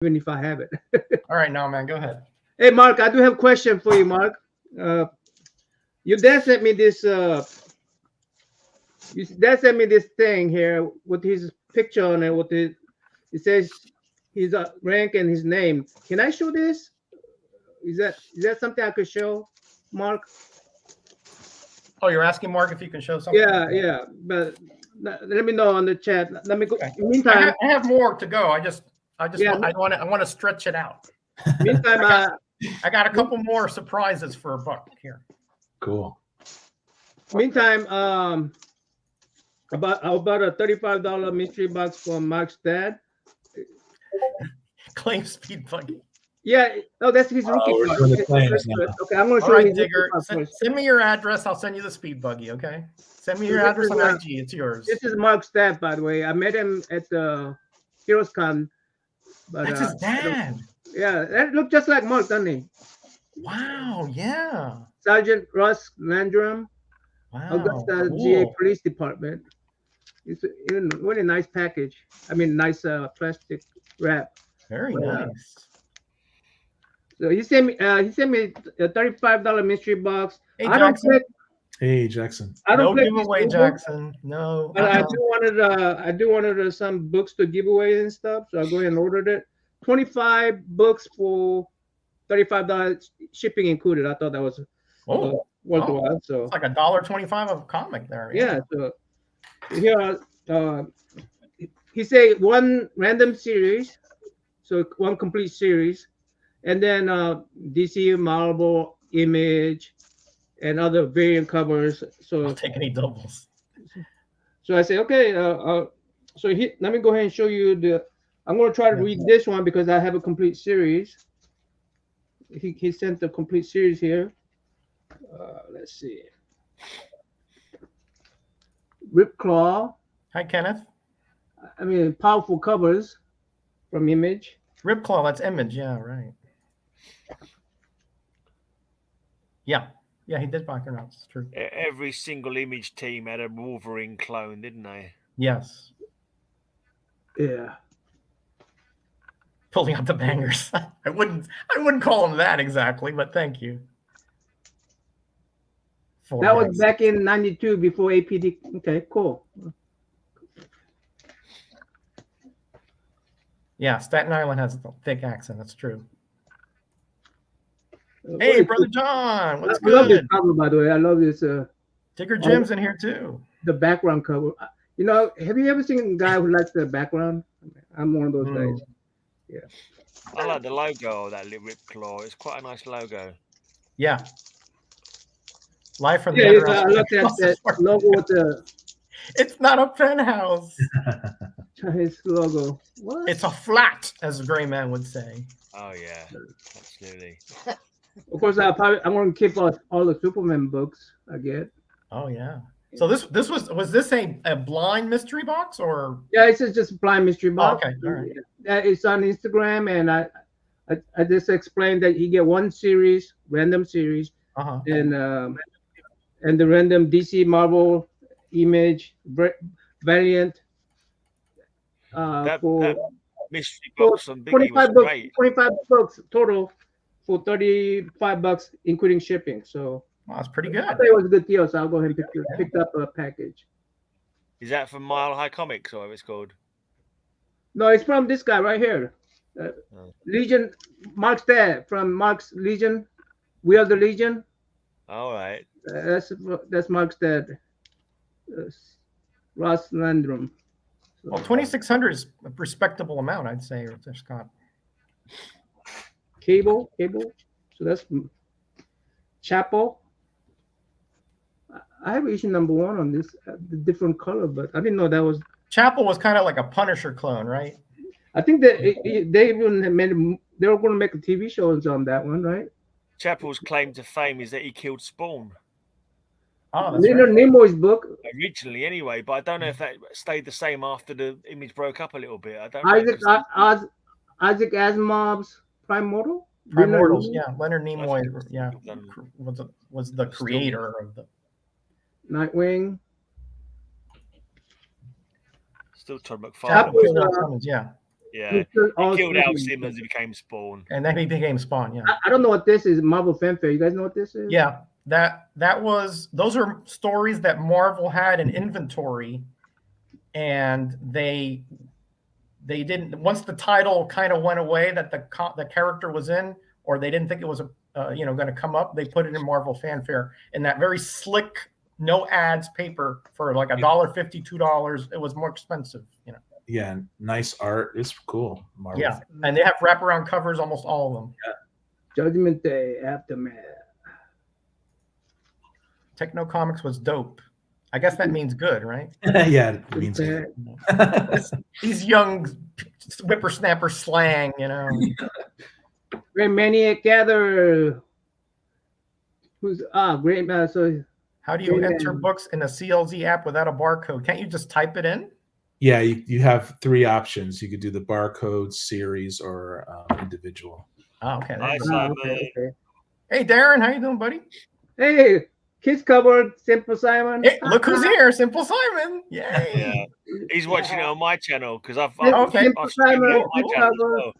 even if I have it. All right, no, man, go ahead. Hey, Mark, I do have a question for you, Mark. Uh, your dad sent me this. Your dad sent me this thing here with his picture on it. With it says his rank and his name. Can I show this? Is that something I could show, Mark? Oh, you're asking Mark if you can show something? Yeah, yeah. But let me know on the chat. Let me go. Okay. Meantime, I have more to go. yeah. I want to stretch it out. Meantime, I got a couple more surprises for a buck here. Cool. meantime, about a $35 mystery box from Mark's dad. Claim speed buggy. Yeah, oh, that's his rookie we're card. doing the Okay, claims now. okay, I'm gonna All show right, you. Digger, send me your address. I'll send you the speed buggy, okay? Send me your address on IG. It's yours. This is Mark's dad, by the way. I met him at the Heroes Con. But, That's his dad. Yeah, that looked just like Mark, doesn't he? Wow, yeah. Sergeant Russ Landrum, Wow, Augusta cool. GA Police Department. It's a really nice package. I mean, nice plastic wrap. Very nice. So he sent me a $35 mystery box. Hey, I don't Jackson. play. Hey, Jackson. I don't No play giveaway, these books, Jackson. No. but I do wanted some books to give away and stuff. So I'll go ahead and ordered it. 25 books for $35 shipping included. I thought that was worthwhile. So it's like $1.25 of a comic there. Yeah. So here, he said one random series, so one complete series, and then DC, Marvel, Image, and other variant covers. So I'll take any doubles. So I say, okay. So let me go ahead and show you the. I'm going to try to read this one because I have a complete series. He sent the complete series here. Let's see. Rip Claw. Hi, Kenneth. I mean, powerful covers from Image. Rip Claw, that's Image. Yeah, right. Yeah, he did Bacchanals. It's true. Every single Image team had a Wolverine clone, didn't they? Yes. Yeah. Pulling out the bangers. I wouldn't call them that exactly, but thank you. That was back in '92 before APD. Okay, cool. Yeah, Staten Island has a thick accent. That's true. Hey, Brother John, what's good? I love this cover, by the way. I love this. Digger Jim's in here too. The background cover. You know, have you ever seen a guy who likes the background? I'm one of those guys. Yeah. I like the logo of that Rip Claw. It's quite a nice logo. Yeah. Live from the I looked at that logo with the. It's not a penthouse. His logo. What? It's a flat, as the gray man would say. Oh yeah, absolutely. Of course, I'm going to keep all the Superman books I get. Oh yeah. So this was this a blind mystery box or? Yeah, it's just a blind mystery box. Oh, okay, all right. It's on Instagram, and I just explained that you get one series, random series, and the random DC, Marvel, Image, Valiant. That mystery box on Biggie 25 was books, great. 25 books total for $35, including shipping. So. Wow, that's pretty good. I thought it was a good deal, so I'll go ahead and pick up a package. Is that from Mile High Comics or whatever it's called? No, it's from this guy right here. Legion, Mark's dad from Mark's Legion. We Are the Legion. All right. That's Mark's dad. Ross Landrum. So. Well, 2,600 is a respectable amount, I'd say, Scott. Cable. So that's Chapel. I have issue number 1 on this, the different color, but I didn't know that was. Chapel was kind of like a Punisher clone, right? I think that they even they were going to make a TV show on that one, right? Chapel's claim to fame is that he killed Spawn. Oh, that's right. Nimoy's book originally, anyway, but I don't know if that stayed the same after the Image broke up a little bit. I don't know. Isaac Asimov's Primordial. Primordials, yeah. Leonard Nimoy, yeah, was the creator of the Nightwing. Still Todd McFarlane. Yeah. Yeah, Mr. he killed Al All-Season. Simmons. He became Spawn. And then he became Spawn. Yeah. I don't know what this is. Marvel Fanfare. You guys know what this is? Yeah. Those are stories that Marvel had in inventory, and they didn't, once the title kind of went away that the character was in, or they didn't think it was going to come up, they put it in Marvel Fanfare in that very slick, no ads paper for like $1.50, $2. It was more expensive, Yeah, nice art. It's cool. Marvel. Yeah, and they have wraparound covers, almost all of them. Yeah. Judgment Day, Aftermath. Techno Comics was dope. I guess that means good, right? Yeah, it means good. These young whippersnapper slang, Great Maniac Gatherer. Who's great? So how do you enter books in a CLZ app without a barcode? Can't you just type it in? Yeah, you have 3 options. You could do the barcode, series, or individual. Oh, okay. okay. Hey, Darren, how you doing, buddy? Hey, Kids Covered, Simple Simon. Hey, look who's here, Simple Simon. Yay. Yeah, he's watching it on my channel because I've Simple Simon. on my channel as well.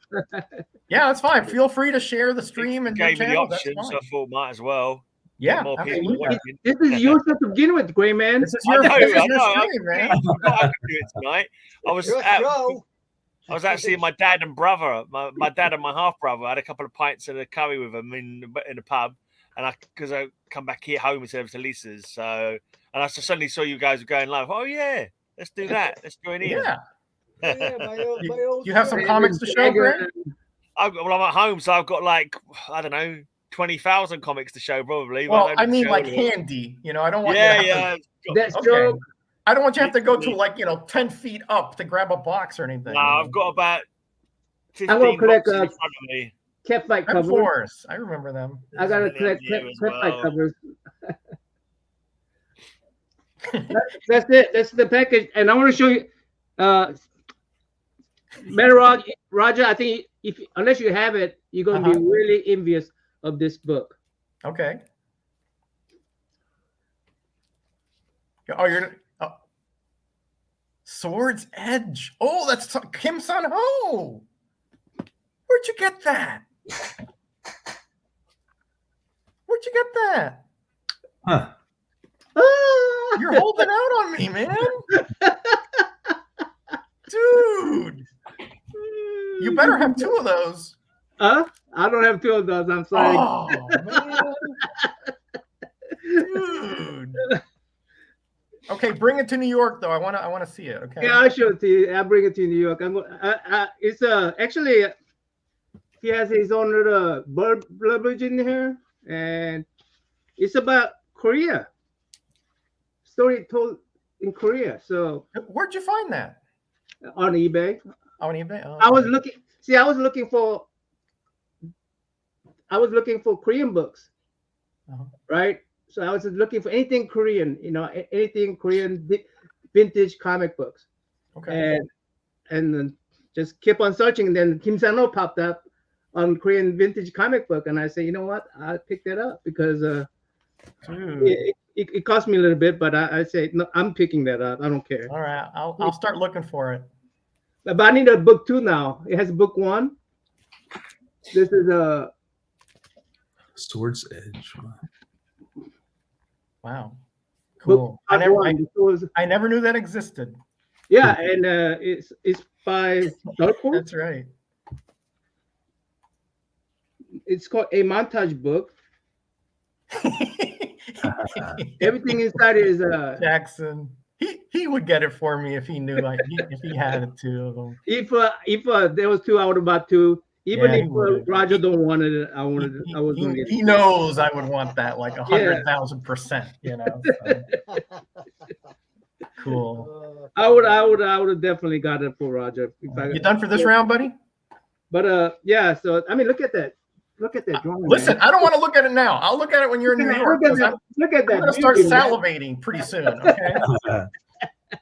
Yeah, that's fine. Feel free to share the stream and gave me the channel. option, so I thought might as well. Yeah, More people absolutely. watching. This is yours to begin with, Gray Man. This is your stream, man. I could do it tonight. I was actually my dad and brother, my dad and my half brother. I had a couple of pints and a curry with them in the pub, and because I come back here home instead of to Lisa's, so and I suddenly saw you guys were going live. Oh yeah, let's do that. Let's join in. Yeah. My You have some comics to show, Greg? I'm at home, so I've got like I don't know. 20,000 comics to show, probably. Well, I mean, like handy. I don't want. That's okay. true. I don't want you to have to go to 10 feet up to grab a box or anything. No, I've got about 15 I'm gonna collect boxes in front of me. Cat Fight Of covers. course, I remember them. I gotta collect Cat Fight covers. That's it. That's the package, and I want to show you. Roger, I think unless you have it, you're gonna be really envious of this book. Okay. Oh, Sword's Edge. Oh, that's Kim Sun Ho. Where'd you get that? Where'd you get that? Huh. You're holding out on me, man. Dude. You better have 2 of those. I don't have 2 of those. I'm sorry. Oh, man. Dude. Okay, bring it to New York though. I want to see it. Okay. Yeah, I'll show it to you. I'll bring it to New York. It's actually he has his own little blurb in here, and it's about Korea. Story told in Korea. So where'd you find that? On eBay. On eBay. Oh, I was looking. See, I was looking for Korean books, right? So I was looking for anything Korean, anything Korean vintage comic books. Okay. And then just keep on searching. And then Kim San-ho popped up on Korean vintage comic book, and I said, you know what? I picked that up because it cost me a little bit, but I say no, I'm picking that up. I don't care. All right, I'll start looking for it. But I need a book 2 now. It has book 1. This is a Sword's Edge. Wow, cool. I never knew that existed. Yeah, and it's by Dark Horse. That's right. It's called a montage book. Everything inside is Jackson. He would get it for me if he knew, if he had it too. If there was 2, I would have bought 2. Even if Roger don't want it, I wanted. I was going to get it. He knows I would want that 100,000%. So. Cool. I would have definitely got it for Roger. You done for this round, buddy? But yeah. So I mean, look at that. Look at that drawing. Listen, man. I don't want to look at it now. I'll look at it when you're in New York. Look at that. I'm gonna start salivating pretty soon. Okay.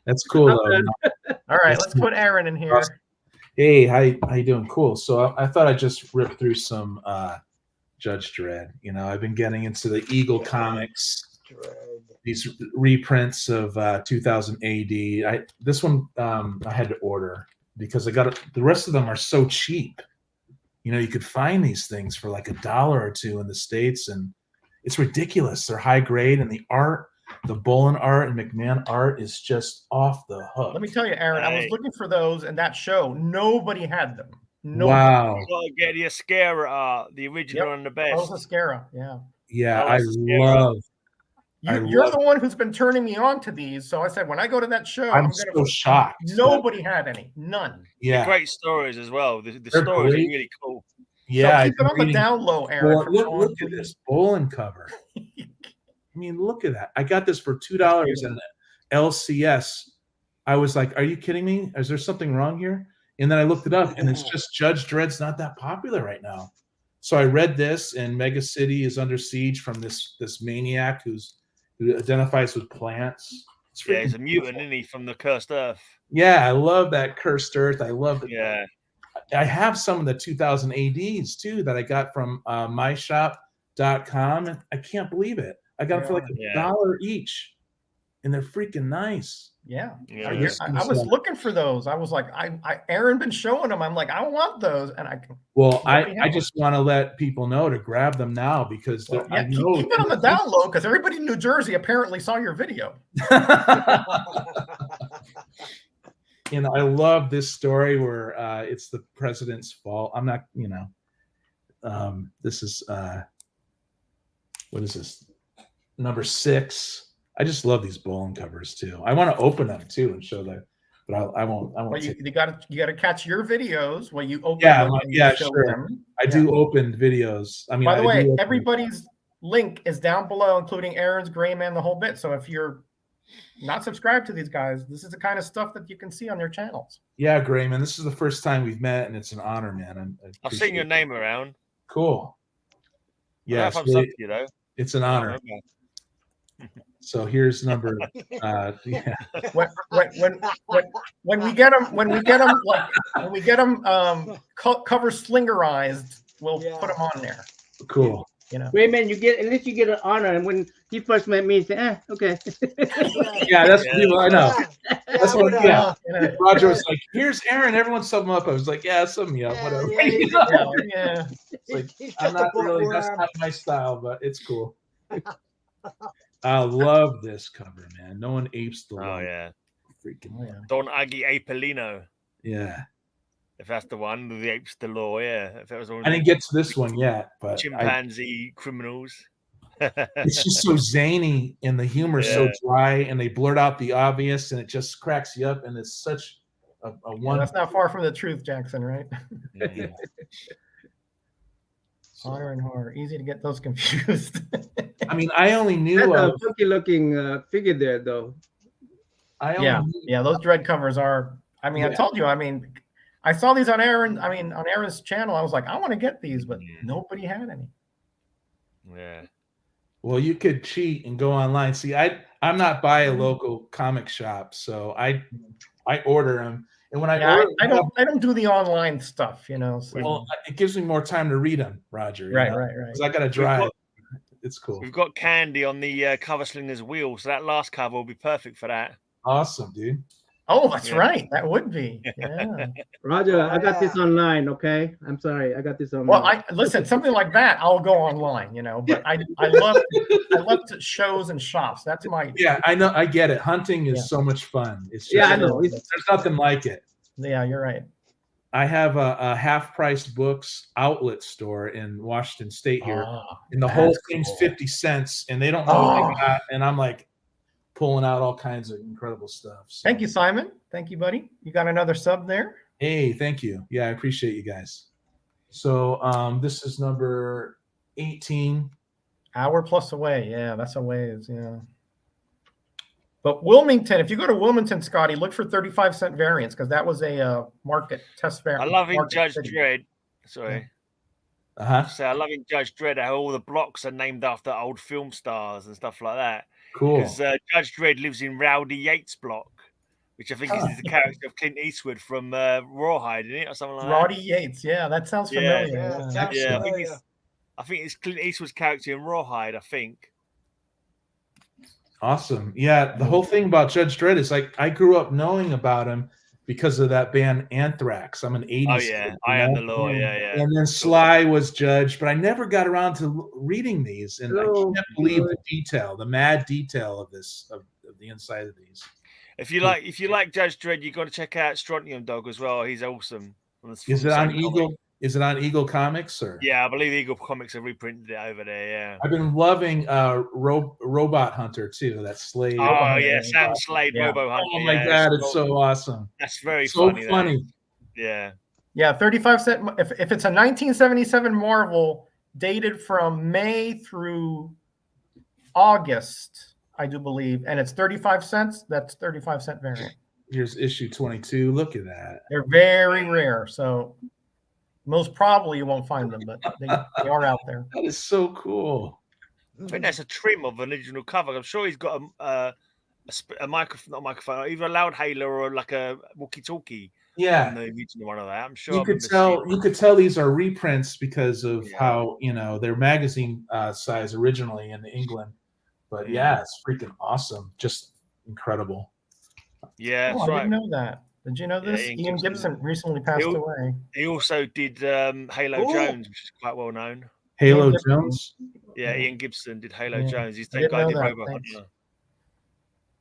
That's cool. All right, let's put Aaron in here. Hey, how you doing? Cool. So I thought I'd just rip through some Judge Dredd. I've been getting into the Eagle comics, these reprints of 2000 AD. This one I had to order because I got the rest of them are so cheap. You know, you could find these things for like $1 or $2 in the States, and it's ridiculous. They're high grade, and the art, the Bolin art and McMahon art is just off the hook. Let me tell you, Aaron, I was looking for those in that show. Nobody had them. Nobody. Wow. You gotta get the Ascara art, the original and the best. Carlos Ascara, yeah. Yeah, Carlos Ascara. love. You're the one who's been turning me on to these. So I said, when I go to that show, I'm so shocked. Nobody had any. None. Yeah. They're great stories as well. The stories are really cool. Yeah. So keep it on the down low, Aaron. Look at this Bolin cover. I mean, look at that. I got this for $2 at an LCS. I was like, are you kidding me? Is there something wrong here? And then I looked it up, and it's just Judge Dredd's not that popular right now. So I read this, and Mega City is under siege from this maniac who identifies with plants. Yeah, he's a mutant, isn't he, from the Cursed Earth? Yeah, I love that Cursed Earth. I love it. Yeah. I have some of the 2000 ADs too that I got from myshop.com. I can't believe it. I got them for like $1 each, and they're freaking nice. Yeah. Yeah. I was looking for those. I was like, Aaron been showing them. I'm like, I want those, and I just want to let people know to grab them now because I know keep it on the down low because everybody in New Jersey apparently saw your video. You know, I love this story where it's the president's fault. I'm not, you know, this is what is this? Number 6. I just love these Bolin covers too. I want to open them too and show them, but I won't. Well, you got to catch your videos where you open them. And yeah, show sure. them. I do open videos. I mean, by the way, everybody's link is down below, including Aaron's, Grayman, the whole bit. So if you're not subscribed to these guys, this is the kind of stuff that you can see on their channels. Yeah, Grayman, this is the first time we've met, and it's an honor, man. I've seen your name around. Cool. Yeah, it's an honor. So here's number. Yeah. When we get them, cover slingerized, we'll put them on there. Cool. You know, wait, man, at least you get an honor. And when he first met me, he said, okay. Yeah, that's people I know. That's what. Yeah. Roger was like, "Here's Aaron. Everyone sum him up." I was like, "Yeah, sum me up, whatever." Yeah. Like, I'm not really. That's not my style, but it's cool. I love this cover, man. No one apes the. Oh yeah, freaking Don Aggie Apelino. Yeah, if that's the one, the apes the law. Yeah, if that was. I didn't get to this one yet, but chimpanzee criminals. It's just so zany, and the humor is so dry, and they blurt out the obvious, and it just cracks you up, and it's such a one. That's not far from the truth, Jackson, right? Yeah. Honor and horror, easy to get those confused. I mean, I only knew that's a funky looking figure there, though. Those dread covers are. I mean, I told you. I mean, I saw these on Aaron. I mean, on Aaron's channel, I was like, I want to get these, but nobody had any. Yeah. Well, you could cheat and go online. See, I'm not by a local comic shop, so I order them. And when I don't do the online stuff, you know. So. Well, it gives me more time to read them, Roger. Right. Because I got to drive. It's cool. We've got Candy on the cover slinger's wheel, so that last cover will be perfect for that. Awesome, dude. Oh, that's right. That would be. Yeah. Roger, I got this online. Okay, I'm sorry, I got this online. Well, listen, something like that, I'll go online. You know, but I love shows and shops. That's my. Yeah, I know. I get it. Hunting is so much fun. It's just, I know. There's nothing like it. Yeah, you're right. I have a half-price books outlet store in Washington State here, and the whole thing's 50 cents, and they don't know what they got, and I'm like pulling out all kinds of incredible stuff. So. Thank you, Simon. Thank you, buddy. You got another sub there? Hey, thank you. Yeah, I appreciate you guys. So this is number 18. Hour plus away. Yeah, that's a ways. Yeah. But Wilmington, if you go to Wilmington, Scotty, look for 35-cent variants because that was a market test variant. I love in Judge Dredd. Sorry. So I love in Judge Dredd how all the blocks are named after old film stars and stuff like that. Cool. Because Judge Dredd lives in Rowdy Yates' block, which I think is the character of Clint Eastwood from Rawhide, isn't it, or something like Roddy Yates. Yeah, that sounds familiar. Yeah, I think it's Clint Eastwood's character in Rawhide. I think. Awesome. Yeah, the whole thing about Judge Dredd is like I grew up knowing about him because of that band Anthrax. I'm an 80s. Oh yeah, kid, I am the law. Yeah. And then Sly was judged, but I never got around to reading these, and I can't believe the detail, the mad detail of this of the inside of these. If you like Judge Dredd, you got to check out Strontium Dog as well. He's awesome. Is it on Eagle? Is it on Eagle Comics or? Yeah, I believe Eagle Comics have reprinted it over there. Yeah. I've been loving Robot Hunter too. That Slade. Oh yeah, Sam Slade, Robo Hunter. Oh my god, it's so awesome. That's very so funny. Yeah. Yeah, 35-cent. If it's a 1977 Marvel dated from May through August, I do believe, and it's 35 cents. That's 35-cent variant. Here's issue 22. Look at that. They're very rare, so most probably you won't find them, but they are out there. That is so cool. I think that's a trim of an original cover. I'm sure he's got a microphone, not a microphone, either a loud hailer or like a walkie-talkie. Yeah, on the original one of that. I'm sure you could tell these are reprints because of how they're magazine size originally in England. But yeah, it's freaking awesome, just incredible. Yeah, that's right. I didn't know that. Did you know this? Ian Gibson recently passed away. He also did Halo Jones, which is quite well known. Halo Jones? Yeah, Ian Gibson did Halo Jones. He's the same guy who did Robo Hunter.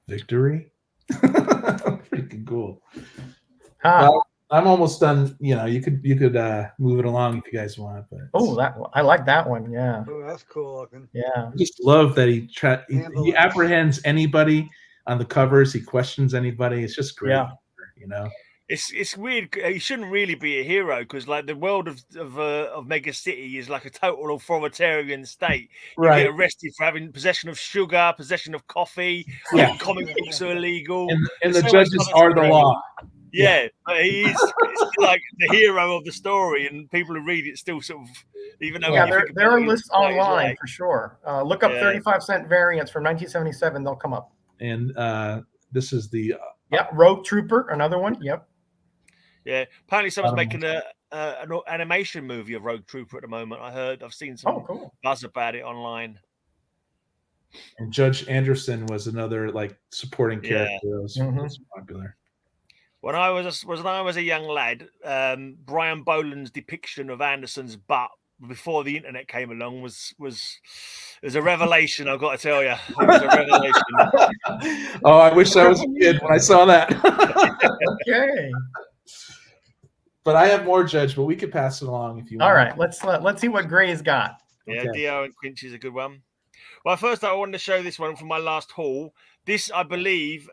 Victory? Freaking cool. Well, I'm almost done. You could move it along if you guys want. But I like that one. Yeah. Oh, that's cool looking. Yeah. I just love that he apprehends anybody on the covers. He questions anybody. It's just great. Yeah. It's weird. He shouldn't really be a hero because like the world of Mega City is like a total authoritarian state. You get arrested for having possession of sugar, possession of coffee. Comic books are illegal, and the judges are the law. Yeah, but he's like the hero of the story, and people who read it still sort of, even though there are lists online for sure. Look up 35-cent variants from 1977; they'll come up. And this is the Rogue Trooper, another one. Yep. Yeah, apparently someone's making an animation movie of Rogue Trooper at the moment. I've seen some buzz about it online. And Judge Anderson was another like supporting character that was popular. When I was a young lad, Brian Boland's depiction of Anderson's butt before the internet came along was a revelation. I've got to tell you, it was a revelation. Oh, I wish I was a kid when I saw that. Okay. But I have more, Judge. But we could pass it along if you want. All right, let's see what Gray's got. Yeah, Dio and Quinch is a good one. Well, first I wanted to show this one from my last haul. This, I believe,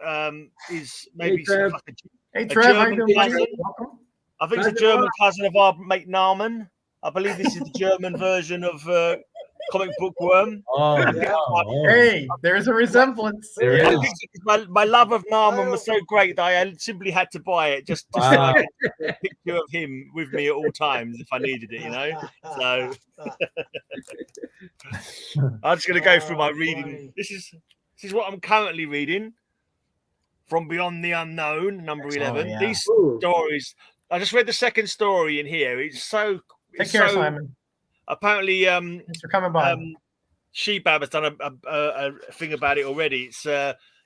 is maybe sort of like Hey, Trev, how you doing? I think it's a German cousin of our mate Narman. I believe this is the German version of Comic Book Worm. Hey, there's a resemblance. There is. My love of Narman was so great that I simply had to buy it just so I could get a picture of him with me at all times if I needed it, So I'm just going to go through my reading. This is what I'm currently reading. From Beyond the Unknown, number 11. These stories, I just read the second story in here. It's so. Take care, Simon. Apparently, thanks for coming by. Shebab has done a thing about it already.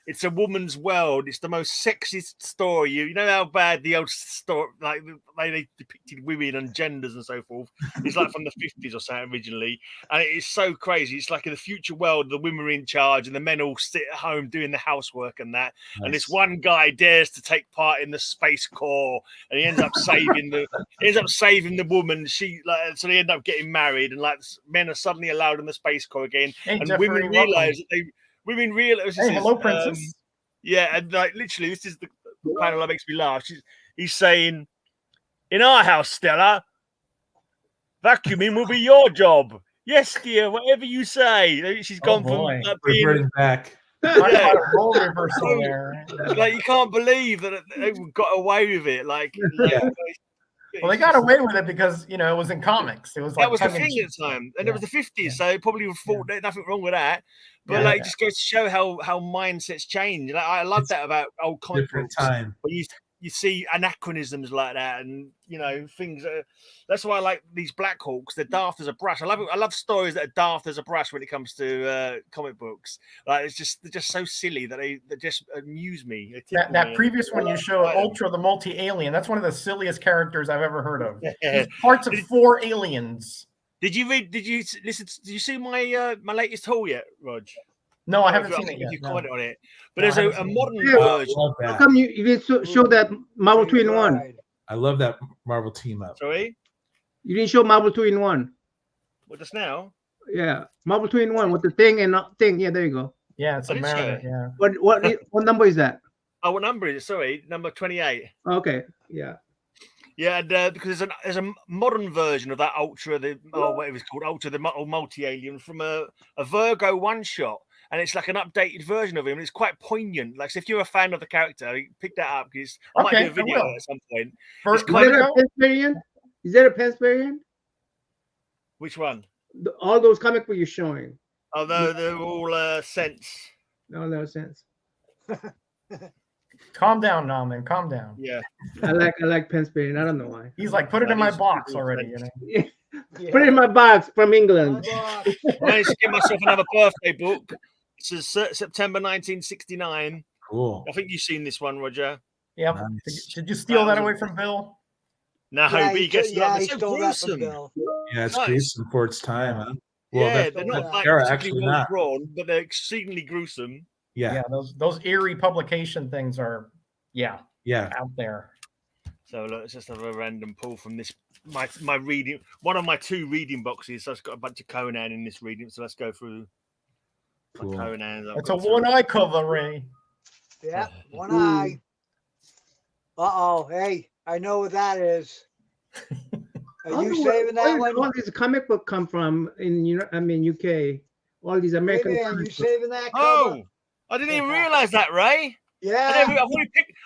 It's a woman's world. It's the most sexist story. You know how bad the old story, like they depicted women and genders and so forth. It's like from the 50s or something originally, and it is so crazy. It's like in the future world, the women are in charge and the men all sit at home doing the housework and that. Nice. And this one guy dares to take part in the Space Corps, and he ends up saving the woman. So they end up getting married, and like men are suddenly allowed in the Space Corps again, and women realize that they. Women realize. Hey, hello, princess. And like literally, this is the panel that makes me laugh. He's saying, "In our house, Stella, vacuuming will be your job. Yes, dear, whatever you say." She's gone from reverting back. Role reversal there. Like you can't believe that they got away with it. Well, they got away with it because it was in comics. It was like that was the thing at the time, and it was the 50s, so they probably thought there's nothing wrong with that. But just goes to show how mindsets change. And I love that about old comic books. Time. you see anachronisms like that, and you know things. That's why I like these Black Hawks. They're daft as a brush. I love stories that are daft as a brush when it comes to comic books. Like they're just so silly that they just amuse me. That previous one you showed, Ultra the multi-alien. That's one of the silliest characters I've ever heard of. Yeah. He's parts of 4 aliens. Did you read? Did you listen? Did you see my my latest haul yet, Rog? No, I haven't seen it yet. You comment on it, but No, there's a modern I version. love How that. come you didn't show that Marvel 2-in-1? I love that Marvel team up. Sorry, You didn't show Marvel 2-in-1. what just now? Yeah, Marvel 2-in-1 with the thing and thing. Yeah, there you go. Yeah, it's I a didn't show matter. it. Yeah. What number is that? Oh, what number is it? Sorry, number 28. Okay, yeah. Yeah, and, because there's a modern version of that Ultra, what it was called, Ultra the multi-alien from a Virgo one-shot, and it's like an updated version of him. And it's quite poignant. Like, so if you're a fan of the character, pick that up because I might do a video at some point. First Is that a Vertigo? Pence variant? Is that a Pence variant? Which one? All those comic books you're showing. Although they're all sense. No sense. Calm down, Norman. Calm down. Yeah. I like Pence variant. I don't know why. He's like, put it in my box already. You know? Put it in my box from England. I managed to get myself another birthday book. This is September 1969. Cool. I think you've seen this one, Roger. Yep. Nice. Did you steal that away from Bill? No, but he gets yeah, they're he so stole that from gruesome. Bill. Yeah, it's Nice. gruesome for its time, huh? Well, Yeah, they're not like they're particularly actually well not. drawn, but they're exceedingly gruesome. Yeah, Those eerie publication things are yeah. out there. So look, let's just have a random pull from this. My reading, one of my 2 reading boxes. So it's got a bunch of Conan in this reading. So let's go through Cool. my Conan. It's a one-eye cover, Ray. Yeah, one eye. Uh-oh, hey, I know what that is. Are you saving that Where one? all these comic book come from in UK? All these Wait a American minute, are comic you books. saving that cover? Oh, I didn't even realize that, Ray. Yeah.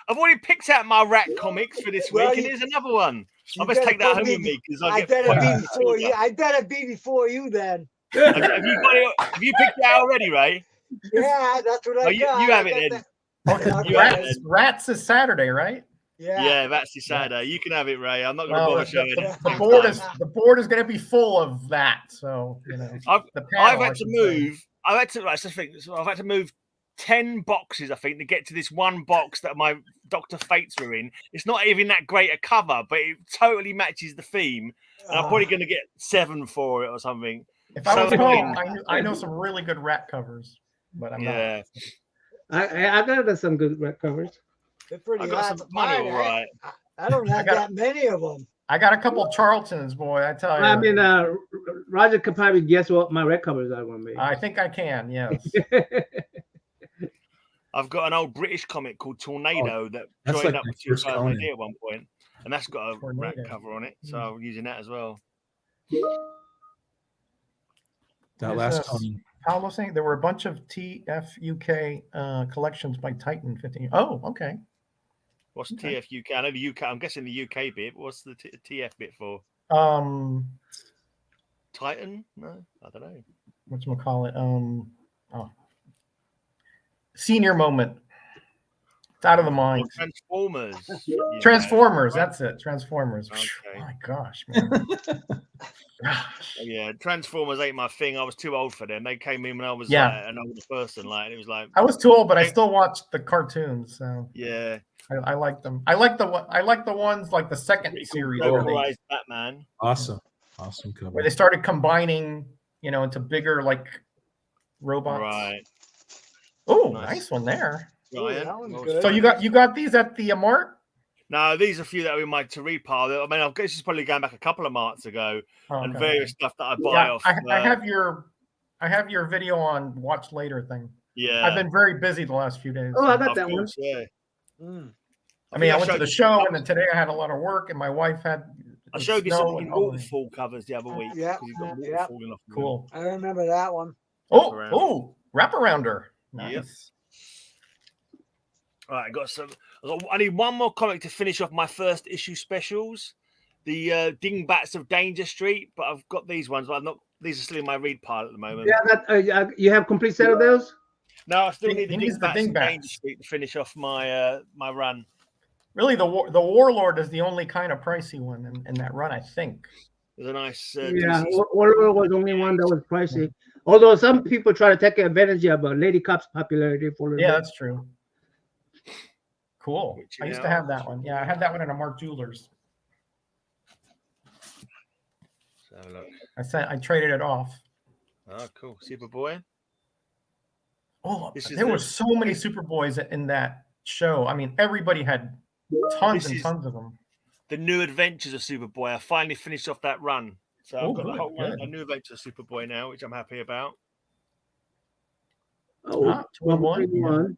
I've already picked out my rat comics for this Well, week, and here's another one. I You best better take that put home me with me because I I get. better be points. before you. I better be before you then. Have you got it? Have you picked it out already, Ray? Yeah, that's what I Oh, you got. have I it got then. that. Oh, You have it then. Rats is Saturday, right? Yeah. that's your Saturday. You can have it, Ray. I'm not going to Well, bother showing it. The board is going to be full of that. So you know, I've the I've panel, I had to should say. move. I've had to. Right, so I think so I've had to move 10 boxes, I think, to get to this one box that my Dr. Fates were in. It's not even that great a cover, but it totally matches the theme. And I'm probably going to get 7 for it or something. If I was So- home, I know some really good rat covers, but I'm not. Yeah, I got some good red covers. They're pretty I got hard some to money, find. all right. I don't have got- that many of them. I got a couple Charltons, boy. I tell you. I mean, Roger could probably guess what my red covers are going to be. I think I can. Yes. I've got an old British comic called Tornado that that's joined like up my with first 2000 Conan. AD at one point, and that's got a rat Tornado. cover on it. So I'm using that as well. That There's last a- Conan. Paolo saying there were a bunch of TFUK collections by Titan 15. Oh, okay. What's Okay. TFUK? I know the UK. I'm guessing the UK bit. What's the TF bit for? Titan? No, I don't know. Whatchamacallit? Senior moment. It's out of the mind. Transformers. Transformers, that's it. Transformers. Okay. Oh my gosh, man. Gosh. Yeah, Transformers ain't my thing. I was too old for them. They came in when I was Yeah. like, an older person. Like, and it was like, I was too old, but I still watched the cartoons, so yeah, I like them. I like the ones like the second pretty cool. series where Polarized Batman. Awesome cover. they started combining, into bigger like robots. Right. Oh, Nice. nice one there. Ooh, Ryan. that one's Well, good. So you got these at the Mart? No, these are a few that are in my to read pile. I mean, I guess it's probably going back a couple of months ago, Oh, and okay. various stuff that I buy Yeah, off. I have your video on watch later thing. Yeah, I've been very busy the last few days. Oh, I got of that one. course, yeah. Mm. I mean, I went to showed the you show, some and then today I had a lot of work, and my wife had. I showed you snow some and all that. waterfall covers the other week. Yeah, 'cause you've got water yeah. falling off. the Cool. I remember that one. Oh, wraparounder. Nice. Yep. All right, I need one more comic to finish off my first issue specials, the Dingbats of Danger Street. But I've got these ones, but I've not. These are still in my read pile at the moment. Yeah, you have complete set of those? No, I still need the He needs the Dingbats of Danger Dingbats. Street to finish off my my run. Really, the Warlord is the only kind of pricey one in that run, I think. There's a nice Yeah, DC Warlord was the only one that was pricey. Although some people try to take advantage of Lady Cop's popularity for a little Yeah, bit. that's true. Cool. Which, I used yeah, to have that one. Yeah, I had that one at a Mark Jewelers. So look. I traded it off. Oh, cool. Superboy. Oh, This is there the- were so many Superboys in that show. I mean, everybody had tons This and is- tons of them. The New Adventures of Superboy. I finally finished off that run. So Oh, I've got the good, whole run good. of New Adventures of Superboy now, which I'm happy about. Oh, 2-in-1, yeah. 1.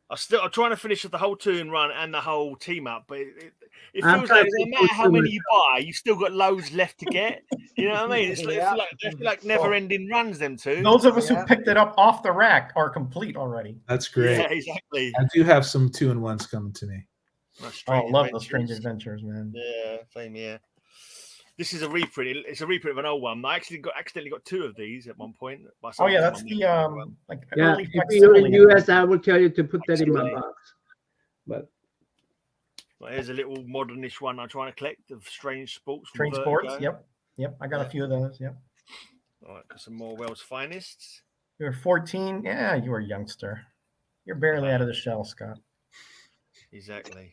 I'm trying to finish the whole 2-in-1 and the whole team up, but it I'm feels trying like to no keep matter how those many you buy, you've still got loads left to get. You know what I mean? It's Yeah. like never-ending runs. Them two. Those of us Yeah. who picked it up off the rack are complete already. That's great. Yeah, exactly. I do have some 2-in-1s coming to me. My Oh, Strange love those Strange Adventures. Adventures, man. Yeah, same here. This is a reprint. It's a reprint of an old one. I accidentally got 2 of these at one point. Oh yeah, that's the like Yeah, early if you're in facsimile. US, I would tell you to put that in my Absolutely. box. But Well, here's a little modernish one I'm trying to collect of Strange Sports. From Strange Sports. Vertigo. Yep. I got a few of those. Yep. All right, got some more Wells Finest. You were 14. Yeah, you were a youngster. You're barely out of the shell, Scott. Exactly.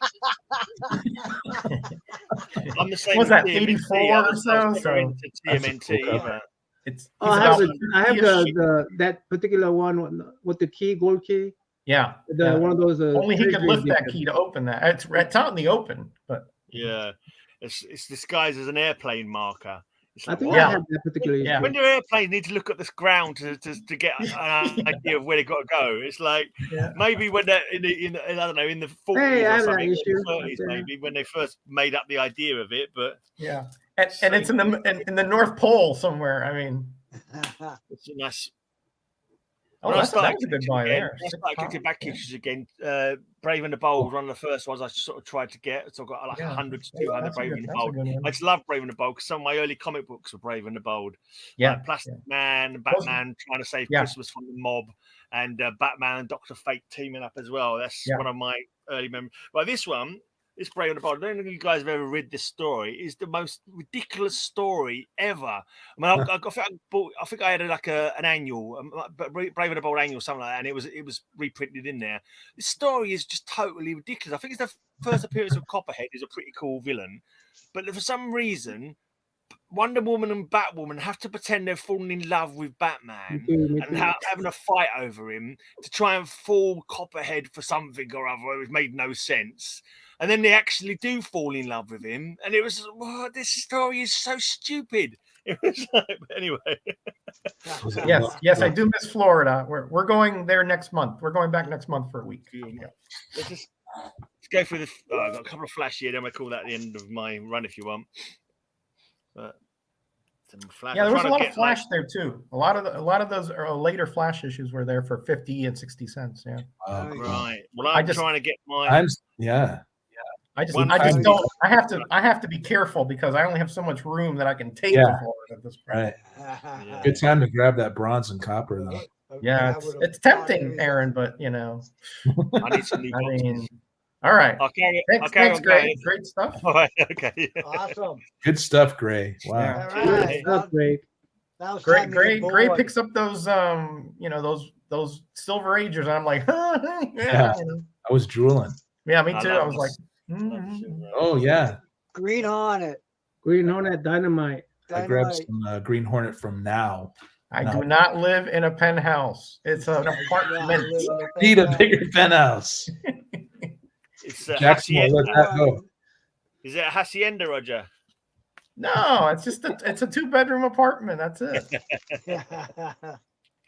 I'm the same. Was that with TMNT. 84 I or was so? never So into That's a TMNT. cool cover. but it's oh, he's I have, about I have 50-ish. that particular one with the key, gold key. Yeah. One of those. Only he could treasury lift that editions. key to open that. It's out in the open, but yeah, it's disguised as an airplane marker. It's I like, think what? I have that particular issue. Yeah. When your airplanes need to look at this ground to get an idea of where they've got to go, it's like maybe when they're in I don't know, in the 40s Hey, I or have that something, or issue. the 30s maybe, when they first made up the idea of it. But yeah. And it's in the North Pole somewhere. I mean, it's a nice. oh, When I that started was a good collecting buy again, there. when I started collecting back Yeah. issues again. Brave and the Bold was one of the first ones I sort of tried to get. So I got like Yeah, 100 to 200 that's a Brave good- and the that's a Bold. good one. I just love Brave and the Bold because some of my early comic books were Brave and the Bold. Yeah. Like Plastic Man, Batman trying to save Yeah. Christmas from the mob, and Batman and Dr. Fate teaming up as well. That's Yeah. one of my early memories. But this one, this Brave and the Bold, I don't know if you guys have ever read this story. It's the most ridiculous story ever. I mean, I think I had like an annual, but Brave and the Bold annual, something like that, and it was reprinted in there. This story is just totally ridiculous. I think it's the first appearance of Copperhead, who's a pretty cool villain, but for some reason, Wonder Woman and Batwoman have to pretend they're falling in love with Batman and having a fight over him to try and fool Copperhead for something or other. It made no sense. And then they actually do fall in love with him. And it was, this story is so stupid. It was like, but anyway. Yes, I do miss Florida. We're going there next month. We're going back next month for a week. Yeah. Let's go through the. I've got a couple of flash here. Then I call that the end of my run if you want. But flash. Yeah, there was a lot of Flash there too. A lot of those later Flash issues were there for 50 and 60 cents. Yeah. Right. Well, I'm trying to get my. I have to be careful because I only have so much room that I can take to Florida at this point. Right. Good time to grab that bronze and copper though. Yeah, it's tempting, Aaron, but you know. I need some new boxes. All right. Thanks, Gray. Great stuff. All right, okay. Awesome. Good stuff, Gray. Wow. All right. Gray picks up those those Silver Agers, and I'm like, yeah. I was drooling. Yeah, me too. I was like, oh yeah. Green Hornet. Green Hornet Dynamite. I grabbed some Green Hornet from Now. I do not live in a penthouse. It's an apartment. Need a bigger penthouse. It's Jackson will let that go. Is it a hacienda, Roger? No, it's just it's a 2-bedroom apartment. That's it.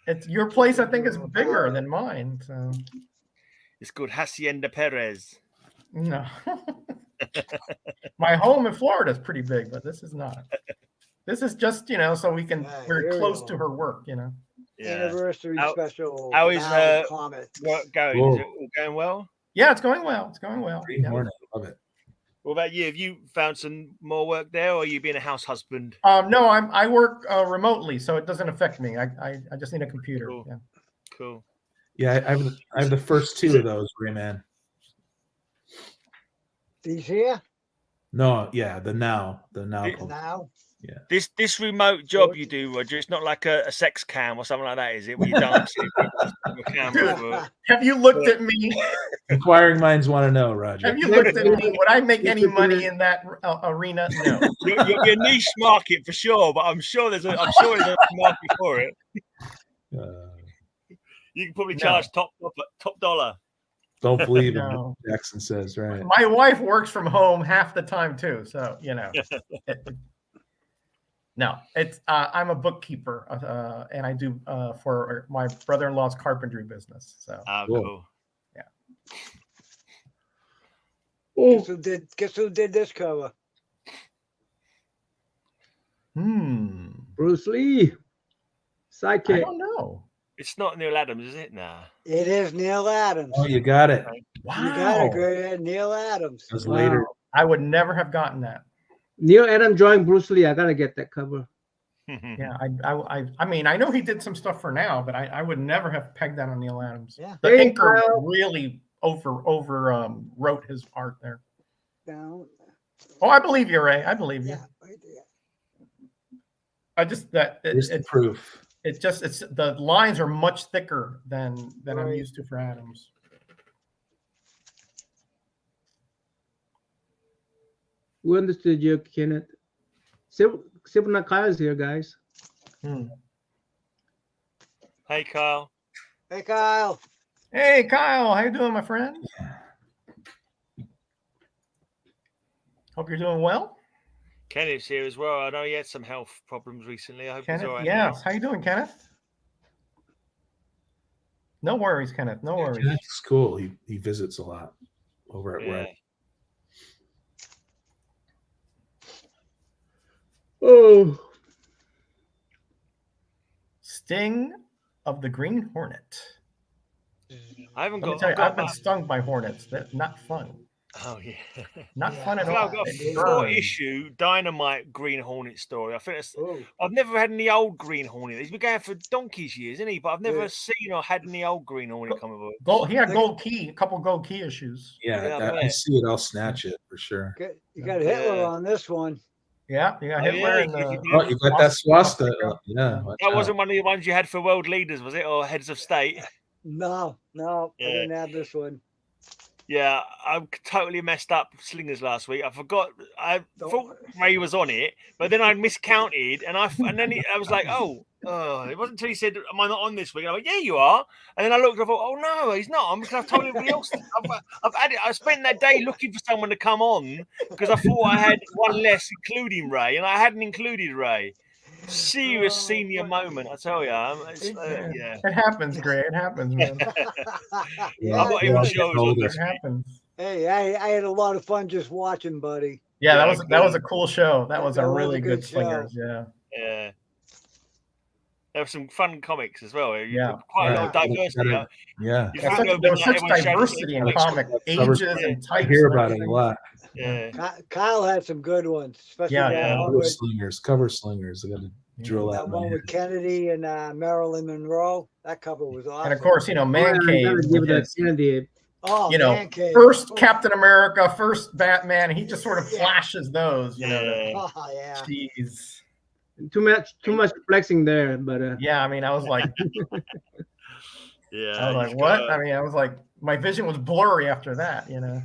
It's your place. I think is bigger than mine. So it's called Hacienda Perez. No, my home in Florida is pretty big, but this is not. This is just so we can we're close to her work. Yeah. Anniversary special. How is work going? Whoa. Is it all going well? Yeah, it's going well. It's going well. Green Hornet, love it. What about you? Have you found some more work there, or are you being a house husband? No, I work remotely, so it doesn't affect me. I just need a computer. Cool. Yeah. Cool. Yeah, I have the first 2 of those, Rayman. He's here No, yeah, the now post. now. This remote job you do, Roger, it's not like a sex cam or something like that, is it? Where you're dancing with a camera. Dude, have you looked at me? Inquiring minds want to know, Roger. Have you looked at me? Would I make any money in that arena? No. You're a niche market for sure, but I'm sure there's a market for it. You can probably charge top dollar. Don't believe No. him, Jackson says, right? My wife works from home half the time too, so you know. No, it's I'm a bookkeeper, and I do for my brother-in-law's carpentry business. So Cool. Yeah. Guess who did this cover? Bruce Lee. I Sidekick. don't know. It's not Neil Adams, is it? Nah. It is Neil Adams. Oh, you got it. Wow. You got it, great. Neil Adams. It was later. I would never have gotten that. Neil Adams drawing Bruce Lee. I gotta get that cover. Yeah, I mean, I know he did some stuff for now, but I would never have pegged that on Neil Adams. Yeah. The Hey, inker Kyle. really wrote his art there. Down. Oh, I believe you, Ray. I believe you. Yeah, right there. I just that Here's the it's proof. it's the lines are much thicker than I'm Right. used to for Adams. We understood you, Kenneth. Simple Kyle's here, guys. Hey, Kyle. Hey, Kyle. Hey, Kyle, how you doing, my friend? Hope you're doing well. Kenneth's here as well. I know he had some health problems recently. I hope he's Kenneth, all right. yes. How you doing, Kenneth? No worries, Kenneth. No worries. That's cool. He visits a lot over at Yeah. Red. Oh, Sting of the Green Hornet. I haven't Let me got. tell you, I've been my- stung by hornets. That's not fun. Oh yeah. Not Yeah. fun at I've all. got It a burns. 4-issue Dynamite Green Hornet story. I think it's, Oh, I've never had any old Green Hornet. He's been going for donkey's years, isn't he? But I've never Yeah. seen or had any old Green Hornet comic book. Gold, he had gold key, a couple gold key issues. Yeah, Yeah, I I bet. see it. I'll snatch it for sure. you got Hitler Yeah. on this one. Yeah, you got Oh, Hitler yeah, and you- the. Oh, you got that swastika. Yeah. watch That out. wasn't one of the ones you had for world leaders, was it, or heads of state? No, I Yeah. didn't have this one. Yeah, I totally messed up Slingers last week. I forgot. I Don't thought worry. Ray was on it, but then I miscounted, and I was like, oh, it wasn't until he said, "Am I not on this week?" And I went, "Yeah, you are." And then I looked, I thought, "Oh no, he's not on," because I've told everybody else. I've had it. I spent that day looking for someone to come on because I thought I had one less, including Ray, and I hadn't included Ray. Serious Oh, senior fuck. moment, I tell you. Yeah. It happens, Gray. It happens, man. Yeah, I'm not yeah, even it's sure it was on older. this It week. happens. Hey, I had a lot of fun just watching, buddy. Yeah, Yeah, that was a cool show. That was That a was a really good good show. Slingers. Yeah. Yeah. There were some fun comics as well. Yeah. Quite a lot of Yeah. diversity. Yeah. Yeah. You Yeah, think there was such everyone showed diversity in comics. comic Yeah. ages and I types. hear and about it a everything. lot. Yeah. Kyle had some good ones, especially Yeah, that yeah. one Cover with slingers. Cover slingers. I got to drill that out my one with Kennedy and Marilyn Monroe. That cover was awesome. And of course, Man I Cave. gotta give with it his, a Kennedy. oh, you know, Man Cave. first Oh, Captain America, first Batman. He just sort of Yeah. flashes those, you know. Yeah. Oh, yeah. Jeez. Too much flexing there, but Yeah, I mean, I was like, Yeah. I was like, you've what? got I mean, I was like, my vision was blurry after that, you know.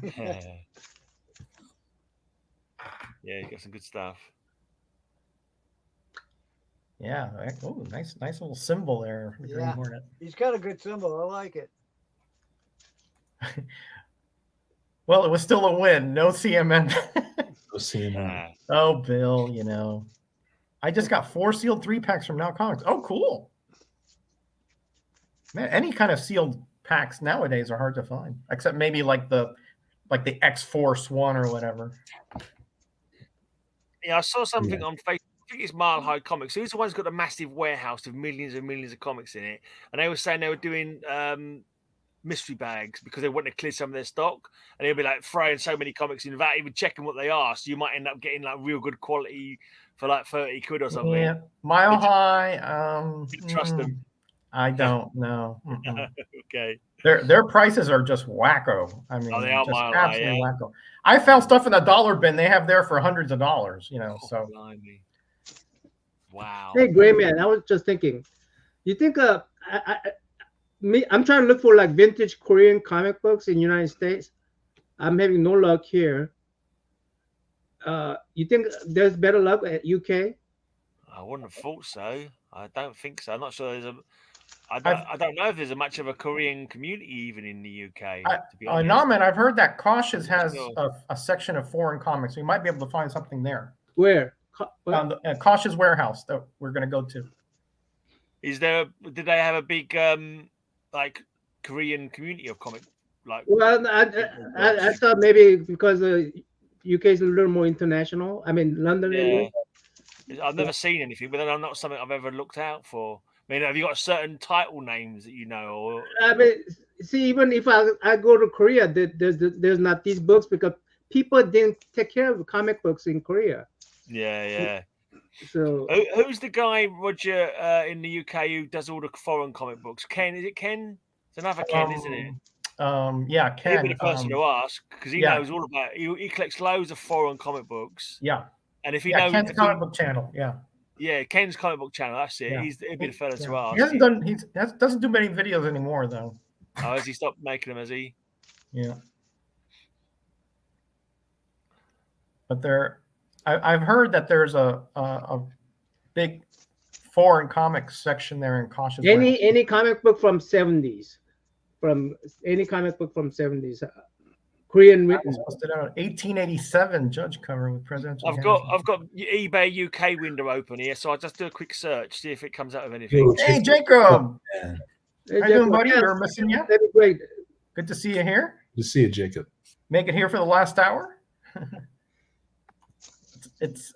Yeah, you got some good stuff. Yeah. Oh, nice little symbol there. The Green Yeah. Hornet. He's got a good symbol. I like it. Well, it was still a win. No CMN. Go see him. Oh, Bill, you know. I just got 4 sealed 3-packs from Now Comics. Oh, cool. Man, any kind of sealed packs nowadays are hard to find, except maybe like the X-Force one or whatever. Yeah, I saw something on Facebook. I think it's Mile High Comics. Who's the one's got a massive warehouse with millions and millions of comics in it? And they were saying they were doing mystery bags because they want to clear some of their stock. And they'll be like throwing so many comics in without even checking what they are. So you might end up getting like real good quality for like 30 quid or something. Yeah, Mile Did you- High. Trust them. I don't know. Okay. Their prices are just wacko. I mean, they are just mile high, absolutely yeah. wacko. I found stuff in the dollar bin they have there for hundreds of dollars. You know, Oh, so blimey. Wow. Hey, Gray Man, I was just thinking. You think I'm trying to look for like vintage Korean comic books in the United States. I'm having no luck here. You think there's better luck at UK? I wouldn't have thought so. I don't think so. I'm not sure there's a. I've- I don't know if there's a much of a Korean community even in the UK. To be honest. Naman, I've heard that Cautious has Sure. a section of foreign comics. We might be able to find something there. Where? Cautious warehouse that we're going to go to. Is there? Did they have a big like Korean community of comic? Like, Well, I thought maybe because UK is a little more international. I mean, London. yeah. I've never seen anything, but then I'm not something I've ever looked out for. I mean, have you got certain title names that you know? Or I mean, see, even if I go to Korea, there's not these books because people didn't take care of comic books in Korea. yeah. So Who's the guy, Roger, in the UK who does all the foreign comic books? Ken, is it Ken? It's another Ken, isn't it? Yeah, Ken. He'd be the person to ask because he knows all about. He collects loads of foreign comic books. Yeah, and if he knows Ken's comic book channel. Yeah, Ken's comic book channel. That's it. Yeah. He'd be the fella to ask. He hasn't done. He doesn't do many videos anymore, though. Oh, has he stopped making them? Has he? Yeah. But I've heard that there's a big foreign comics section there in Cautious. any comic book from 70s, from any comic book from 70s, Korean written. 1887 judge cover with presidential. I've got eBay UK window open here, so I'll just do a quick search, see if it comes out of anything. Hey, Jacob. Hey, How you doing, buddy? We're missing you. That'd be great. Good to see you here. Good to see you, Jacob. Make it here for the last hour. it's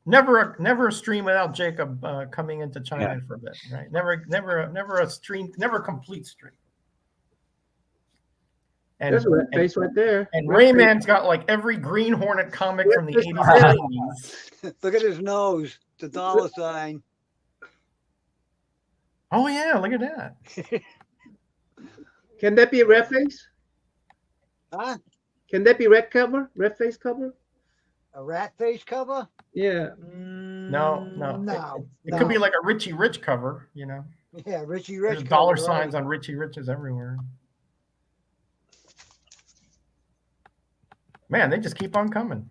never a stream without Jacob coming into China for a bit, right? Never a stream, never a complete stream. And, there's a red face right there. And Rayman's got like every Green Hornet comic from the 80s and 90s. Look at his nose, the dollar sign. Oh yeah, look at that. Can that be a red face? Huh? Can that be red face cover? A rat face cover? Yeah. No. It could be like a Richie Rich cover, you know. Yeah, Richie Rich. There's dollar signs on Richie Riches everywhere. Man, they just keep on coming.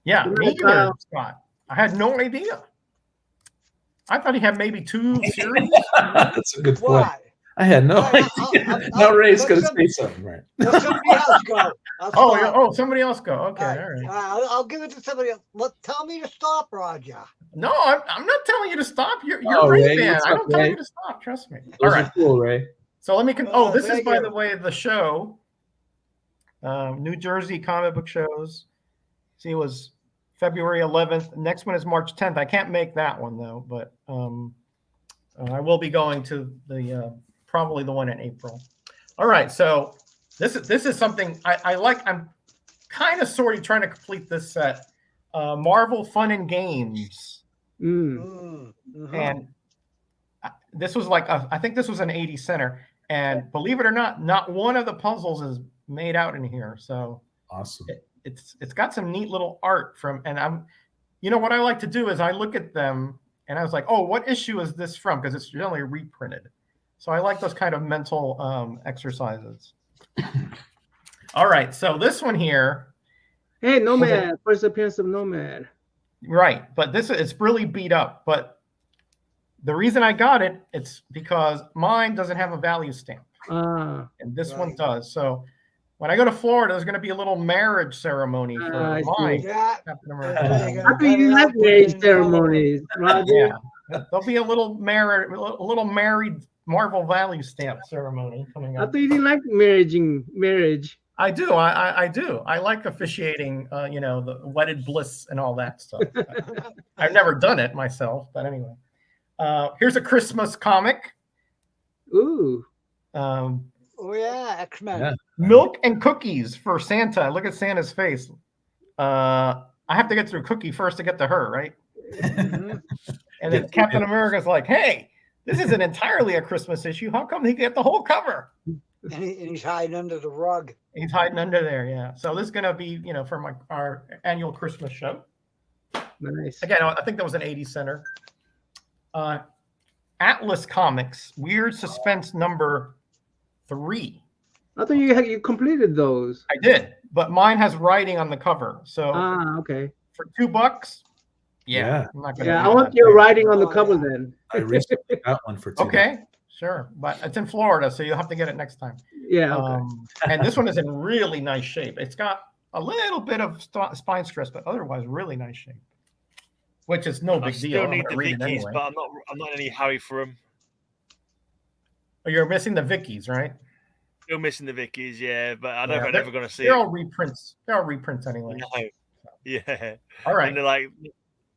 Yeah, me either, Scott. I had no idea. I thought he had maybe 2 series. That's a good point. Why? I had no idea. Now Ray's going to say something, right? Let somebody else go. Somebody else go. Okay, all right. I'll give it to somebody else. Tell me to stop, Roger. No, I'm not telling you to stop. You're Ray, man. I don't tell Ray? you to stop. Trust me. Those All are right. cool, Ray. So let me. This is, by you. the way, the show. New Jersey comic book shows. See, it was February 11th. Next one is March 10th. I can't make that one though, but I will be going to the probably the one in April. All right, so this is something I like. I'm kind of sort of trying to complete this set. Marvel Fun and Games, and this was like I think this was an 80 center, and believe it or not one of the puzzles is made out in here. So awesome. It's got some neat little art from, and I'm, you know, what I like to do is I look at them and I was like, oh, what issue is this from? Because it's generally reprinted. So I like those kind of mental exercises. All right, so this one here. Hey, Nomad, first appearance of Nomad. Right, but it's really beat up. But the reason I got it, it's because mine doesn't have a value stamp, and this one does. So when I go to Florida, there's going to be a little marriage ceremony for mine. Yeah. Captain America. How do you like marriage ceremonies, Roger? Yeah, there'll be a little married Marvel value stamp ceremony coming I up. thought you didn't like marriage. I do. I do. I like officiating, you know, the wedded bliss and all that stuff. I've never done it myself, but anyway. Here's a Christmas comic. Ooh. Oh yeah, X-Men. Yeah. Milk and cookies for Santa. Look at Santa's face. I have to get through Cookie first to get to her, right? Mhm. And then Captain America's like, hey, This isn't entirely a Christmas issue. How come he get the whole cover? And he's hiding under the rug. He's hiding under there, yeah. So this is gonna be, for our annual Christmas show. Nice. Again, I think that was an 80 center. Atlas Comics, Weird Suspense number 3. I thought you completed those. I did, but mine has writing on the cover. So Okay. for $2, Yeah. I'm not gonna. Yeah, do I want that. your writing on the Oh, cover yeah. then. I recently got one for $2. Okay, sure, but it's in Florida, so you'll have to get it next time. Yeah. Okay. And this one is in really nice shape. It's got a little bit of spine stress, but otherwise really nice shape. Which is no I big still deal. I'm need gonna the read it Vickies, anyway. but I'm not in any hurry for them. Oh, you're missing the Vickies, right? Still missing the Vickies, yeah, but I don't know if I'm they're- ever going to see They're it. all reprints. They're all reprints anyway. No. Yeah. All right. And they're like,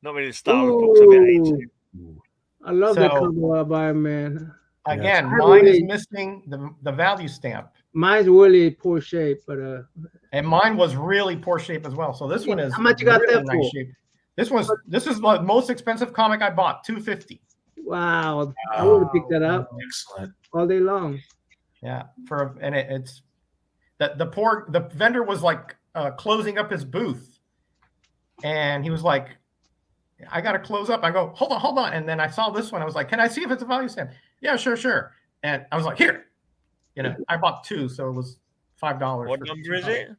not really the Star Wars books I'm into. Ooh, I love that So- cover of Iron Man. Again, I mine is really- missing the value stamp. Mine's really poor shape, but And mine was really poor shape as well. So this one is How much you got really that for? shape. This is the most expensive comic I bought, $250. wow, I would have picked that up Excellent. all day long. Yeah, it's that the vendor was like closing up his booth, and he was like, "I got to close up." I go, hold on," and then I saw this one. I was like, "Can I see if it's a value stamp?" Yeah, sure. And I was like, "Here," I bought 2, so it was $5. What number is it?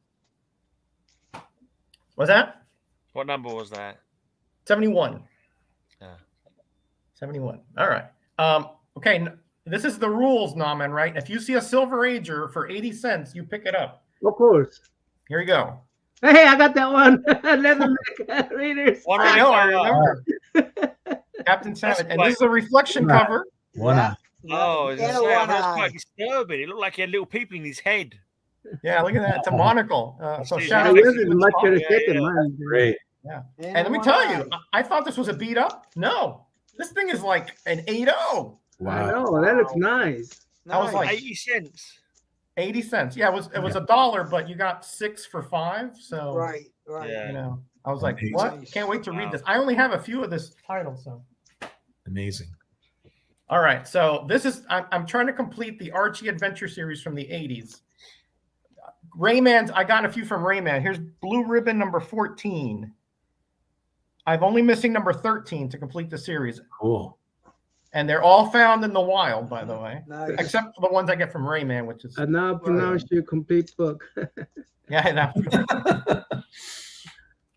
Was that What number was that? 71? Yeah. 71. All right. Okay. This is the rules, Nauman, right? If you see a Silver Ager for 80 cents, you pick it up. Of course. Here you go. Hey, I got that one. Leatherneck Readers. What I are know, I you- remember. Captain Savage. And this is a reflection Right. cover. One Yeah. eye. Oh, Yeah, that's one that's eye. quite disturbing. It looked like he had little people in his head. Yeah, look at that. It's a monocle. So See, shout Yeah, out Yeah, to yours is Steven much Spock. better Yeah, shape than yeah. mine. Great. And let me tell you, I thought this was a beat up. No, this thing is like an 8.0. I Wow. know that looks nice. I was like- 80 cents. 80 cents. Yeah, it was $1, but you got 6 for 5. So right. Yeah. I was like, Amazing. what? Can't wait to read Wow. this. I only have a few of this title, so. Amazing. All right, so this is I'm trying to complete the Archie Adventure series from the 80s. Rayman's, I got a few from Rayman. Here's Blue Ribbon number 14. I'm only missing number 13 to complete the series, Cool. and they're all found in the wild, by the way, Nice. except for the ones I get from Rayman, which is I now pronounce your complete book. yeah, I know.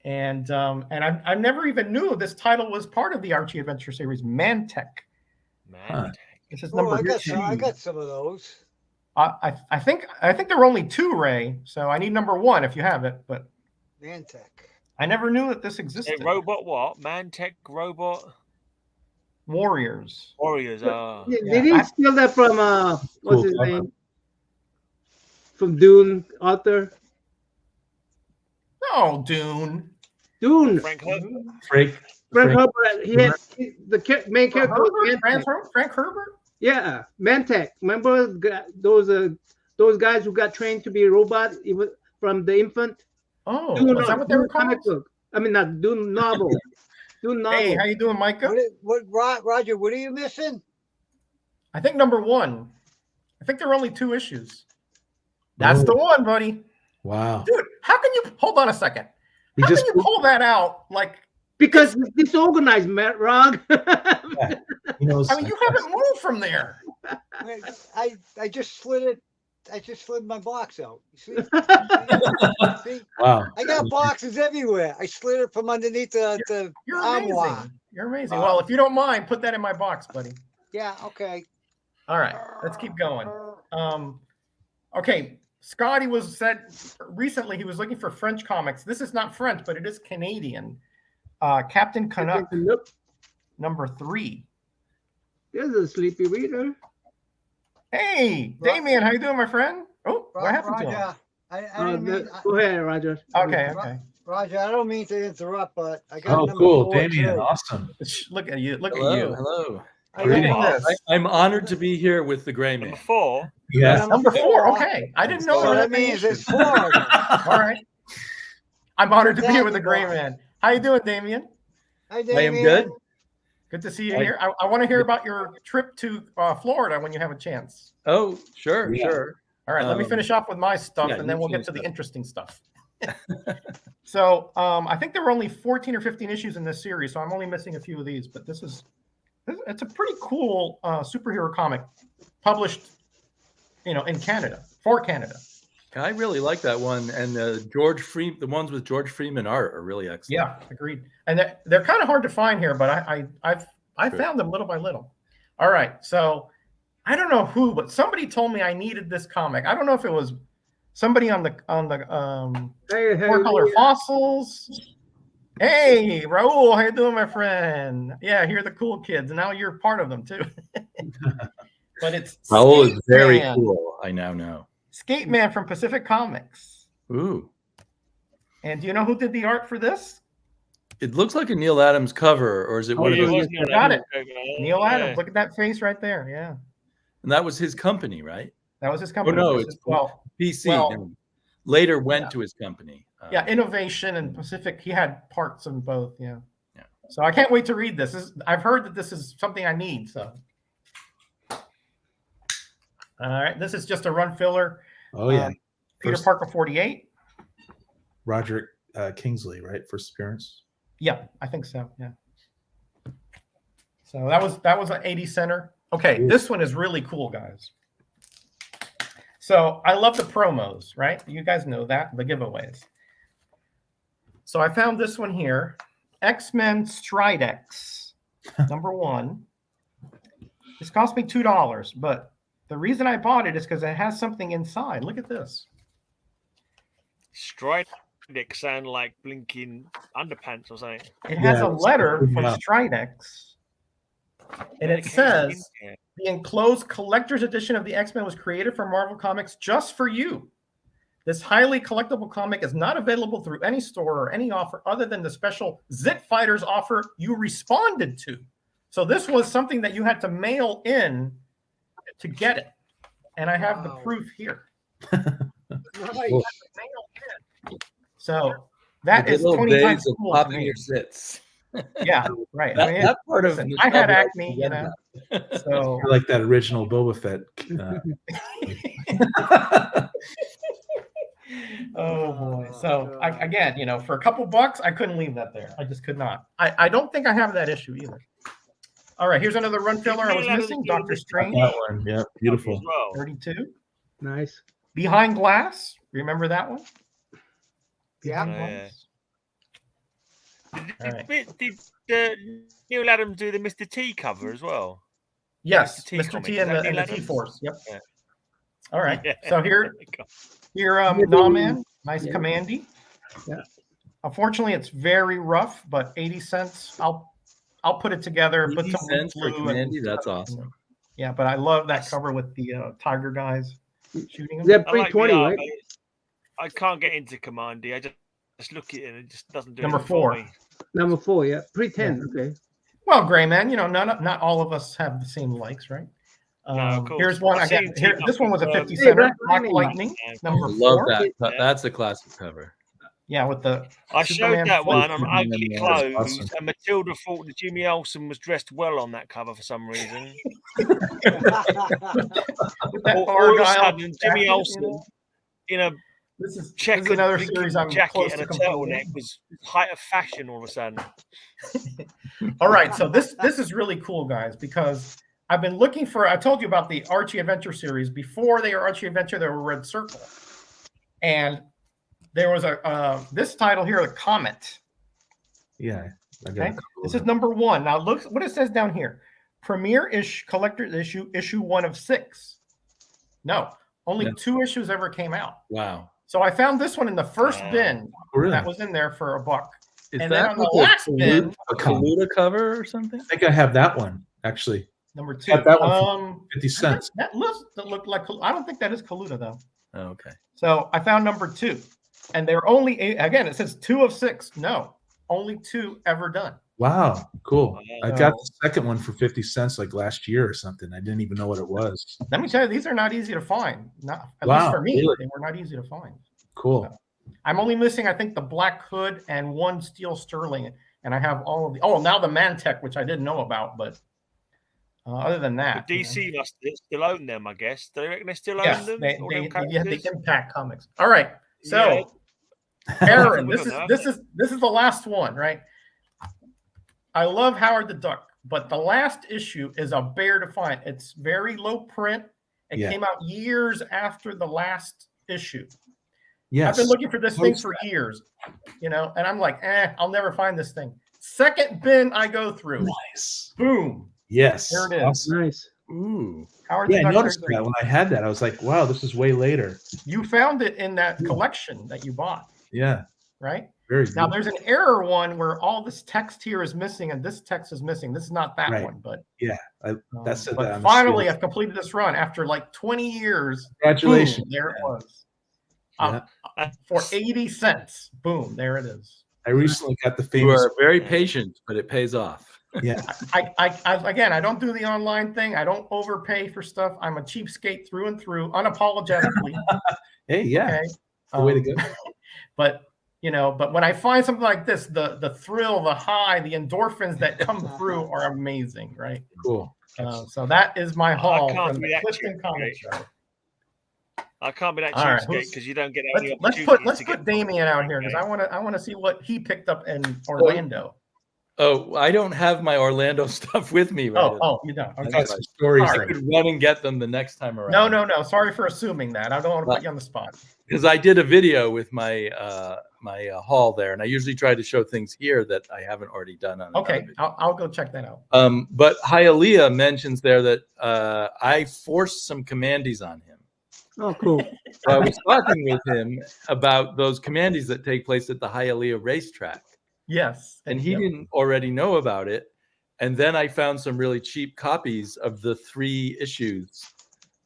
And I never even knew this title was part of the Archie Adventure series, Mantech. Man. Huh. This is Oh, number I got 2. I got some of those. I think there were only 2, Ray. So I need number 1 if you have it. But Mantech. I never knew that this Hey, existed. robot what? Man Tech Robot Warriors. Warriors. They Yeah, didn't steal that from what's Cool his cover. name? From Dune author. Oh, Dune. Dune. Frank Herbert. Frank Herbert. He had main character was Herbert? Mantech. Frank Herbert? Yeah, Mantech. Remember those guys who got trained to be a robot even from the infant? Oh, Dune, was that what they were called? comic book. I mean, not Dune novel. Dune novel. Hey, how you doing, Micah? Roger, what are you missing? I think number 1. I think there were only 2 issues. That's the one, buddy. Wow. Dude, how can you hold on a second? He How just can you pull that out? Like, Because it's disorganized, Matt Rog. he knows. I mean, you haven't moved from there. I just slid it. I just slid my box out. You see? See? Wow. I got boxes everywhere. I slid it from underneath the You're armoire. amazing. You're amazing. Well, if you don't mind, put that in my box, buddy. Yeah, okay. All right, let's keep going. Okay, Scotty was said recently he was looking for French comics. This is not French, but it is Canadian. Captain Canuck, Look, number 3. there's a sleepy reader. Hey, Damien, how you doing, my friend? Oh, what happened to him? Roger, I didn't mean, Go ahead, Roger. Okay. Roger, I don't mean to interrupt, but I got Oh, number cool. 4 Damien. too. Awesome. Look at you. Look Hello, at you. hello. How you doing Greetings. this? I'm honored to be here with the Gray Man. Number 4. Yeah. Number 4. Okay, I didn't know So there that were any means issues. it's 4 of them. All right. I'm honored to be here with the Exactly. Gray Man. How you doing, Damien? Hi, I am Damien. good. Good to see you here. I want to hear about your trip to Florida when you have a chance. Oh, sure, Yeah. sure. All right, let me finish off with my stuff, yeah, and then you we'll get finish to the up. interesting stuff. So I think there were only 14 or 15 issues in this series, so I'm only missing a few of these. But it's a pretty cool superhero comic, published, in Canada, for Canada. I really like that one, and the ones with George Freeman art are really excellent. Yeah, agreed. And they're kind of hard to find here, but I found them little by little. All right, so I don't know who, but somebody told me I needed this comic. I don't know if it was somebody on the Hey, Four Color Fossils. Hey, Raul, how you doing, my friend? Yeah, here are the cool kids, and now you're part of them too. But it's Raul is very Skate Man. cool. I now know. Skate Man from Pacific Comics. Ooh, And do you know who did the art for this? it looks like a Neil Adams cover, or is it one of Yeah, it those? was Neil Got Adams. Neil Adams. Yeah. Look at that face right there. Yeah, And that was his company, right? that was his company. no, This it's- is- well, PC. Well, no. Later went yeah. to his company. yeah, Innovation and Pacific. He had parts in both. Yeah. Yeah. So I can't wait to read this. I've heard that this is something I need. So. All right, this is just a run filler. Oh yeah, Peter First- Parker 48. Roderick Kingsley, right? First appearance. Yeah, I think so. Yeah. So that was an 80 center. Okay, Ooh. this one is really cool, guys. So I love the promos, right? You guys know that, the giveaways. So I found this one here, X-Men Stridex, #1. This cost me $2, but the reason I bought it is because it has something inside. Look at this. Stridex sound like blinking underpants or something. It has Yeah, a letter from yeah. Stridex, and it says, the enclosed collector's edition of the X-Men was created for Marvel Comics just for you. This highly collectible comic is not available through any store or any offer other than the special Zit Fighters offer you responded to. So this was something that you had to mail in to get it. And I have the Wow. proof here. Nice. So that The is little 20 times days of cool to popping me. your zits. Yeah, right. That, I mean, that part of listen, the I had cover, acne, you know. So I like that original Boba Fett. oh boy. So again, for a couple bucks, I couldn't leave that there. I just could not. I don't think I have that issue either. All right, here's another run filler I was missing. Doctor Strange, That one, yeah, beautiful. As well. 32. Nice. Behind Glass. Remember that one? Yeah. Behind Yeah. Glass. All right. Did Neil Adams do the Mr. T cover as well? Yes, Mr. T Mr. comic. T Is and that the Neil T Adams? Force. Yep. Yeah. All right. Yeah. So here, Gnawman, nice commandy. Yeah. Unfortunately, it's very rough, but 80 cents. I'll put it together. Put 80 some cents for glue and Commandy? That's stuff. awesome. Yeah, but I love that cover with the tiger guys shooting Is them. that I like the 320, art, right? but I can't get into Commandy. I just look at it and it just doesn't do Number anything for 4. me. Number 4, yeah. 310, okay. Well, Gray Man, not all of us have the same likes, right? No, of course. Here's one I I've got seen here. Team This one was a Up, 50 Hey, center. Black Black Lightning. Lightning, Yeah. number I love 4. that. Yeah. That's a classic cover. Yeah, with the I Superman showed that flight. one on Ugly That's Clothes, awesome. and Matilda thought that Jimmy Olsen was dressed well on that cover for some reason. with that All of a Argyle sudden, Jimmy jacket, Olsen in a This is checkered another blinking series I'm jacket close and to a completing. turtleneck was height of fashion all of a sudden. All right, so this is really cool, guys, because I've been looking for. I told you about the Archie Adventure series. Before they were Archie Adventure, they were Red Circle, and there was a this title here, The Comet. Yeah, I got Okay, this is #1. Now look what it says down here: Premiere Collector's issue 1 of 6. No, only Yeah. 2 issues ever came out. Wow. So I found this one in the first Wow. bin really. that was in there for $1. Is And then that on the with last bin, a Kaluta cover or something? I think I have that one actually. #2. Got that one for 50 That, cents. that looked like. I don't think that is Kaluta though. Oh, okay. So I found #2, and they're only again. It says 2 of 6. No, only 2 ever done. Wow, cool. I got So- the second one for 50 cents like last year or something. I didn't even know what it was. Let me tell you, these are not easy to find. Not at Wow, least for me, really? they were not easy to find. Cool. I'm only missing, I think, the Black Hood and 1 Steel Sterling. and I have all of the. Oh, now the Mantech, which I didn't know about, but other than that, But DC must still own them, I guess. Do you reckon they still yes, own them? they All them have the characters? Impact Comics. All right, Yeah. so Aaron, With this is the last one, right? I love Howard the Duck, but the last issue is a bear to find. It's very low print. It came out years after the last issue. Yes. I've been looking for this thing for years, and I'm like, I'll never find this thing. Second bin I go through. Nice. Boom. Yes. There it is. Awesome. Nice. Ooh. Howard Yeah, the I Duck noticed Great. that when I had that. I was like, wow, this is way later. You found it in that collection that you bought, Yeah. right? Very Now good. there's an error one where all this text here is missing and this text is missing. This is not that Right. one, but Yeah. That's it. but finally I've completed this run after like 20 years. Congratulations. Boom, there it was. Yeah. For 80 cents. Boom, there it is. I recently got the You famous. are very patient, but it pays off. Yeah. I don't do the online thing. I don't overpay for stuff. I'm a cheapskate through and through, unapologetically. Hey, yeah. Okay. The way to go. But but when I find something like this, the thrill, the high, the endorphins that come through are amazing, right? Cool. So that is my haul can't from be the that Clifton Comic cheapskate. Show. I can't be that All right, cheapskate because you don't get any Let's opportunities to put get Damien out here because I want to see what he picked up in Orlando. Oh, I don't have my Orlando stuff with me right now. Oh, you don't. I Okay. got some stories. All I right. could run and get them the next time around. No. Sorry for assuming that. I don't want to put you on the spot. Because I did a video with my my haul there, and I usually try to show things here that I haven't already done on. Okay, I'll go check that out. But Hialeah mentions there that I forced some commandees on him. Oh, cool. So I was talking with him about those commandees that take place at the Hialeah racetrack. Yes. And he didn't already know about it. And then I found some really cheap copies of the 3 issues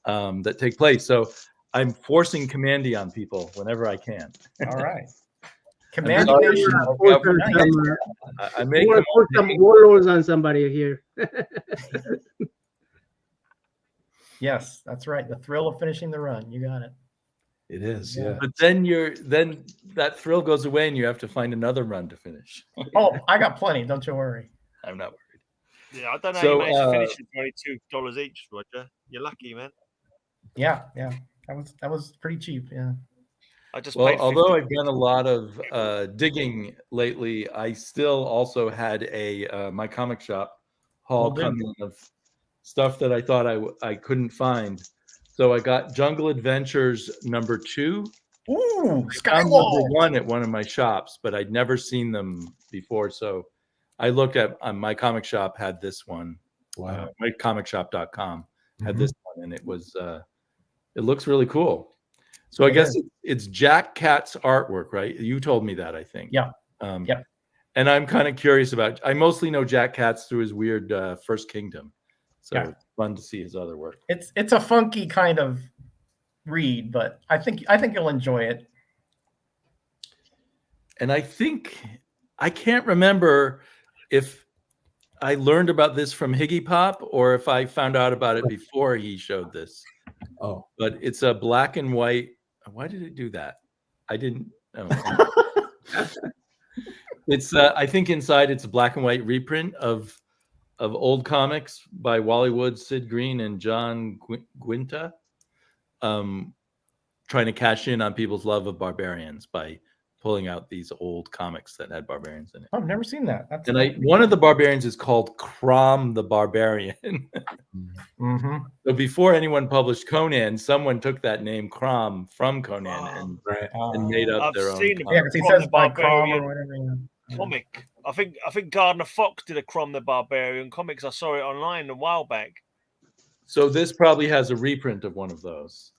that take place. So I'm forcing Commandee on people whenever I can. All right. I'm Commandee sorry. Nation. I make want them to put some warlords on somebody here. Yes, that's right. The thrill of finishing the run. You got it. It is, yeah. But then that thrill goes away and you have to find another run to finish. Oh, I got plenty. Don't you worry. I'm not worried. Yeah, I don't know So, how you managed to finish it $22 each, Roger. You're lucky, man. Yeah. That was pretty cheap. Yeah. I just Well, paid although 50. I've done a lot of digging lately, I still also had a my comic shop haul come in of stuff that I thought I couldn't find. So I got Jungle Adventures number 2. Ooh, Number Skywall. 1 at one of my shops, but I'd never seen them before. So I looked at my comic shop had this one. Wow. MyComicShop.com had this one, and it was it looks really cool. So I guess it's Jack Cat's artwork, right? You told me that, I think. Yeah. Yeah. And I'm kind of curious about. I mostly know Jack Katz through his weird First Kingdom, so it's fun to see his other work. It's a funky kind of read, but I think you'll enjoy it. And I think I can't remember if I learned about this from Higgy Pop or if I found out about it before he showed this. Oh, but it's a black and white. Why did it do that? I didn't know. It's I think inside it's a black and white reprint of old comics by Wally Wood, Sid Green, and John Guinta, trying to cash in on people's love of barbarians by pulling out these old comics that had barbarians in it. I've never seen that. One of the barbarians is called Crom the Barbarian. Mm-hmm. So before anyone published Conan, someone took that name Crom from Conan and made up their own. Seen yeah, because he says by Crom or whatever. Comic. I think Gardner Fox did a Crom the Barbarian comics. I saw it online a while back. So this probably has a reprint of one of those.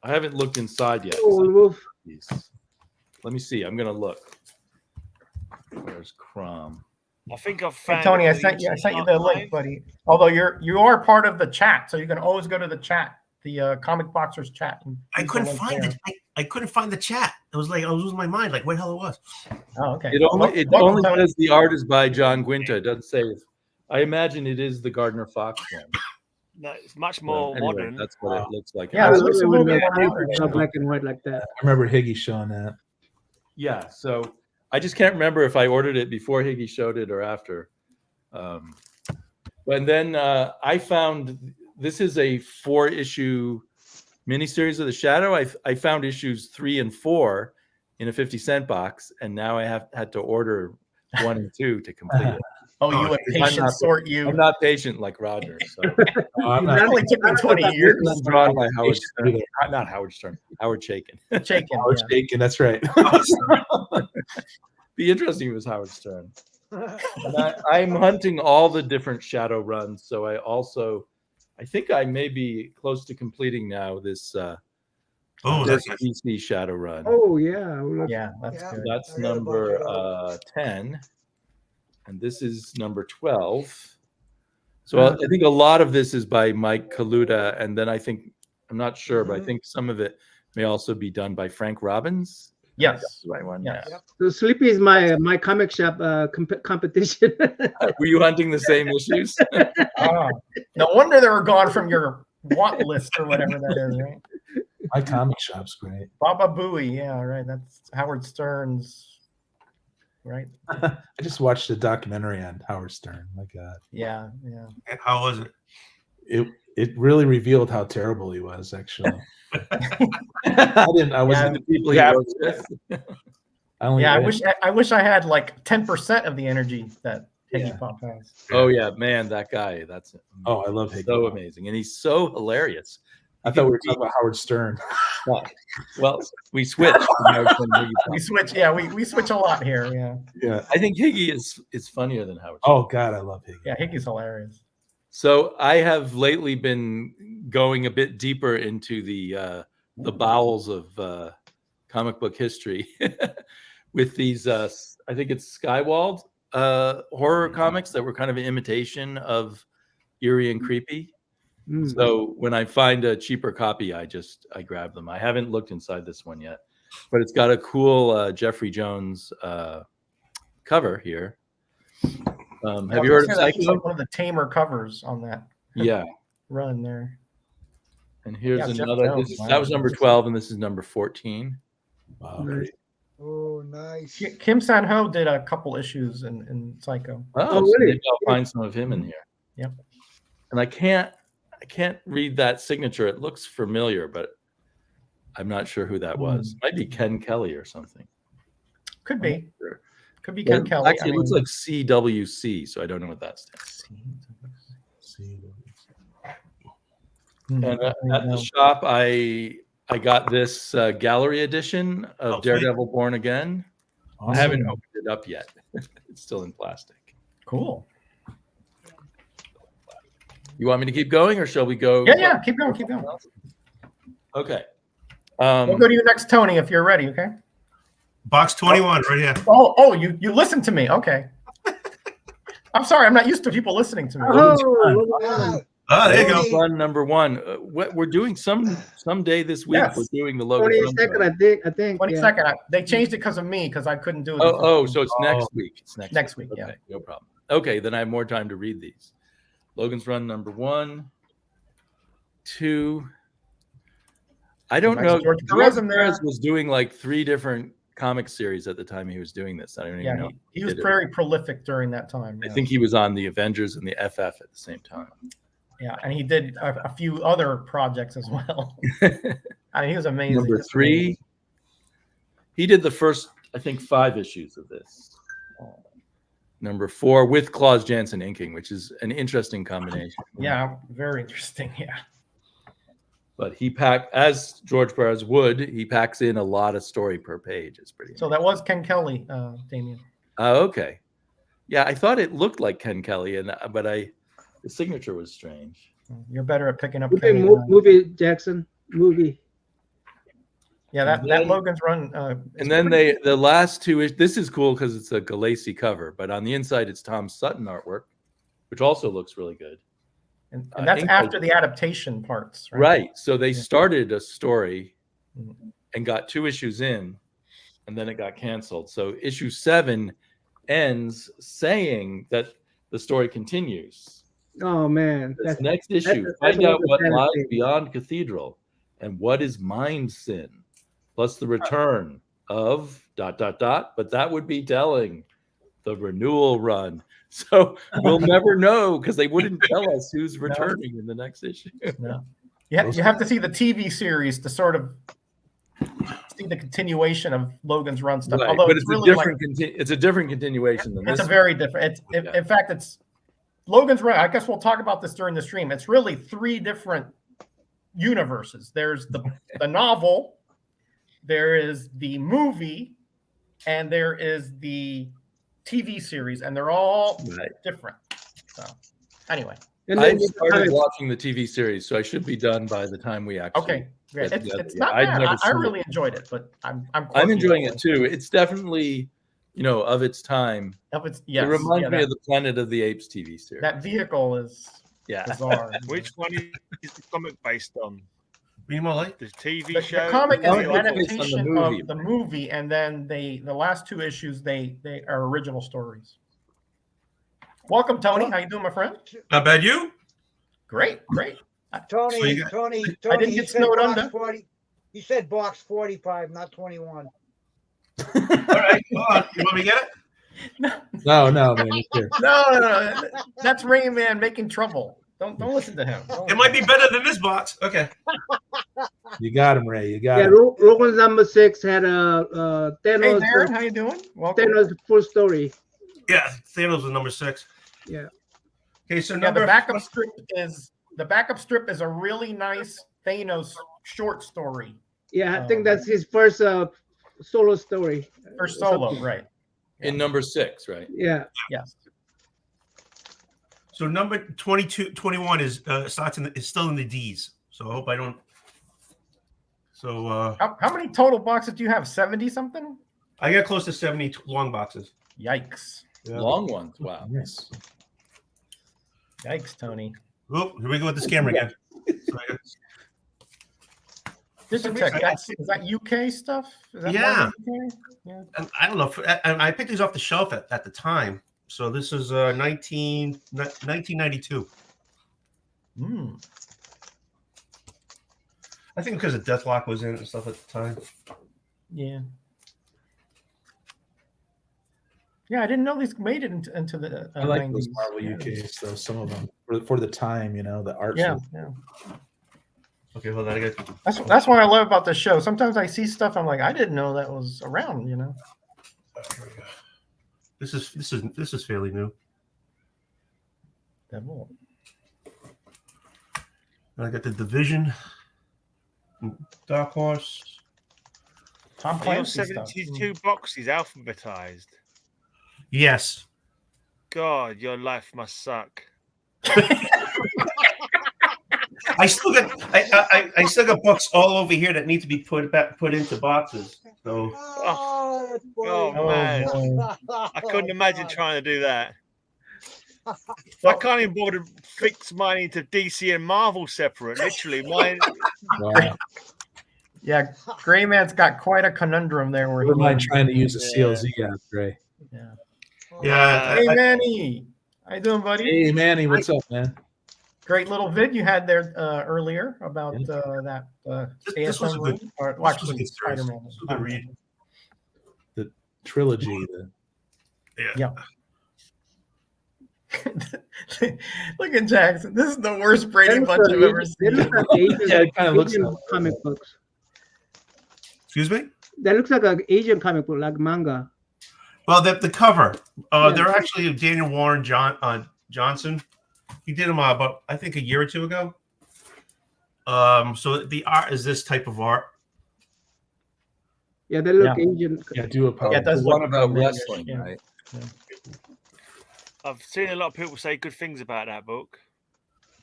I haven't looked inside yet. Let me see. I'm gonna look. Where's Crom? I think I've found. Hey, Tony, I sent you the link, buddy. Although you are part of the chat, so you can always go to the chat, the Comic Boxers chat. I couldn't find it. I couldn't find the chat. It was like I was losing my mind. Like where the hell it was? Oh, okay. It only says the art is by John Guinta. It doesn't say. I imagine it is the Gardner Fox one. No, it's much more modern. That's what it looks like. Yeah, it looks a little bit more black and white like that. I remember Higgy showing that. Yeah. So I just can't remember if I ordered it before Higgy showed it or after. And then I found this is a 4-issue miniseries of the Shadow. I found issues 3 and 4 in a 50-cent box, and now I had to order 1 and 2 to complete it. Oh, you a patient sort you. I'm not patient like Roger. So. It only took me 20 years. I'm drawn by Howard Stern. Not Howard Stern. Howard Chaykin. Howard Chaykin, that's right. Be interesting if it was Howard Stern. And I'm hunting all the different Shadow runs, so I think I may be close to completing now this DC Shadow run. Oh yeah, yeah, that's good. That's number 10, and this is number 12. So I think a lot of this is by Mike Kaluta, and then I'm not sure, but I think some of it may also be done by Frank Robbins. Yes, that's the right one. Yes. Yeah. So Sleepy is my comic shop competition. Were you hunting the same issues? No wonder they were gone from your want list or whatever that is, right? My comic shop's great. Baba Booey, yeah, right. That's Howard Stern's, right? I just watched a documentary on Howard Stern. My God. Yeah. And how was it? It really revealed how terrible he was, actually. I wasn't the people he worked with. I wish I had like 10% of the energy that Higgy Pop has. Oh yeah, man, that guy. That's it. Oh, I love Higgy. So amazing, and he's so hilarious. I thought we were talking about Howard Stern. Well, we switched. We switch. Yeah, we switch a lot here. Yeah. I think Higgy is funnier than Howard. Oh God, I love Higgy. Yeah, Higgy's hilarious. So I have lately been going a bit deeper into the bowels of comic book history with these. I think it's Skywald horror comics that were kind of an imitation of eerie and creepy. So when I find a cheaper copy, I grab them. I haven't looked inside this one yet, but it's got a cool Jeffrey Jones cover here. Have you heard of Psycho? One of the tamer covers on that. Yeah. Run there. And here's another. That was number 12, and this is number 14. Wow, great. Oh, nice. Kim San-ho did a couple issues in Psycho. Oh, so maybe I'll find some of him in here. Yep. And I can't read that signature. It looks familiar, but I'm not sure who that was. Might be Ken Kelly or something. Could be. Sure. Could be Ken Kelly. Actually, it looks like CWC, so I don't know what that stands for. And at the shop, I got this gallery edition of Daredevil Born Again. Awesome. I haven't opened it up yet. It's still in plastic. Cool. You want me to keep going, or shall we go? Yeah, keep going. Okay. We'll go to you next, Tony, if you're ready. Okay. Box 21, right here. Oh, you listened to me. Okay. I'm sorry. I'm not used to people listening to me. There you go. Run number 1. We're doing someday this week. Yes. We're doing the Logan. 22nd, I think. 22nd. They changed it because of me, because I couldn't do it. So it's next week. It's next week. Okay, yeah. No problem. Okay, then I have more time to read these. Logan's Run number 1, 2. I don't know. George Perez was doing like 3 different comic series at the time he was doing this. I don't even know. He was very prolific during that time. I think he was on the Avengers and the FF at the same time. Yeah, and he did a few other projects as well. I mean, he was amazing. Number 3, he did the first, I think, 5 issues of this. Number 4, with Klaus Janson inking, which is an interesting combination. Yeah, very interesting. Yeah. But he as George Perez would, he packs in a lot of story per page. It's pretty. So that was Ken Kelly, Damien. Oh, okay. Yeah, I thought it looked like Ken Kelly, but the signature was strange. You're better at picking up. Movie Jackson movie. Yeah, that Logan's Run. And then the last 2 this is cool because it's a Galassi cover, but on the inside it's Tom Sutton artwork, which also looks really good. And that's after the adaptation parts, right? Right. So they started a story and got 2 issues in, and then it got canceled. So issue 7 ends saying that the story continues. Oh man! This next issue, find out what lies beyond Cathedral and what is mind sin, plus the return of ... but that would be telling the renewal run. So we'll never know because they wouldn't tell us who's returning in the next issue. No. Yeah, you have to see the TV series to sort of see the continuation of Logan's Run stuff. Right, Although but it's it's a really different it's a different continuation than it's this. a very different. In fact, it's Logan's Run. I guess we'll talk about this during the stream. It's really 3 different universes. There's the novel, there is the movie, and there is the TV series, and they're all different. So, anyway, And I then started watching the TV series, so I should be done by the time we actually. okay, great. get together. It's Yeah, not I'd bad. never I seen really it. enjoyed it, but I'm enjoying it too. It's definitely, of its time. Yes, it reminds me of the Planet of the Apes TV series. That vehicle is bizarre. Which one is the comic based on? Meanwhile, The TV The show. comic is comic an book based on the adaptation movie. of the movie, and then the last 2 issues they are original stories. Welcome, Tony. How you doing, my friend? not bad. You? Great. Tony, So you got- Tony, I didn't he get said snowed box under. 40. He said box 45, not 21. All right. Hold on. You want me to get it? No, man. It's here. No. That's Rain Man making trouble. Don't listen to him. It might be better than this box. Okay. You got him, Ray. You got Yeah, him. Logan's number 6 had a Hey, Thanos. Darren, how you doing? Welcome. Thanos full story. Yeah. Thanos was number 6. Yeah. Okay. So Yeah, number the backup strip is a really nice Thanos short story. Yeah, I think that's his first solo story. Or solo, Something. right? In number 6, right? Yeah. Yes. So number 22, 21 is starts is still in the D's. So I hope I don't. So How many total boxes do you have? 70 something? I got close to 70 long boxes. Yikes. Yeah. Long ones. Wow. Yes. Yikes, Tony. Oh, here we go with this camera again. Digitech, is that UK stuff? Is that Yeah. UK? Yeah. And I don't know. I picked these off the shelf at the time. So this is 1992. Mm. I think because the Deathlock was in it and stuff at the time. Yeah. Yeah, I didn't know these made it into the I like 90s. those Marvel UKs, though. Some of them for the time, the art. Yeah. Okay, hold on. I got. That's what I love about the show. Sometimes I see stuff I'm like, I didn't know that was around. Here we go. This is fairly new. Devil. And I got the Division, Dark Horse. Tom Your Clancy stuff. 72 boxes alphabetized. Yes. God, your life must suck. I still got books all over here that need to be put into boxes. So Oh, that's funny. Oh, man. boy. I couldn't imagine God. trying to do that. I can't even bother to fix mine into DC and Marvel separate. Literally, mine. Wow. Yeah, Gray Man's got quite a conundrum there. Where Never he mind trying to use a Yeah. CLZ app, Ray. Yeah. yeah, Hey, Manny. How you doing, buddy? Hey, Manny, what's up, man? Great little vid you had there earlier about that This was a ASM good- room. Or, this was a actually, good series. Spider-Man. This was a good read. Trilogy. Yeah. Look at Jackson. This is the worst Brady Bunch I've ever That looks seen. like Asian, Yeah, it kind of looks Asian like comic books. Excuse me. That looks like an Asian comic book, like manga. Well, the cover. Yeah. They're actually Daniel Warren Johnson. He did them about I think a year or two ago. So the art is this type of art. Yeah, they look Asian. Yeah, do a power. Yeah, it does The one look about British, wrestling, yeah. right? I've seen a lot of people say good things about that book.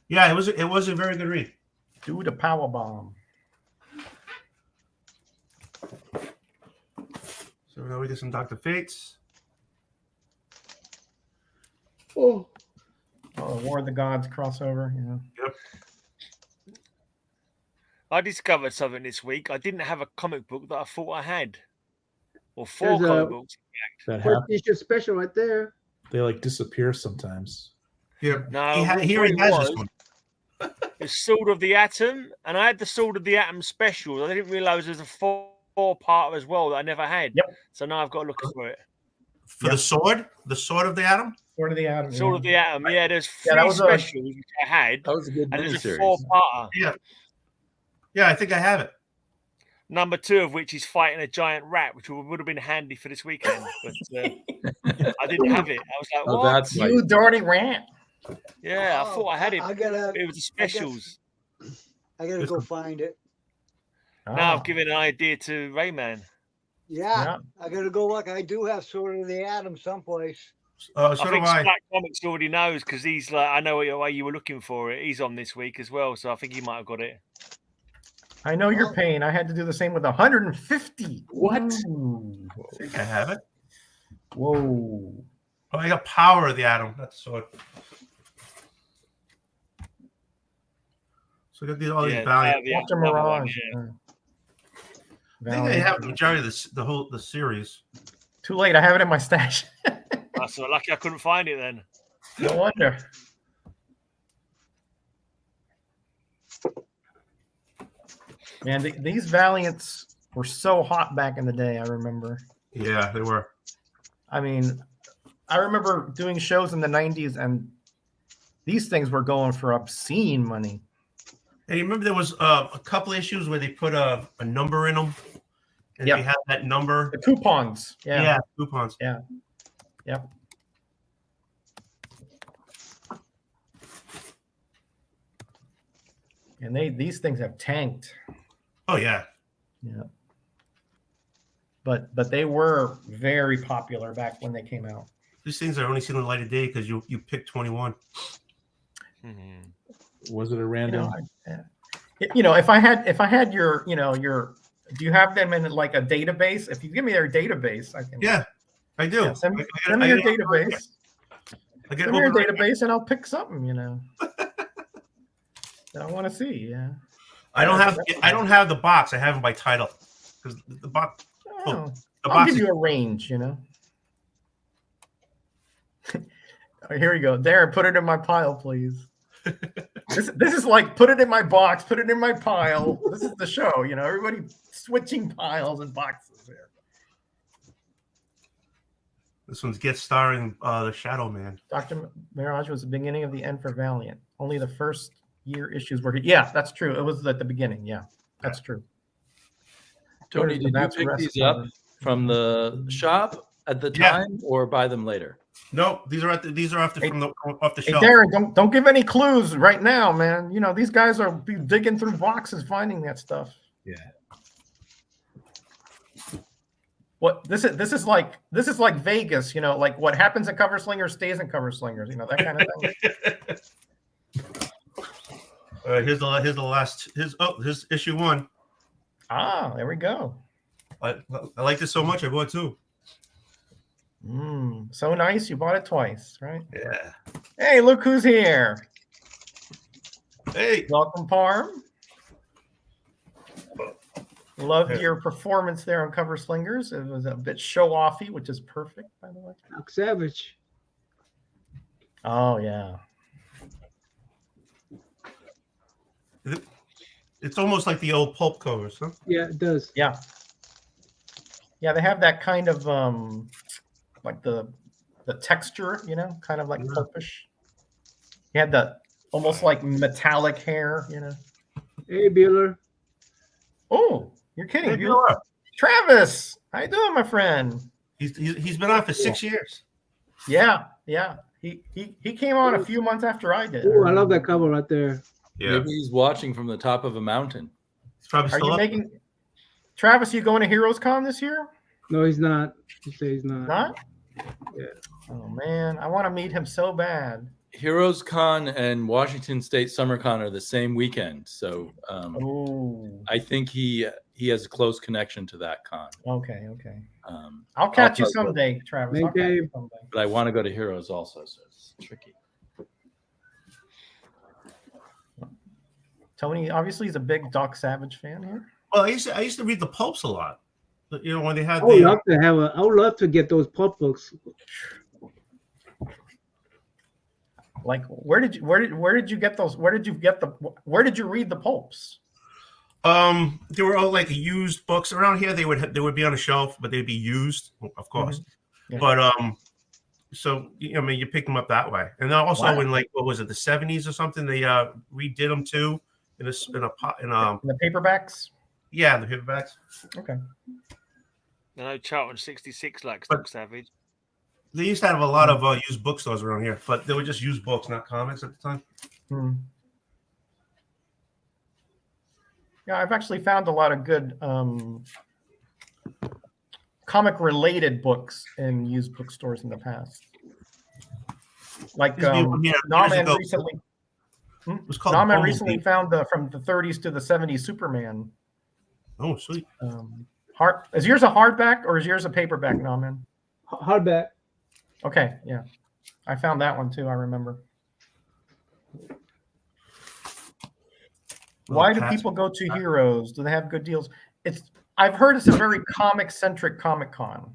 Yeah, it was a very good read. Do the power bomb. So now we get some Dr. Fates. Oh, War of the Gods crossover. Yeah. I discovered something this week. I didn't have a comic book that I thought I had, or There's 4 comic a- books. That first happens. issue special right there. They like disappear sometimes. Here, No, here what he it has was, this one. It's Sword of the Atom, and I had the Sword of the Atom special. I didn't realize there's a 4 four-parter as well that I never had. Yep. So now I've got to look for it. For the sword of the atom. Sword of the Atom. Sword of the Atom. Yeah, there's Yeah, three that was a- specials which I had, That was a good and there's a miniseries. four-parter. Yeah, I think I have it. Number 2 of which is fighting a giant rat, which would have been handy for this weekend, but I didn't have it. I was like, Oh, what? that's right. You dirty rat. Yeah, I thought I had it. I gotta. It was the specials. I gotta go find it. Now Ah, I've given an idea to Rayman. Yeah, I gotta go look. I do have Sword of the Atom someplace. So I do think I. Slack Comics already knows because he's like, I know why you were looking for it. He's on this week as well, so I think he might have got it. I know your pain. I had to do the same with 150. What? Ooh. I think I have it. Whoa. Oh, I got Power of the Atom. That's the sword. So I got all these Valiant. Dr. Mirage. I think I have the majority of the series. Too late. I have it in my stash. I'm so lucky I couldn't find it then. No wonder. Man, these Valiants were so hot back in the day, I remember. Yeah, they were. I mean, I remember doing shows in the 90s, and these things were going for obscene money. Hey, you remember there was a couple issues where they put a number in them? And Yep. they had that number. The coupons. Yeah, coupons. Yeah. Yep. And these things have tanked. Oh, yeah. Yeah. But they were very popular back when they came out. These things are only seen the light of day because you picked 21. Was it a random? If I had your, do you have them in like a database? If you give me their database, I can. Yeah, I do. Yeah, send me your database. I get Send me your database, and I'll pick something. That I want to see. Yeah. I don't have the box. I have them by title because the box. Oh, the I'll box give you a range. Here we go. Darren, put it in my pile, please. This is like put it in my box, put it in my pile. This is the show, everybody switching piles and boxes here. This one's guest starring the Shadow Man. Dr. Mirage was the beginning of the end for Valiant. Only the first year issues were. Yeah, that's true. It was at the beginning. Yeah, that's true. Tony, did you pick these up from the shop at the time or buy them later? No, these are off the Hey, shelf. Darren, don't give any clues right now, man. These guys are digging through boxes finding that stuff. Yeah. What this is like Vegas, like what happens in Cover Slingers stays in Cover Slingers, that kind of thing. All right, here's the last. Here's issue 1. Ah, there we go. I like this so much. I bought 2. So nice. You bought it twice, right? Yeah. Hey, look who's here. Hey. Welcome, Parm. Loved your performance there on Cover Slingers. It was a bit show-offy, which is perfect, by the way. Doc Savage. Oh, yeah. It's almost like the old pulp covers, huh? Yeah, it does. Yeah. Yeah, they have that kind of like the texture, kind of like pulpish. He had the almost like metallic hair, Hey, Bueller. Oh, you're kidding. Hey, Bueller. Travis, how you doing, my friend? He's been on for 6 years. Yeah. He came on a few months after I did. Oh, I love that cover right there. Yeah. Maybe he's watching from the top of a mountain. He's probably Are still you up. making Travis? You going to Heroes Con this year? No, he's not. He says he's not. Not? Yeah. Oh man, I want to meet him so bad. Heroes Con and Washington State Summer Con are the same weekend, so I think he has a close connection to that con. Okay. I'll catch you someday, Travis. Thank you. But I want to go to Heroes also, so it's tricky. Tony, obviously, he's a big Doc Savage fan here. Well, I used to read the pulps a lot. When they had I would love to get those pulp books. Like, where did you get those? Where did you read the pulps? There were all like used books around here. They would be on a shelf, but they'd be used, of course. Yeah. But so I mean, you pick them up that way. And then also Wow. in like what was it, the 70s or something? They redid them too in the paperbacks. Yeah, the paperbacks. Okay. I know Charlton 66 likes Stock Savage. They used to have a lot of used bookstores around here, but they were just used books, not comics at the time. Yeah, I've actually found a lot of good comic-related books in used bookstores in the past. Like Nauman recently. Nauman recently found from the 30s to the 70s Superman. Oh, sweet. Is yours a hardback or is yours a paperback, Nauman? Hardback. Okay, yeah. I found that one too, I remember. Why do people go to Heroes? Do they have good deals? I've heard it's a very comic-centric Comic-Con.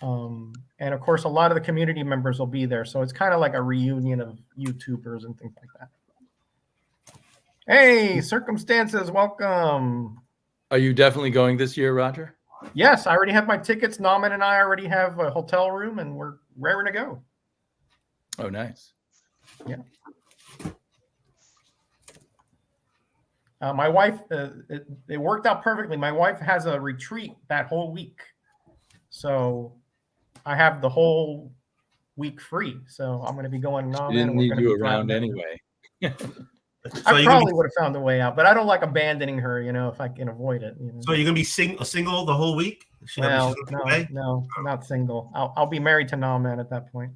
And of course, a lot of the community members will be there. So it's kind of like a reunion of YouTubers and things like that. Hey, Circumstances, welcome. Are you definitely going this year, Roger? Yes, I already have my tickets. Nauman and I already have a hotel room, and we're raring to go. Oh, nice. Yeah. My wife, it worked out perfectly. My wife has a retreat that whole week. So I have the whole week free. So I'm going to be going on. Didn't need you around anyway. I probably would have found a way out, but I don't like abandoning her, if I can avoid it. So you're going to be single the whole week? Well, no, not single. I'll be married to Nauman at that point.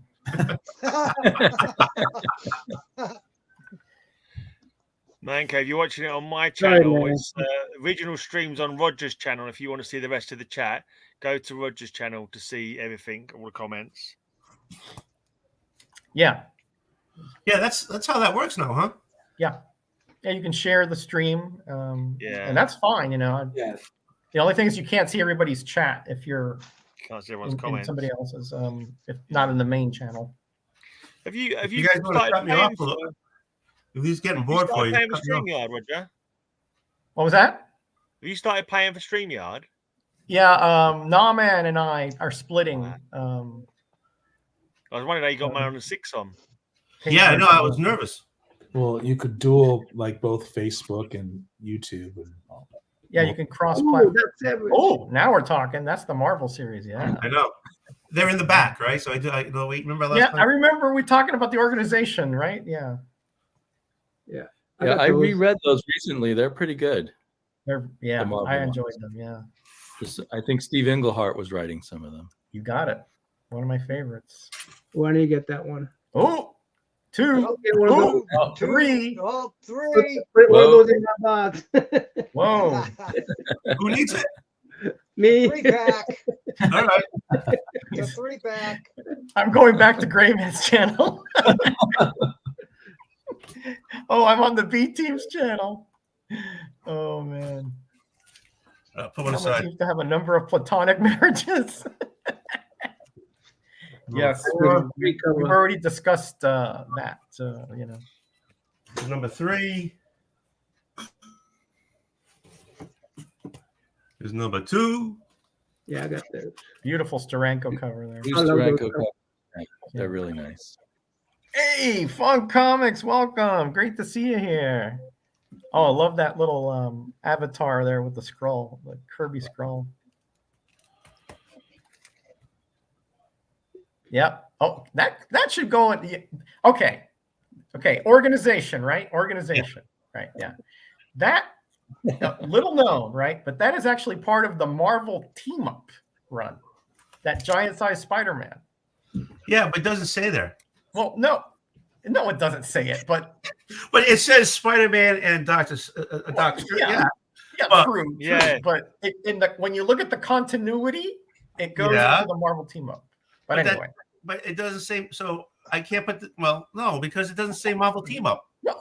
Man Cave, you're watching it on my channel. It's original streams on Roger's channel. If you want to see the rest of the chat, go to Roger's channel to see everything, all the comments. Yeah. Yeah, that's how that works now, huh? Yeah. Yeah, you can share the stream. Yeah. And that's fine, Yeah. The only thing is you can't see everybody's chat if you're can't see everyone's in somebody else's, if not in the main channel. Have you guys want to cut me off a little? If he's getting bored for you, paying for StreamYard, Roger? What was that? Have you started paying for StreamYard? Yeah, Nauman and I are splitting. I was wondering how you got mine on the 6 on. Yeah, I know. I was nervous. Well, you could dual like both Facebook and YouTube and all that. Yeah, you can cross platform. Oh, now we're talking. That's the Marvel series. Yeah, I know. They're in the back, right? So remember last time? I remember we talking about the organization, right? Yeah. Yeah. I reread those recently. They're pretty good. I enjoyed them. Yeah. I think Steve Englehart was writing some of them. You got it. One of my favorites. Why do you get that one? Oh, 2, 3. Oh, 3. Put one of those in my box. Whoa. Who needs it? Me. 3-pack. All right. It's a 3-pack. I'm going back to Grayman's channel. Oh, I'm on the B Team's channel. Oh man. Put one aside. Seems to have a number of platonic marriages. Yes, we've already discussed that. Number 3 is number 2. Yeah, I got that. Beautiful Steranko cover there. They're really nice. Hey, Fun Comics, welcome. Great to see you here. Oh, I love that little avatar there with the scroll, the Kirby scroll. Yep. Oh, that should go in. Okay. Organization, right? Organization, right? Yeah. That little known, right? But that is actually part of the Marvel team up run. That giant-sized Spider-Man. Yeah, but it doesn't say there. Well, no, it doesn't say it, but it says Spider-Man and Doctor. Yeah, true. Yeah, but when you look at the continuity, it goes into the Marvel team up. But anyway, but it doesn't say. So I can't put. No, because it doesn't say Marvel team up. No,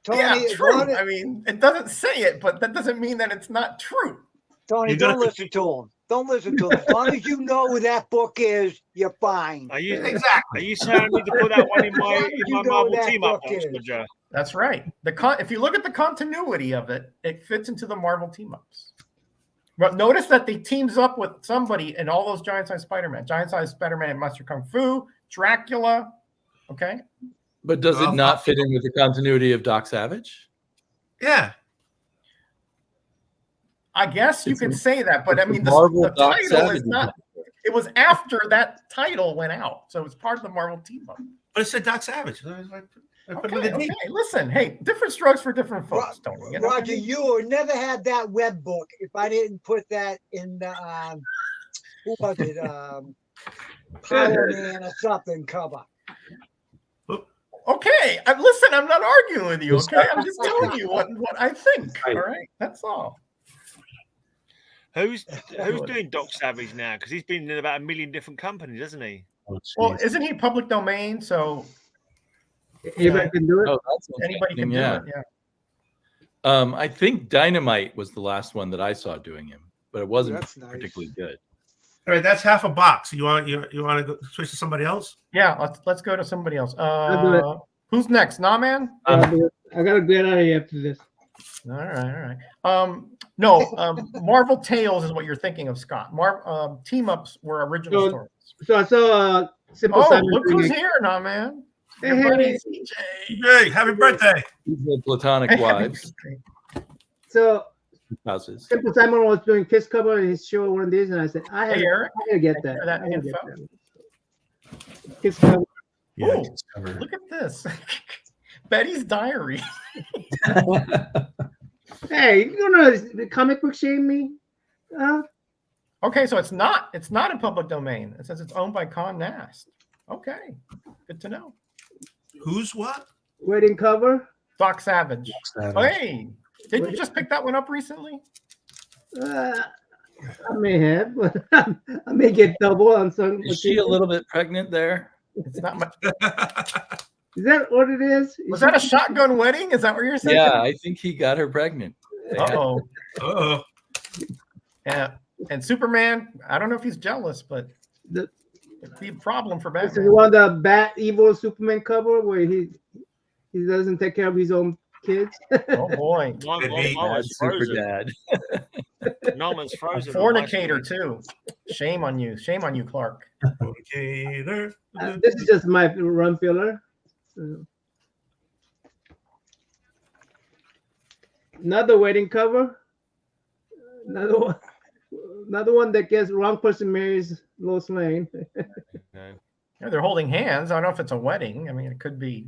Tony, true. I mean, it doesn't say it, but that doesn't mean that it's not true. Tony, don't listen to him. Don't listen to them. As long as you know who that book is, you're fine. Are you Exactly. Are you saying I need to put that one in my You know Marvel that team up book box, is. Roger? That's right. If you look at the continuity of it, it fits into the Marvel team ups. But notice that they teams up with somebody in all those Giant Size Spider-Man. Giant Size Spider-Man and Master Kung Fu, Dracula. Okay. But does it not fit in with the continuity of Doc Savage? Yeah. I guess you It's could a- say that, but I it's a mean, Marvel the Doc title Savage is not. It was after that title went out, so it's part of the Marvel team up. But it said Doc Savage. I put it Okay, in the okay. D. Listen, hey, different strokes for different folks, Tony. You know what I Roger, mean? you would never had that web book if I didn't put that in the who was it? Power Man or something cover. Okay, listen, I'm not arguing with you. Okay, I'm just telling you what I think. All right, that's all. Who's doing Doc Savage now? Because he's been in about 1 million different companies, hasn't he? Oh, Well, jeez. isn't he public domain? So Anybody can do it. Oh, that's anybody can do interesting, it. Yeah. I think Dynamite was the last one that I saw doing him, but it wasn't That's nice. particularly good. All right, that's half a box. You want to go switch to somebody else? Yeah, let's go to somebody else. I'll do it. Who's next? Nah, man. I gotta get out of here after this. All right. No, Marvel Tales is what you're thinking of, Scott. Team ups were original So- stories. So I saw Simple Oh, Simon. look who's doing it. here, nah, man. Hey, Your buddy hey. CJ. Hey, happy birthday. These are platonic wives, So spouses. Simple Simon was doing Kiss cover in his show one of these, and I said, I Hey, Eric. gotta get Thank you that. for that I gotta get info. that. Kiss cover. Yeah, Oh, discovered. look at this. Betty's diary. Hey, you don't know the comic book shame me? Huh? Okay, so it's not in public domain. It says it's owned by Con Nast. Okay, good to know. Who's what? Wedding cover. Doc Savage. Savage. Oh, hey, did you just pick that one up recently? I may have, but I may get double on some. Is she a little bit pregnant there? It's not my. Is that what it is? Was that a shotgun wedding? Is that what you're saying? Yeah, I think he got her pregnant. Uh-oh. Uh-oh. Yeah. And Superman, I don't know if he's jealous, but The- it'd be a problem for This is Batman. one of the bad evil Superman cover where he doesn't take care of his own kids. Oh boy. Norman's Super frozen. dad. Norman's A frozen. fornicator too. Shame on you. Shame on you, Clark. Fornicator. This is just my run filler. Another wedding cover. Another one that gets wrong person marries Lois Lane. Yeah, they're holding hands. I don't know if it's a wedding. I mean, it could be.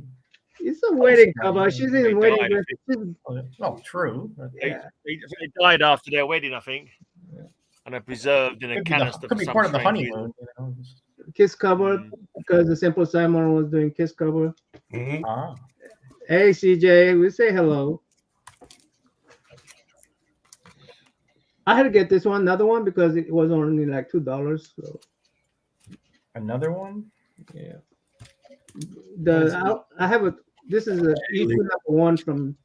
It's a wedding cover. She's They in wedding died, dress. Well, true. But They died after their wedding, I think, and they're preserved in a could be, canister. could for be some part of the strange honeymoon. reason. You know? Kiss cover because the Simple Simon was doing kiss cover. Mhm. Ah. Hey CJ, we say hello. I had to get this one, another one, because it was only like $2. So Another one? yeah. I have a this is a issue number 1 from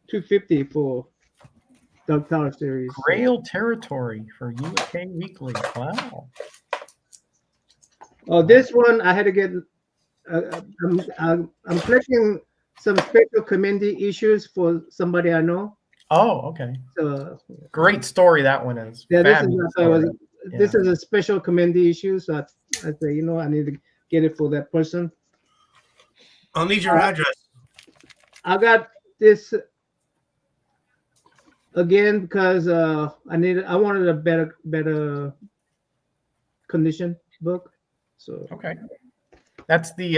250 for Doug Tower series. Grail Territory for UK Weekly. Wow. Oh, this one I had to get. I'm collecting some special committee issues for somebody I know. Oh, okay. So Great story that one is. yeah, Fabulous story. this is a special committee issue. So I say, I need to get it for that person. I'll need your address. I got this again because I wanted a better condition book. So Okay. That's the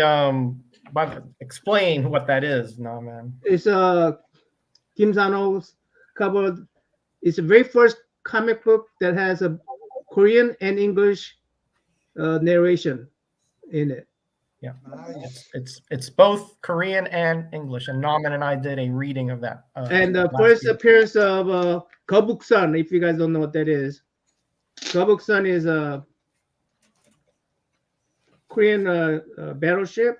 explain what that is. No, man. it's Kim Zano's cover. It's the very first comic book that has a Korean and English narration in it. Yeah. Nice. It's both Korean and English, and Norman and I did a reading of that. And the last first week. appearance of Kabuk-san, if you guys don't know what that is. Kabuk-san is a Korean battleship.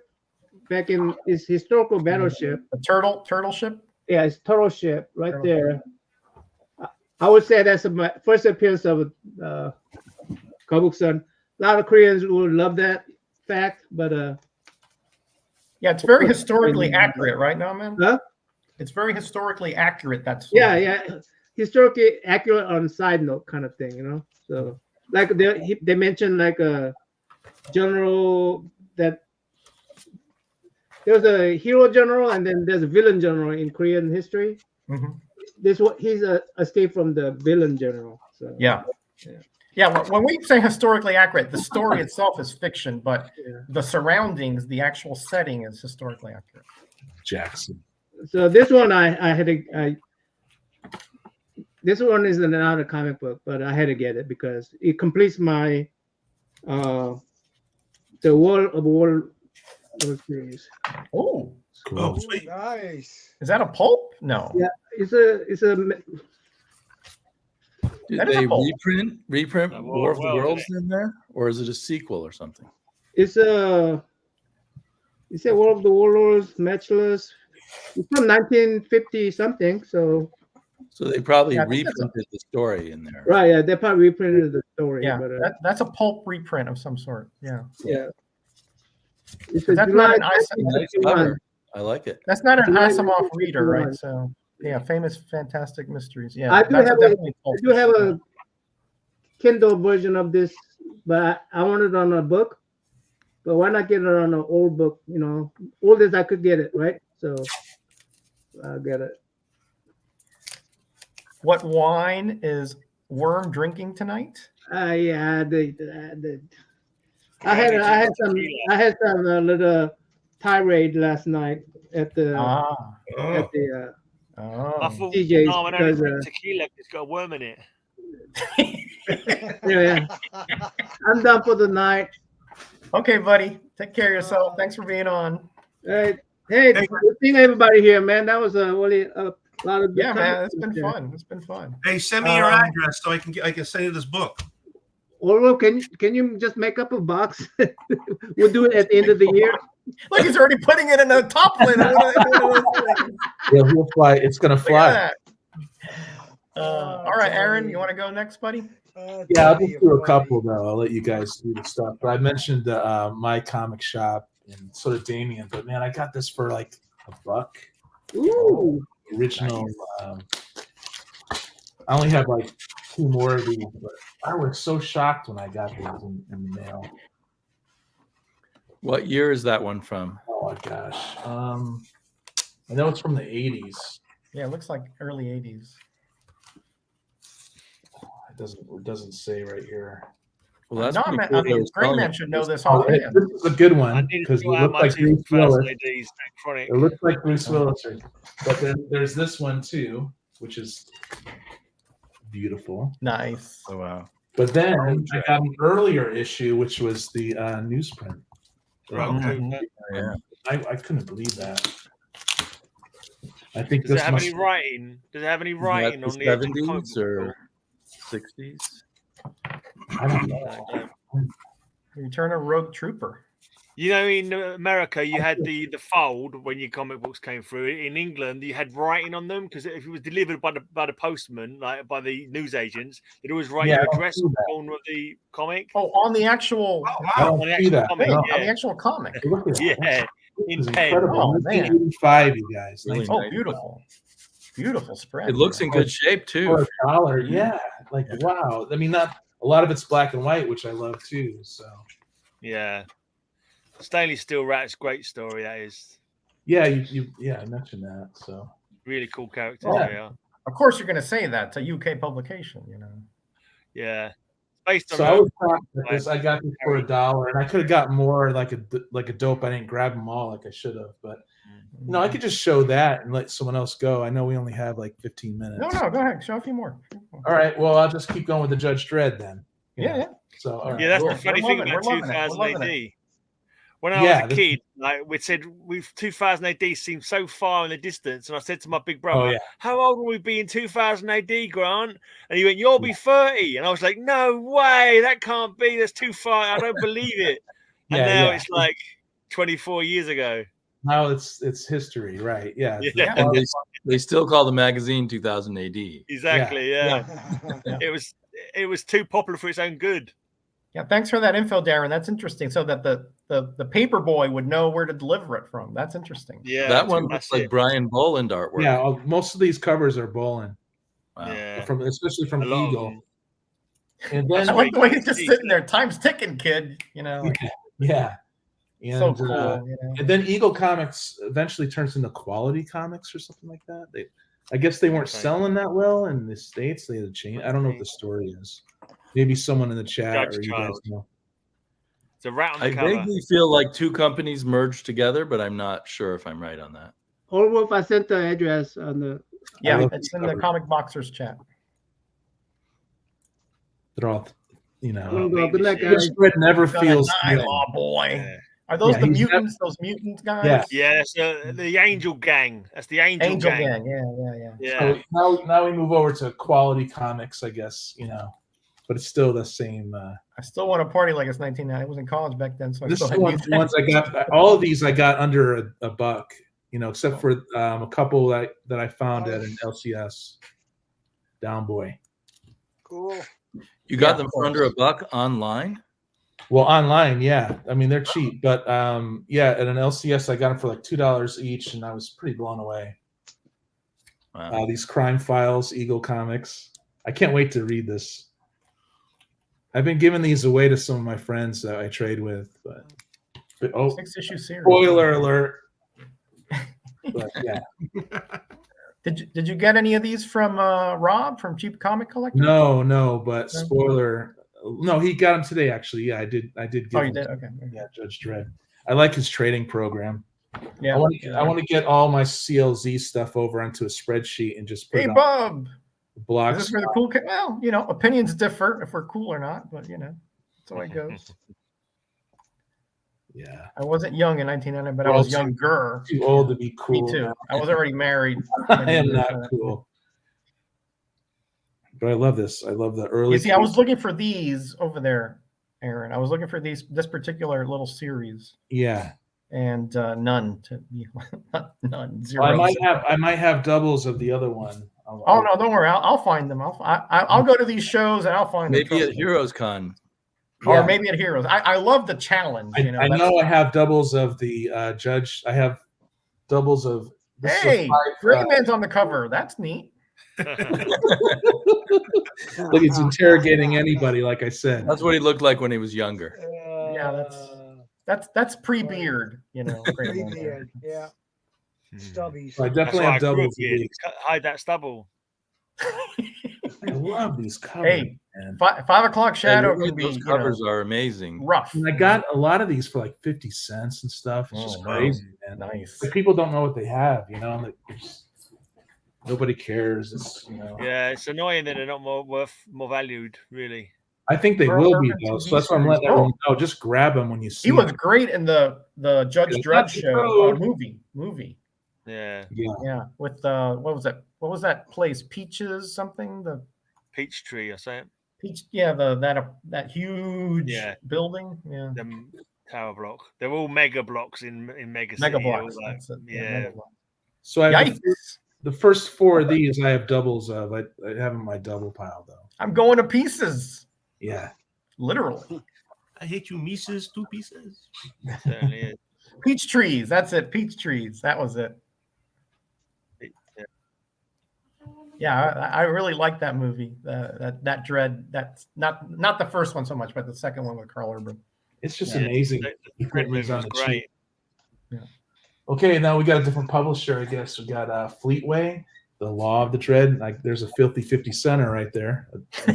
Back in its historical battleship. The turtle ship. Yeah, it's turtle ship right Turtle there. I would say that's my first appearance of Kabuk-san. A lot of Koreans would love that fact, but Yeah, it's very historically accurate, right now, man? huh? It's very historically accurate. That story. Yeah, historically accurate on side note kind of thing, you know. So like they mentioned like a general that there was a hero general and then there's a villain general in Korean history. Mhm. He's escaped from the villain general. So Yeah. When we say historically accurate, the story itself is fiction, but the surroundings, the actual setting, is historically accurate. Jackson. So this one I had to this one is not a comic book, but I had to get it because it completes my the World of War series. Oh, Oh, sweet. Nice. is that a pulp? No. Yeah, it's a Did That is they a pulp. reprint Well, War of the well, Worlds in there, or is it a sequel or something? it's a World of the Warlords Matchless. It's from 1950 something. So So they probably Yeah, I think that's reprinted the story in there. right, yeah, they probably reprinted the story. Yeah, but that's a pulp reprint of some sort. Yeah. yeah. It's That's July not an Nice 1951. cover. I like it. That's not an July Asimov reader, 1951. right? So yeah, famous Fantastic Mysteries. Yeah, I do that's have definitely pulp. I do have a Kindle version of this, but I want it on a book. But why not get it on an old book? You know, old as I could get it, right? So I'll get it. What wine is Worm drinking tonight? Yeah, I had some little tirade last night at the Ah. at the I Oh. thought, DJ's no, I don't because drink tequila. It's got a worm in it. yeah, I'm done for the night. Okay, buddy. Take care of yourself. Thanks for being on. Hey, good seeing everybody here, man. That was really a lot of good Yeah, man. It's content been there. fun. It's been fun. Hey, send me your address so I can send you this book. Or can you just make up a box? We'll do it at the end of the year. Look, he's already putting it in a top lid. Yeah, he'll fly. It's gonna Look fly. at that. All right, Aaron, you want to go next, buddy? Yeah, I'll just do a couple though. I'll let you guys do the stuff. But I mentioned my comic shop and sort of Damien. But man, I got this for like $1. Ooh, Original. I only have like 2 more of these, but I was so shocked when I got these in the mail. What year is that one from? Oh my gosh. I know it's from the 80s. Yeah, it looks like early 80s. It doesn't say right here. Well, that's No, pretty man, cool. I mean, They were Gray selling Man it. should know this Oh, offhand. this is a good I one need because to it go out looks my like two Bruce first Willis. ladies. Chronic. It looks like Bruce Willis. But then there's this one too, which is beautiful. Nice. Oh, wow. But then I got an earlier issue, which was the newsprint. Right, Yeah. I couldn't believe that. I think Does it this have must. any writing? Does it have any Is that writing the on the edge of the comic 70s book? or 60s? I don't know. Return of Rogue Trooper. You know, in America, you had the fold when your comic books came through. In England, you had writing on them because if it was delivered by the postman, like by the newsagents, they'd always write Yeah, your I don't address see on the that. corner of the comic. Oh, on the actual, I don't On the see actual that. comic, No. on the yeah. actual comic. Look at that. Yeah, in This is pen. incredible. Oh, man. 1985, you guys. Really Oh, nice. beautiful. Beautiful spread. It looks in good shape too. For $1, yeah. Like wow. I mean, not a lot of it's black and white, which I love too. So Yeah. Stanley Steel Rat's great story. That is yeah, I mentioned that. So really cool characters. Yeah. They are. Of course, you're going to say that. It's a UK publication, you know. Yeah. Based on So I was shocked at this. I got this for $1, and I could have gotten more like a dope. I didn't grab them all like I should have, but you know, I could just show that and let someone else go. I know we only have like 15 minutes. No, go ahead. Show a few more. All right. Well, I'll just keep going with the Judge Dredd then. You know. Yeah. So all right. Yeah, that's We're the funny thing loving it. about We're loving it. 2000 We're loving AD. When I Yeah, was a kid, like we said, 2000 AD seemed so far in the distance, and I said to my big brother, Oh, yeah. "How old will we be in 2000 AD, Grant?" And he went, "You'll be 30," and I was like, "No way, that can't be. That's too far. I don't believe it." And Yeah, now yeah. it's like 24 years ago. Now it's history, right? Yeah. Yeah. And They still call the magazine 2000 AD. Exactly. Yeah. Yeah. It was too popular for its own good. Yeah, thanks for that info, Darren. That's interesting. So that the paper boy would know where to deliver it from. That's interesting. Yeah, That one looks like Brian Boland artwork. Yeah, most of these covers are Boland. Wow. Yeah. Especially from A lot of Eagle. them. And then I like the way he's just sitting there. Time's ticking, kid. You know. yeah. And, So cool. You know? And then Eagle Comics eventually turns into Quality Comics or something like that. I guess they weren't selling that well in the States. They had to change. I don't know what the story is. Maybe someone in the chat Judge or you guys Child. know. It's a rat on the I cover. vaguely feel like two companies merged together, but I'm not sure if I'm right on that. Or Wolf, I sent the address on the. Yeah, it's in the Comic Boxers chat. They're all, you know. I'm gonna go. Good night, This guys. spread never feels good. Oh boy. Yeah. Are those Yeah, the he's mutants? Those mutant guys? Yeah. Yeah, that's the Angel Gang. That's the Angel Gang. Yeah. Yeah. So now we move over to Quality Comics, I guess, you know, but it's still the same. I still want to party like it's 1990. I was in college back then, so I This still is had the mutants. ones I got. All of these I got under a buck, you know, except for a couple that I found at an LCS. Down boy. Cool. You got Yeah, them of for course. under $1 online? Well, online, yeah. I mean, they're cheap, but yeah, at an LCS, I got them for like $2 each, and I was pretty blown away. Wow. These Crime Files, Eagle Comics. I can't wait to read this. I've been giving these away to some of my friends that I trade with, but 6-issue series. spoiler alert. But yeah, Did you get any of these from Rob from Cheap Comic Collector? no, but spoiler. No, he got them today. Actually, yeah, I did. Give Oh, you them did. to- Okay. Yeah, Judge Dredd. I like his trading program. Yeah. I want to get all my CLZ stuff over onto a spreadsheet and just put Hey, it on Bob. blocks. Is this where the cool? Well, you know, opinions differ if we're cool or not, but you know, that's the way it goes. Yeah, I wasn't young in 1990, but I Well, was younger. too old to be cool. Me too. now. I was already married. I am not cool. But I love this. I love the early. You see, I was looking for these over there, Aaron. I was looking for this particular little series, Yeah. and none. None. Zero. I might have doubles of the other one. Oh no, don't worry. I'll find them. I'll go to these shows and I'll find them. Maybe trust at me. Heroes Con. Or Yeah. maybe at Heroes. I love the challenge. You know, I that's- know I have doubles of the Judge. I have doubles of. This is a Hey, 5, Gray Man's on the cover. That's neat. Look, it's interrogating anybody. Like I said, That's what he looked like when he was younger. Yeah, that's pre-beard. You know, Gray Man. Beard, yeah. Stubbies. So I That's definitely why I have grew a doubles. Of beard. these. Hide that stubble. I love these covers. Hey, Man. 5 o'clock shadow And can be those you covers know, are amazing. rough. And I got a lot of these for like 50 cents and stuff. It's just Oh, wow. crazy, man. Nice. Like, people don't know what they have, you know. Like, nobody cares. It's, you know. Yeah, it's annoying that they're not more valued, really. I think they For will urban be though. TV So that's why I'm letting series. everyone know. Just grab them when you see. He was them. great in the Judge Yeah, Dredd that's the show code. movie. Yeah, Yeah. Yeah, with what was that? What was that place? Peaches something? The Peachtree, I say it. Peach? Yeah, that huge Yeah. building. Yeah, Them tower block. They're all mega blocks in Mega Mega City. all Blocks. that. That's it. Yeah. Mega Blocks. So I have Yikes! the first 4 of these. I have doubles of. I have in my double pile though. I'm going to pieces. Yeah. Literally. I hate you, Mises. 2 pieces. Certainly is. Peach trees. That's it. Peach trees. That was it. Yeah, I really like that movie. That Dread. That's not the first one so much, but the second one with Carl Urban. It's just Yeah. amazing. The Red movie was great. Okay, now we got a different publisher, I guess. We got Fleetway, The Law of the Dread. Like, there's a filthy 50 center right there. I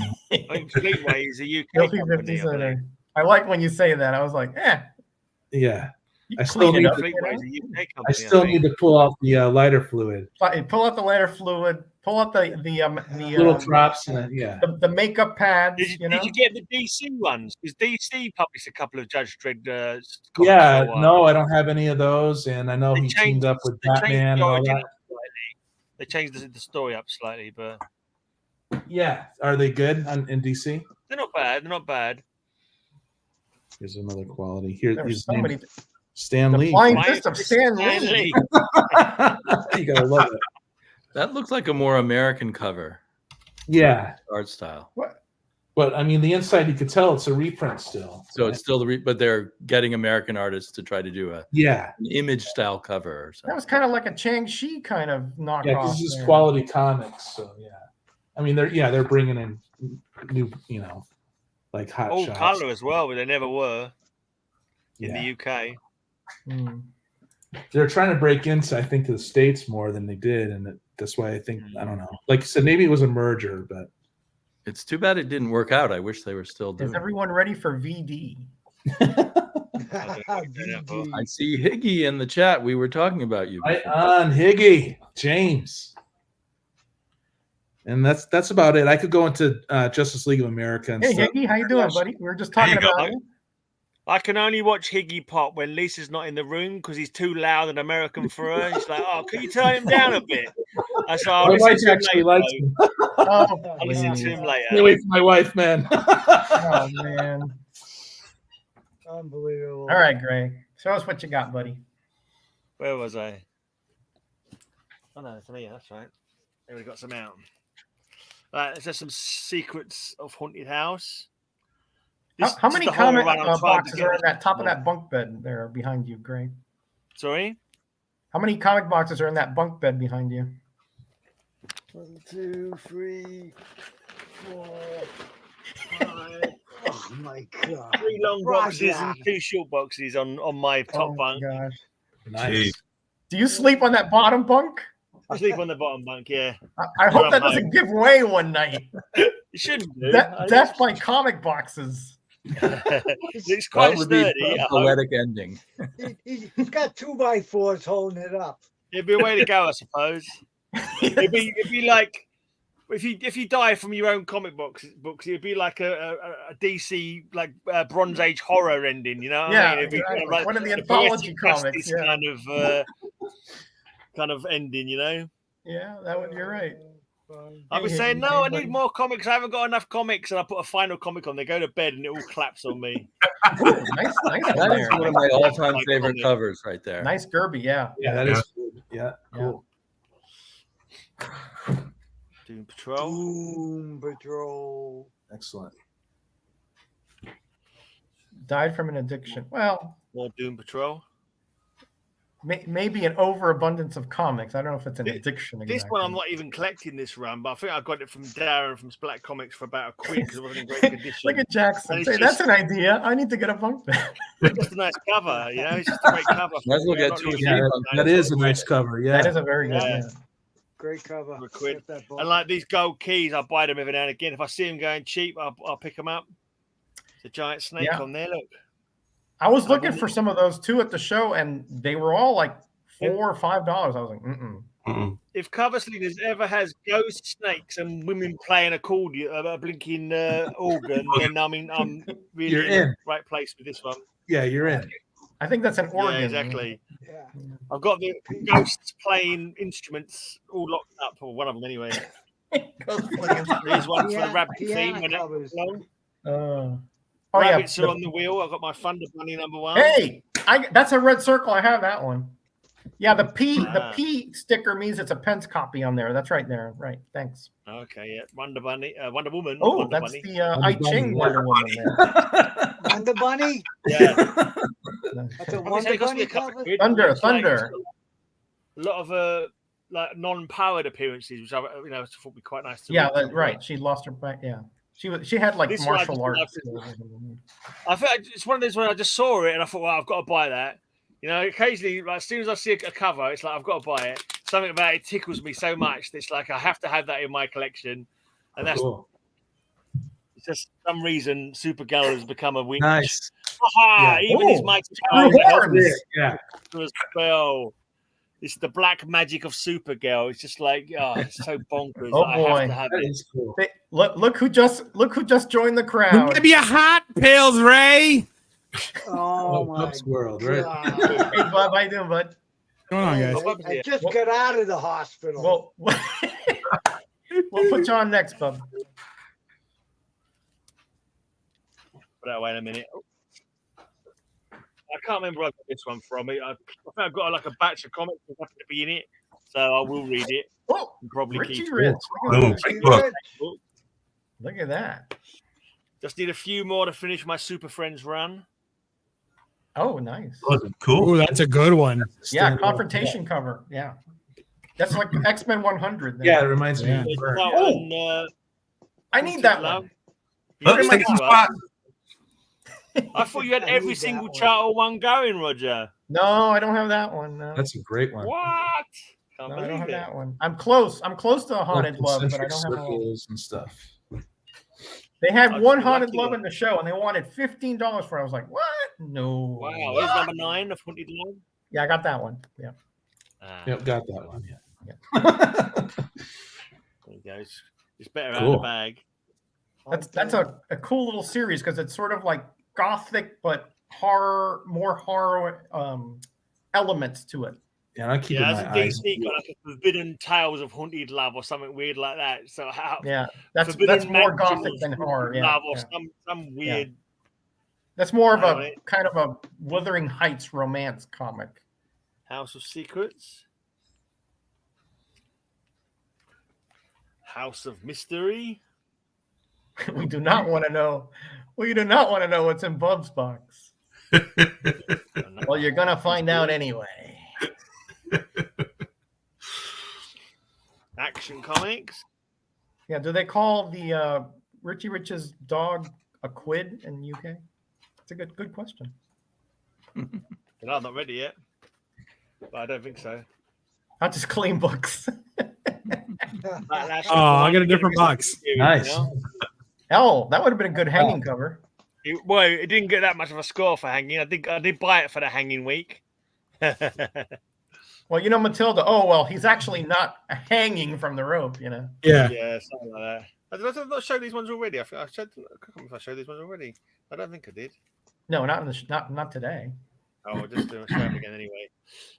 think Fleetway is a UK Filthy company. 50 I believe. center. I like when you say that. I was like, Yeah, you I still clean need it up. to- you know? Fleetway is a UK company. I still need to pull out the lighter fluid, Pull out the lighter fluid. Pull out the little drops, and yeah. the makeup pads. Did you know, you get the DC ones? Because DC published a couple of Judge Dredd comics Yeah, for a while. no, I don't have any of those, and I know They he teamed up with they changed Batman and the all origin that. up slightly. They changed the story up slightly, but Yeah, are they good in DC? they're not bad. They're not bad. Here's another quality. Here, there was his so name, many. Stan The Lee. flying Why fist of is Stan Stan Lee. You gotta love it. That looks like a more American cover. Yeah, Art style. What? but I mean, the inside you could tell it's a reprint still. So it's still but they're getting American artists to try to do an image style cover or something. That was kind of like a Chang-Chi kind of knockoff. Yeah, because this is quality comics. So yeah, I mean they're bringing in new, like hot All shots. color as well, but they never were in Yeah. the UK. They're trying to break into, I think, to the States more than they did, and that's why I think, I don't know. Like you said, maybe it was a merger, but it's too bad it didn't work out. I wish they were still doing. Is everyone ready for VD? I see Higgy in the chat. We were talking about you. Right on, Higgy, James. And that's about it. I could go into Justice League of America and Hey, stuff. Higgy, how you doing, buddy? We were just talking about you. I can only watch Higgy pop when Lisa's not in the room because he's too loud and American for her. He's like, "Oh, can you turn him down a bit?" I said, "I'll My listen wife to him actually later." likes him. Oh, I'll listen to him later. Stay away from my wife, man. Oh man. Unbelievable. All right, Gray. Show us what you got, buddy. Where was I? Oh no, it's me. That's right. They got some out. Right, there's some secrets of haunted house. How many comic boxes are in that top of that? that bunk bed there behind you, Gray? Sorry? How many comic boxes are in that bunk bed behind you? 1, 2, 3, 4, 5. Oh my god! 3 long boxes and 2 short boxes on my top bunk. Gosh. Nice. Do you sleep on that bottom bunk? I sleep on the bottom bunk, yeah. I hope that doesn't give way one night. It shouldn't do. Death by comic boxes. It's quite That would be sturdy. a poetic ending. He's got 2x4s holding it up. It'd be a way to go, I suppose. It'd be like if you die from your own comic books, it'd be like a DC like Bronze Age horror ending, you know? What I mean? It'd be exactly. kind of like One of the a anthology poetic comics. justice Yeah. kind of ending, you know? Yeah, that would. You're right. I was saying, no, I need more comics. I haven't got enough comics, and I put a final comic on. They go to bed, and it all claps on me. Nice. That is one of my all-time favorite covers, right there. Nice Gerby, yeah. Yeah, that is good. Yeah, cool. Doom Patrol. Doom Patrol. Excellent. Died from an addiction. Well, More Doom Patrol. maybe an overabundance of comics. I don't know if it's an addiction. This Exactly. one I'm not even collecting this run, but I think I got it from Darren from Splat Comics for about £1 because it wasn't in great condition. Look at Jackson. And Say, it's that's just- an idea. I need to get a bunk bed. It's just a nice cover, you know. It's just a great cover. Might as well get Not 2 or really 3 good, bucks. That is a nice cover. Yeah. That is a very good. Yeah. Yeah. Great cover. For £1. Get that book. And like these gold keys, I buy them every now and again. If I see them going cheap, I'll pick them up. It's a giant snake Yeah. on there. Look. I was looking for some of those too at the show, and they were all like $4 or $5. I was like, If Cover Slingers ever has ghost snakes and women playing accordion, a blinking organ, then I mean, I'm really You're in the in. right place with this one. Yeah, you're in. I think that's an organ. Yeah, exactly. Yeah. I've got the ghosts playing instruments all locked up, or one of them anyway. Here's one for the rabbit theme. When covers. Oh Rabbits yeah. are on the wheel. I've got my Thunder Bunny #1. Hey, that's a red circle. I have that one. Yeah, the Ah. P sticker means it's a Pence copy on there. That's right there. Right. Thanks. Okay, yeah. Wonder Bunny, Wonder Woman. Oh, Wonder that's Bunny. the I Ching Wonder Woman. Wonder Bunny. Yeah. That's a I mean, Wonder it cost me Bunny a couple cover. of quid. Thunder, It's like Thunder. a lot of like non-powered appearances, which I thought would be quite nice to Yeah, read. right. She lost her back. Yeah, she had like This one I martial just arts. loved it. I think it's one of those where I just saw it and I thought, well, I've got to buy that. You know, occasionally, like, as soon as I see a cover, it's like I've got to buy it. Something about it tickles me so much that it's like I have to have that in my collection, and that's Cool. it's just for some reason Supergirl has become a winch. Nice. Aha! Yeah. Even his Ooh, mighty True powers horns. Yeah. to a spell. It's the black magic of Supergirl. It's just like, oh, it's so bonkers. Oh, that I have boy. to have That it. is cool. Hey, look who just joined the crowd. Maybe a hot pills, Ray. Oh my Pups World, right? God. Hey, Bob, how you doing, bud? What's going on, guys? I just got out of the hospital. Well, we'll put you on next, Bob. Put that away in a minute. I can't remember where I got this one from. I think I've got like a batch of comics that happen to be in it. so I will read it. Oh, And probably Richie keep Rich. Oh, big book. Look at that. Just need a few more to finish my Super Friends run. Oh, nice. Oh, cool. Ooh, that's a good one. Yeah, Stand confrontation cover. Yeah. That's like X-Men 100. Then. Yeah, it reminds Yeah. me. Of Vern. Oh. I need that one. Look, You take need some that? spot. I thought you had I every need that single one. Charter one going, Roger. No, I don't have that one. No. That's a great one. What? Can't No, I don't believe have it. that one. I'm close. I'm close to a haunted love, but I Concentric don't have a circles and stuff. They had I'd one be haunted lucky love then. in the show, and they wanted $15 for it. I was like, what? No. Wow, here's number 9 of Haunted Love. Yeah, I got that one. Yeah. Yep, got that one. Yeah. There you go. It's better out of Cool. the bag. That's a cool little series because it's sort of like gothic, but more horror elements to it. Yeah, I keep Yeah, my as a eyes. DC got like a Forbidden Tales of Haunted Love or something weird like that. So how Yeah, that's Forbidden more Mansion gothic of than horror. Yeah, Love or yeah. some weird. That's more of I a don't know. kind of a Wuthering Heights romance comic. House of Secrets. House of Mystery. We do not want to know. We do not want to know what's in Bub's box. Well, you're gonna find out anyway. Action Comics. Yeah. Do they call the Richie Rich's dog a quid in UK? It's a good question. Well, I'm not ready yet, but I don't think so. Not just clean books. That's Oh, I got a different box. Nice. Oh, that would have been a good hanging cover. It didn't get that much of a score for hanging. I did buy it for the hanging week. Well, you know, Matilda. Oh, well, he's actually not hanging from the rope. You know. Yeah. Yeah, something like that. Did I not show these ones already? I think I showed. I can't remember if I showed these ones already. I don't think I did. No, not in the not today. Oh, I'll just show them again anyway.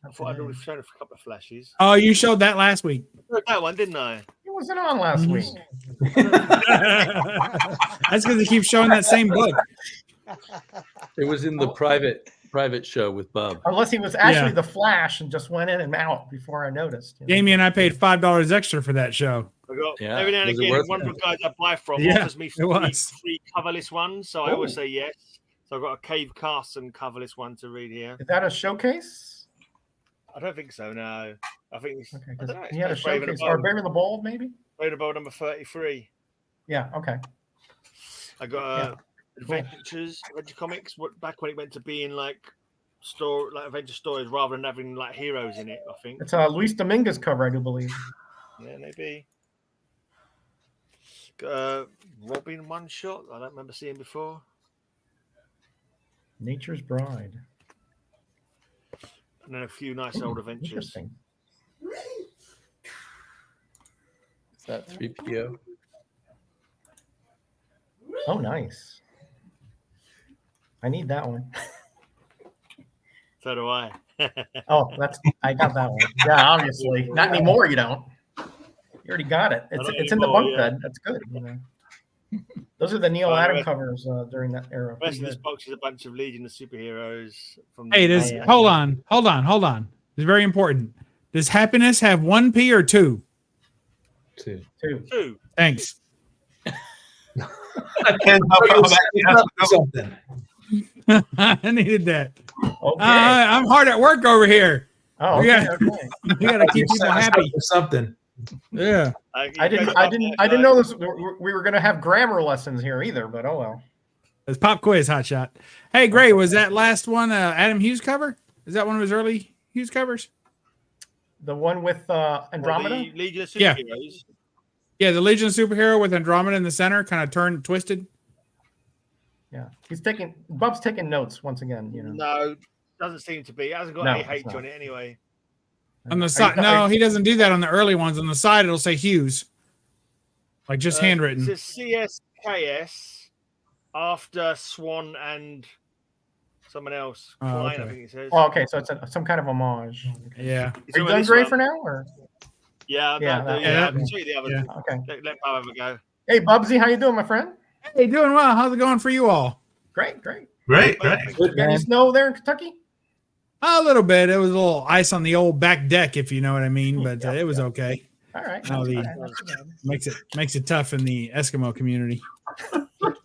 I thought I'd already shown a couple of flashes. Oh, you showed that last week. I showed that one, didn't I? It wasn't on last week. That's because he keeps showing that same book. It was in the private show with Bub. Unless he was actually Yeah. the Flash and just went in and out before I noticed. You know? Jamie and I paid $5 extra for that show. I got Yeah, every now and was it again, worth one it? of the guys I buy from Yeah, offers me it was. free coverless ones, so I always say yes. So I've got a Cave Carson coverless one to read here. Is that a showcase? I don't think so. No, I think it's, Okay, I because don't know, he had a it's Brave and the showcase or Bold. Brave and the Bold, maybe. Brave and the Bold number 33. Yeah. Okay. I got Adventures, Adventure Comics. Back when it went to being like adventure stories rather than having like heroes in it. I think. It's a Luis Dominguez cover, I do believe. Yeah, maybe. Robin one shot. I don't remember seeing before. Nature's Bride. And then a few nice old adventures. Interesting. Is that 3PO? Oh, nice. I need that one. So do I. Oh, I got that one. Yeah, obviously. Not anymore. You don't. You already got it. It's in the anymore, bunk yeah. bed. That's good. You know. Those are the Neil Well, Adam the covers during that era. The rest Pretty of this good. box is a bunch of Legion of Superheroes from. Hey, does Yeah. hold on. It's very important. Does happiness have 1 P or 2? 2. Two. Thanks. I can't help how that has to go. Something. I needed that. Okay. I'm hard at work over here. Oh, we okay, got- okay. We got to keep people happy. Something. Yeah. I didn't know this. We were going to have grammar lessons here either, but oh well. It's pop quiz, hot shot. Hey, Gray, was that last one Adam Hughes cover? Is that one of his early Hughes covers? The one with Andromeda. The Legion of Yeah. Superheroes. Yeah, the Legion superhero with Andromeda in the center, kind of turned twisted. Yeah, Bub's taking notes once again. You know. No, doesn't seem to be. It hasn't got No, any it's H not. on it anyway. On the side, no, he doesn't do that on the early ones. On the side, it'll say Hughes, like just handwritten. It says CSKS after Swan and someone else. Oh, Klein, okay. I think it says. Oh, okay, so it's some kind of homage. Yeah. It's Are you all done, this Gray, one. for now? Or Yeah, Yeah, yeah, that- I can show you the other. Yeah. okay. Let Bob have a go. Hey, Bubsy, how you doing, my friend? Hey, doing well. How's it going for you all? Great. Great. You got any snow there in Kentucky? A little bit. It was a little ice on the old back deck, if you know what I mean, but it was okay. All right. No, the- makes it tough in the Eskimo community.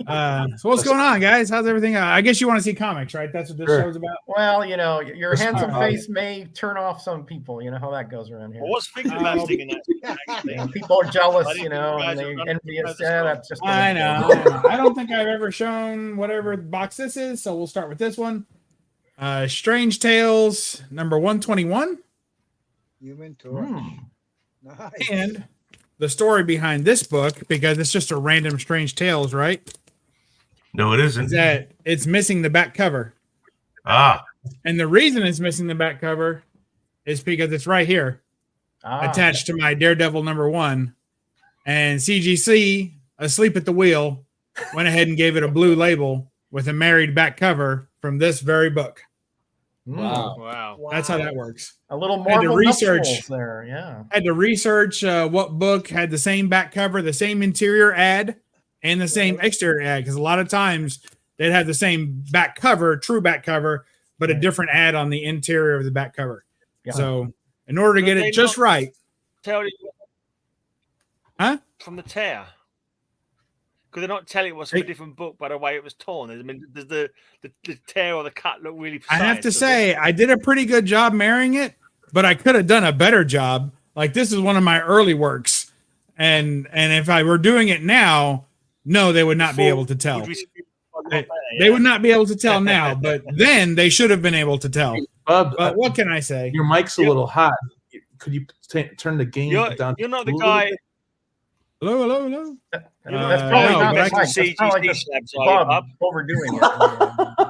So what's going on, guys? How's everything? I guess you want to see comics, right? That's what this show's about. Well, your handsome face may turn off some people. You know how that goes around here. I was thinking about sticking that. And people are jealous, I didn't and think they're you guys envious. were Yeah, that's just. I know. I don't think I've ever shown whatever box this is, so we'll start with this one. Strange Tales number 121. Human Torch. Nice. And the story behind this book, because it's just a random Strange Tales, right? No, it Is isn't. that it's missing the back cover. Ah, And the reason it's missing the back cover is because it's right here, attached to my Daredevil number 1. And CGC, asleep at the wheel, went ahead and gave it a blue label with a married back cover from this very book. Wow. Wow. That's how that works. A little Had to Marvel research. nuptials there. Yeah. Had to research what book had the same back cover, the same interior ad, and the same exterior ad. Because a lot of times they'd have the same back cover, true back cover, but a different ad on the interior of the back cover. Yeah. So in order to get Could it they just not right, Tell you Huh? from the tear. Could they not tell it was from a different book by the way it was torn? I mean, does the tear or the cut look really I precise? have to does it? say I did a pretty good job marrying it, but I could have done a better job. Like this is one of my early works, and if I were doing it now, no, they would not be able to tell. Would we see They would not be able to tell now, but then they should have been able to tell. Bub, But what can I say? your mic's a little hot. Could you turn the gain down? You're not the a little guy. bit? Hello. That's probably no, not but that I much. can That's see probably GC just slabs, are you, Bob Bob? overdoing it.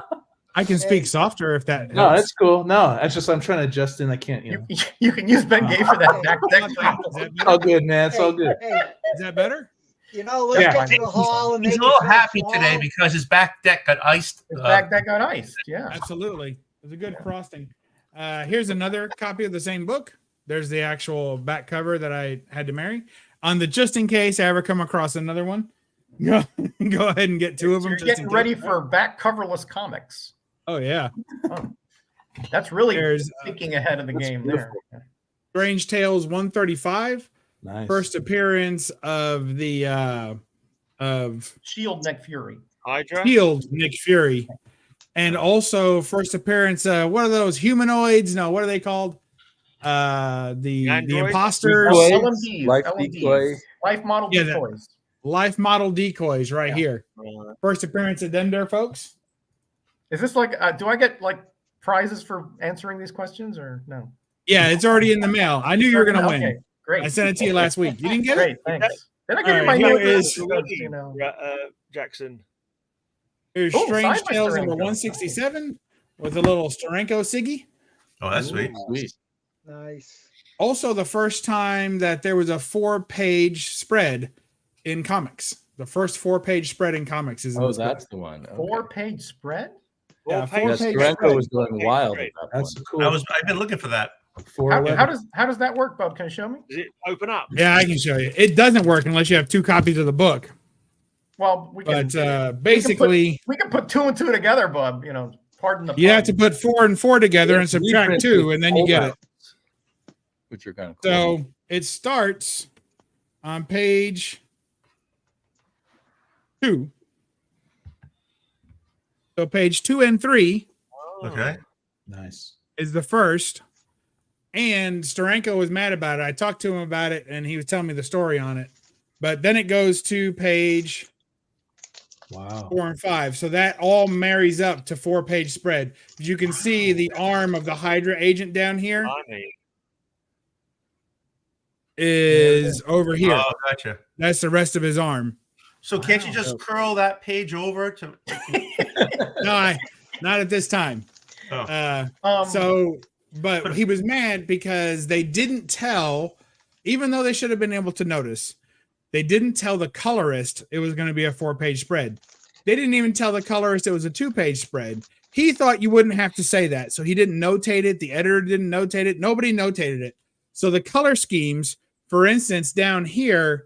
I can speak softer if that No, helps. that's cool. No, that's just I'm trying to adjust in. I can't. You know. You can use Ben Gay for that back deck. Is that It's all better? good, man. It's all good. Hey, Is that better? let's Yeah. get to the hall and he's make a little it happy small. today because his back deck got iced. His back deck got iced. Yeah. Absolutely. It was a good frosting. Here's another copy of the same book. There's the actual back cover that I had to marry. On the just in case I ever come across another one, go ahead and get two of them. You're just getting in ready case. for back coverless comics. Oh yeah. That's really There's thinking ahead of the game there. Strange Tales 135. Nice. First appearance of the of Shield Nick Fury. Hydra. Shield Nick Fury. And also first appearance, what are those humanoids? No, what are they called? The Androids? imposters. Decoys, LMDs, life LMDs. decoy. Life model Yeah, that- decoys. Life model decoys right Yeah. here. First appearance of them there, folks. Is this like, do I get like prizes for answering these questions or no? Yeah, it's already in the mail. I knew you were gonna win. Okay, great. I sent it to you last week. You didn't get Great, it? thanks. Did I give All you right, my here number? is- You know. Jackson. Here's Oh, Strange signed by Tales number Steranko. 167 with a little Steranko Siggy. Oh, that's sweet. Sweet. Nice. Also, the first time that there was a 4-page spread in comics. The first 4-page spread in comics is in Oh, this book. that's the one. Okay. 4-page spread? Yeah, Yeah, 4-page Steranko spread. was going wild at that That's point. cool. I've been looking for that. How 411. does that work, Bob? Can you show me? Does it open up? Yeah, I can show you. It doesn't work unless you have 2 copies of the book. Well, we can. But basically, we can put 2 and 2 together, Bob. You know, pardon the. you have pun. to put 4 and 4 together and subtract Reprint 2, with and then you get it. holdouts, which are kind of cool. So it starts on page 2. So page 2 and 3 Okay. Nice. is the first. And Steranko was mad about it. I talked to him about it, and he was telling me the story on it. But then it goes to page Wow. 4 and 5. So that all marries up to 4-page spread. You can see the arm of the Hydra agent down here Blimey. is over here. Oh, gotcha. That's the rest of his arm. So can't you just curl that page over to? No, not at this time. Oh. But he was mad because they didn't tell, even though they should have been able to notice, they didn't tell the colorist it was going to be a 4-page spread. They didn't even tell the colorist it was a 2-page spread. He thought you wouldn't have to say that. So he didn't notate it. The editor didn't notate it. Nobody notated it. So the color schemes, for instance, down here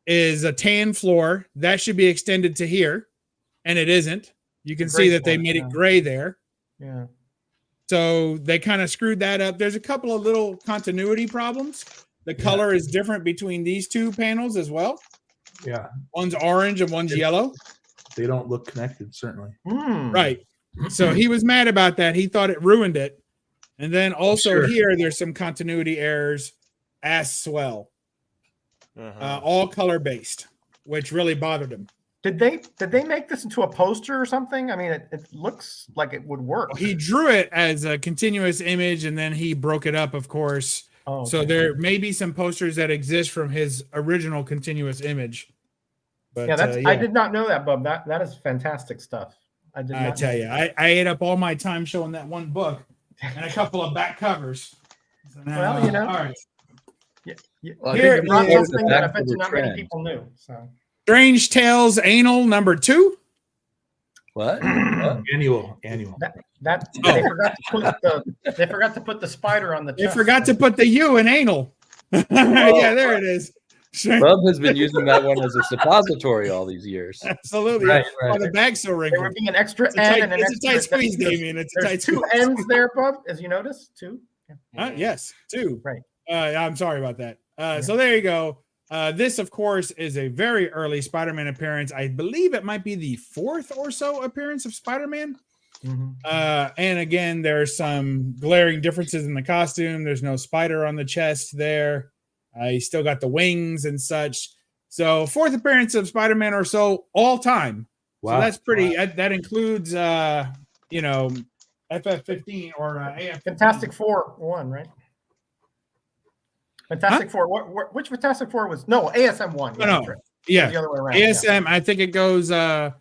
is a tan floor. That should be extended to here. And it isn't. You can see that they made it gray there. Yeah. So they kind of screwed that up. There's a couple of little continuity problems. The color is different between these two panels as well. Yeah. One's orange and one's yellow. They don't look connected, certainly. Right. So he was mad about that. He thought it ruined it. And then also here, there's some continuity errors as well. All color based, which really bothered him. Did they make this into a poster or something? I mean, it looks like it would work. He drew it as a continuous image, and then he broke it up, of course. Oh, okay. So there may be some posters that exist from his original continuous image. But yeah, I did not know that, Bub. That is fantastic stuff. I tell you, I ate up all my time showing that one book and a couple of back covers. So now, well, all right. Well, Here you brought is something that I bet you not many people knew. So. Strange Tales Anal number 2. What? Annual. They forgot to put the spider on the chest. They forgot to put the U in anal. Yeah, there it is. Bub has been using that one as a suppository all these years. Absolutely. Right. Oh, the bag's so There wrinkled. would be an extra It's a N tight, and an it's a extra. tight squeeze, Damien. It's a There's tight two squeeze. N's there, Bub, as you notice. Two. Yes, 2. Right. I'm sorry about that. So there you go. This, of course, is a very early Spider-Man appearance. I believe it might be the 4th or so appearance of Spider-Man. And again, there's some glaring differences in the costume. There's no spider on the chest there. He's still got the wings and such. So 4th appearance of Spider-Man or so all time. Wow. So that's pretty. That includes, FF15 or AF. Fantastic Four 1, right? Fantastic Four. Which Fantastic Four was? No, ASM 1. Yeah, no. Yeah, the other way around. ASM. I think it goes. I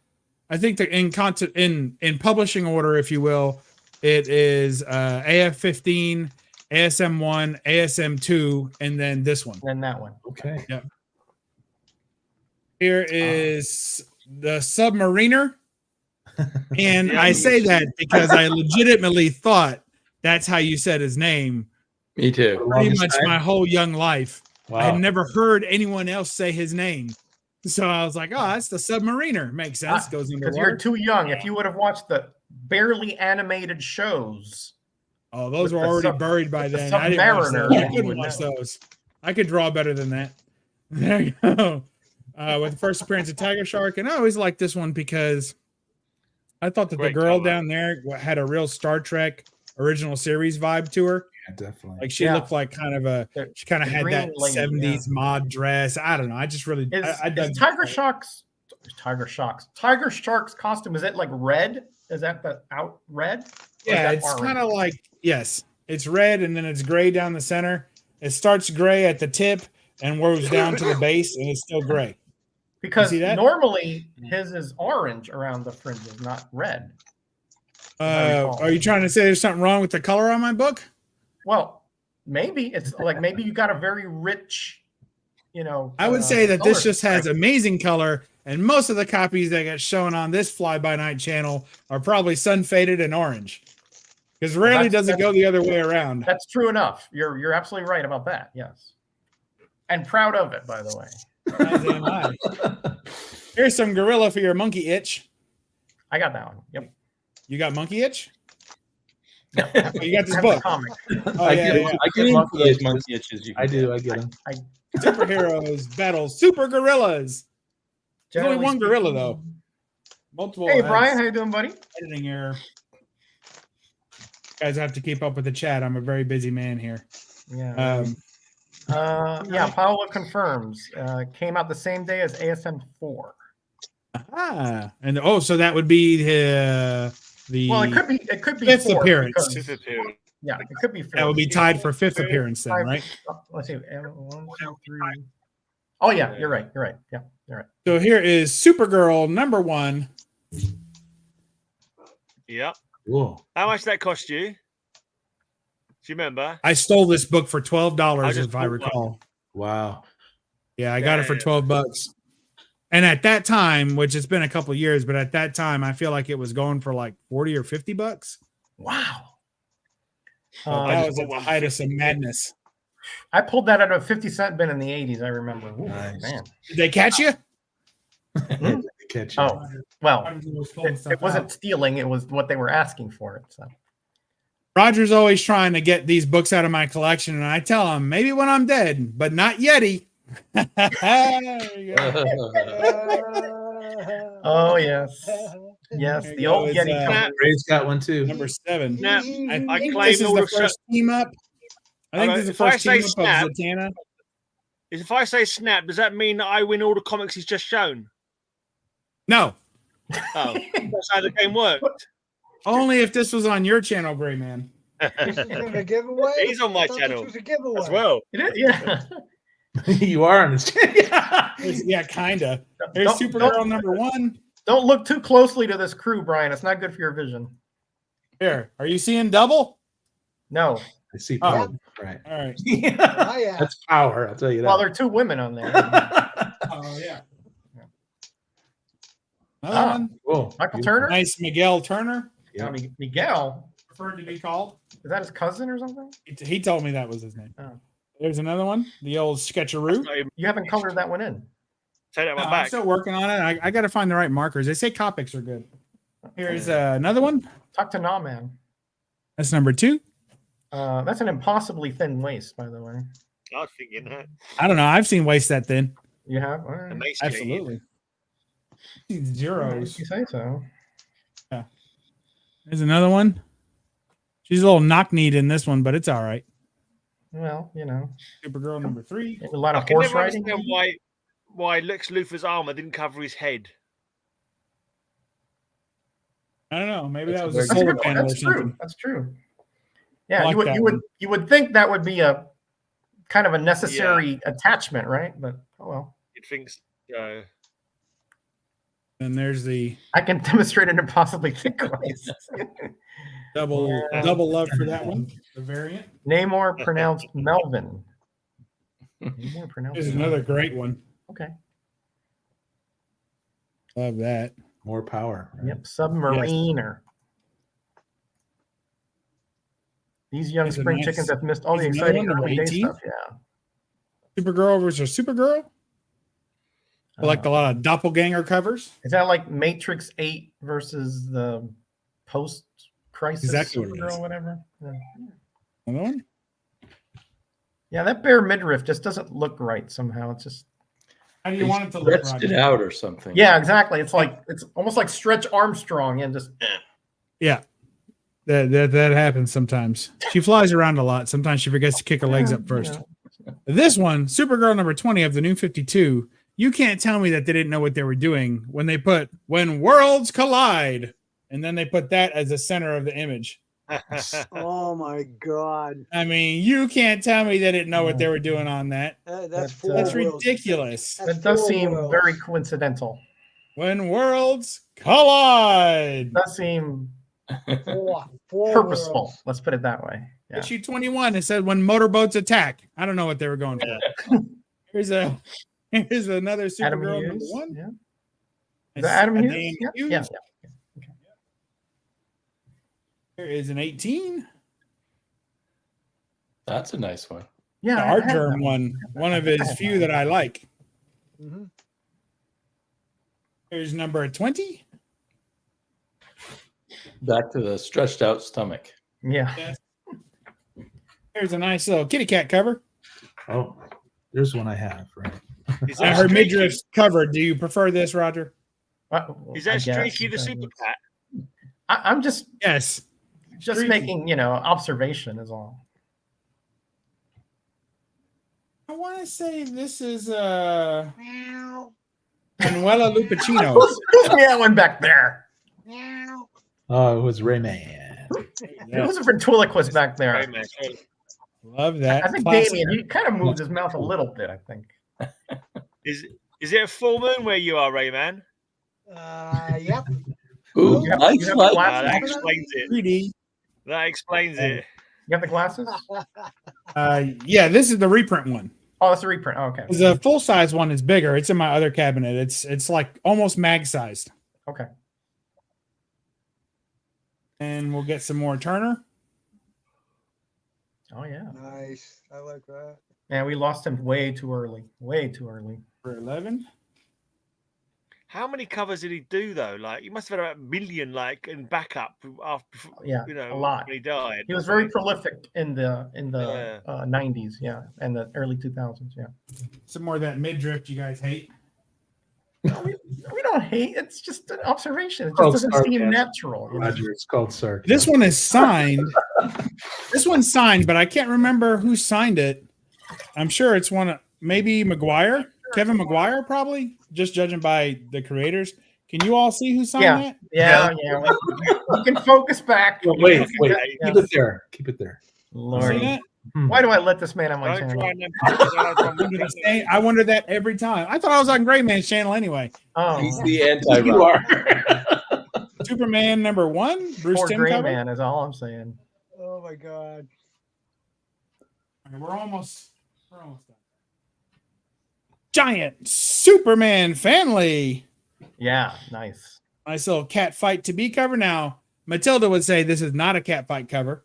think that in publishing order, if you will, it is AF15, ASM1, ASM2, and then this one. And that one. Okay. Yeah. Here is the Submariner. And I say that because I legitimately thought that's how you said his name. Me too. Pretty much my whole young life. Wow. I had never heard anyone else say his name. So I was like, oh, that's the Submariner. Makes sense. Goes into because you're too young. If you would have watched the barely animated shows. Oh, those were already buried by then. I couldn't watch those. I could draw better than that. There you go. With the first appearance of Tiger Shark. And I always liked this one because I thought that the girl down there had a real Star Trek original series vibe to her. Yeah, definitely. Like she looked like she kind of had that lady, 70s mod dress. I don't know. I just really is Tiger Shark's costume, is it like red? Is that the out red? Yeah, it's kind of like, yes, it's red and then it's gray down the center. It starts gray at the tip and goes down to the base and it's still gray. Because normally his is orange around the fringes, not red. Are you trying to say there's something wrong with the color on my book? Well, maybe it's like maybe you got a very rich, I would say that this just has amazing color, and most of the copies that get shown on this Fly By Night channel are probably sun faded and orange. Because rarely does it go the other way around. That's true enough. You're absolutely right about that. Yes, and proud of it, by the way. As am I. Here's some gorilla for your monkey itch. I got that one. Yep. You got monkey itch? No. You got this book. I get monkey itches. I do. I get them. Superheroes battle super gorillas. There's only one gorilla though. Multiple. Hey Brian, how you doing, buddy? Editing error. Guys have to keep up with the chat. I'm a very busy man here. Yeah. Paola confirms. Came out the same day as ASM 4. And so that would be the it could be 5th appearance. Yeah, it could be 4. That would be tied for 5th appearance then, right? Let's see. 1, 2, 3. Oh yeah, you're right. Yeah, you're right. So here is Supergirl number 1. Yep. Whoa. How much did that cost you? Do you remember? I stole this book for $12, if I recall. Wow. Yeah, I got it for $12. And at that time, which it's been a couple of years, but at that time, I feel like it was going for like $40 or $50. Wow. That was at the height of some madness. I pulled that out of a 50-cent bin in the 80s, I remember. Ooh, nice. Man. Did they catch you? Catch you. Oh, well, it wasn't stealing. It was what they were asking for it. So Roger's always trying to get these books out of my collection, and I tell him maybe when I'm dead, but not Yeti. There you go. Oh yes, yes. There you The go. old It's, Yeti cover. Ray's got one too. number 7. Snap. I I think claim this is all the the first team up. I think this is the If I first say team up of snap- Zatanna. If I say snap, does that mean that I win all the comics he's just shown? No, Oh, that's how the game worked. only if this was on your channel, Gray Man. This is a giveaway. He's on my I thought channel This was a giveaway. as well. It is, yeah. You are on this. Yeah, kinda. There's Don't- Supergirl don't- number 1. Don't look too closely to this crew, Brian. It's not good for your vision. Here, are you seeing double? No. I see. Oh. Power. Right. All right. Oh, yeah. That's power. I'll tell you Well, that. there are 2 women on there. Oh yeah. Another Ah. one. Cool. Michael Turner? Nice Miguel Turner, Yeah. Miguel. preferred to be called. Is that his cousin or something? He told me that was his name. Oh. There's another one. The old Sketcheroo. You haven't colored that one in. Take that No, one I'm back. still working on it. I got to find the right markers. They say Copics are good. Here's another one. Talk to Nah Man. That's number 2. That's an impossibly thin waist, by the way. I was thinking that. I don't know. I've seen waist that thin. You have? All right. Emaciated. Absolutely. Zeros. You say so. There's another one. She's a little knock-kneed in this one, but it's all right. Well, you know, Supergirl number 3. a lot I of can horse never riding. understand why Lex Luthor's armor didn't cover his head. I don't know. Maybe that That's was a a very solar good panel or That's something. true. That's true. Yeah, like you would that you would one. you would think that would be a kind of a necessary attachment, right? But oh well. You'd think so. And there's the I can demonstrate an impossibly thick waist. double Yeah. double love for that one. The variant. Namor pronounced Melvin. Namor pronounced This is Melvin. another great one. Okay. Love that. More power. right? Yep. Submariner. These young There's a spring nice- chickens have missed all the there's another exciting one, number early day 18. stuff. Yeah. Supergirl versus Supergirl. I like a lot of doppelganger covers. Is that like Matrix 8 versus the post crisis Exactly what it Supergirl, is. whatever? Yeah. Another one. Yeah, that bare midriff just doesn't look right somehow. It's just How do They you want it to look? stretched it Roger? out or something. yeah, exactly. It's like it's almost like Stretch Armstrong and just Yeah. That happens sometimes. She flies around a lot. Sometimes she forgets to kick her legs up first. This one, Supergirl number 20 of the new 52. You can't tell me that they didn't know what they were doing when they put "When Worlds Collide," and then they put that as the center of the image. Oh my God. I mean, you can't tell me they didn't know what they were doing on that. That's That's, four That's worlds. ridiculous. That's That does four seem worlds. very coincidental. When Worlds Collide. Does seem Four purposeful. worlds. Let's put it that way. Yeah. Issue 21. It said when motorboats attack. I don't know what they were going for. Here's another Adam Supergirl number Hughes. 1. Yeah. Is It's that Adam a Hughes? name Yeah. Hughes. Yeah. Here is an 18. That's a nice one. Yeah. The I art had term that one of his few that I like. Mhm. Here's number 20. Back to the stretched out stomach. Yeah. Here's a nice little kitty cat cover. Oh, there's one I have. Right. Is I that heard Streaky? midriff's covered. Do you prefer this, Roger? Is that Streaky the super cat? I'm just Yes. Streaky. making observation is all. I want to say this is Manuela Lupacino. Who's meowing back there? Oh, it was Rayman. Who's a ventriloquist back there? Right, man. Love that. I think Classic. Damien, he kind of moved his mouth a little bit, I think. Is it a full moon where you are, Rayman? Yep. Ooh, You have- nice you have light. glasses? That explains it. 3D. That explains it. You have the glasses? Yeah, this is the reprint one. Oh, that's a reprint. Oh, okay. The full size one is bigger. It's in my other cabinet. It's like almost mag sized. Okay. And we'll get some more Turner. Oh, yeah. Nice. I like that. Man, we lost him way too early. Way too early. For 11. How many covers did he do though? Like, he must have had about a million, like, in backup after, Yeah, you know, a lot. when he died. He was very prolific in the 90s, yeah, and the early 2000s, yeah. Some more of that midriff you guys hate. No, we don't hate. It's just an observation. It Called just doesn't seem sarcasm. natural. You know? Roger, it's called Sark. This one is signed. This one's signed, but I can't remember who signed it. I'm sure it's one of maybe McGuire, Kevin McGuire, probably. Just judging by the creators. Can you all see who signed that? Yeah. You can focus back. Oh, wait. Yeah. Keep it there. Keep it there. Lord. See that? Why do I let this man on my Don't channel? try and then I wonder that every time. I thought I was on Gray Man's channel anyway. Oh, He's the anti. You are. Superman #1, Bruce poor Timm Gray cover. Man is all I'm saying. Oh my God. All right, we're almost done. Giant Superman family. Yeah, nice. Nice little cat fight to be cover. Now, Matilda would say this is not a cat fight cover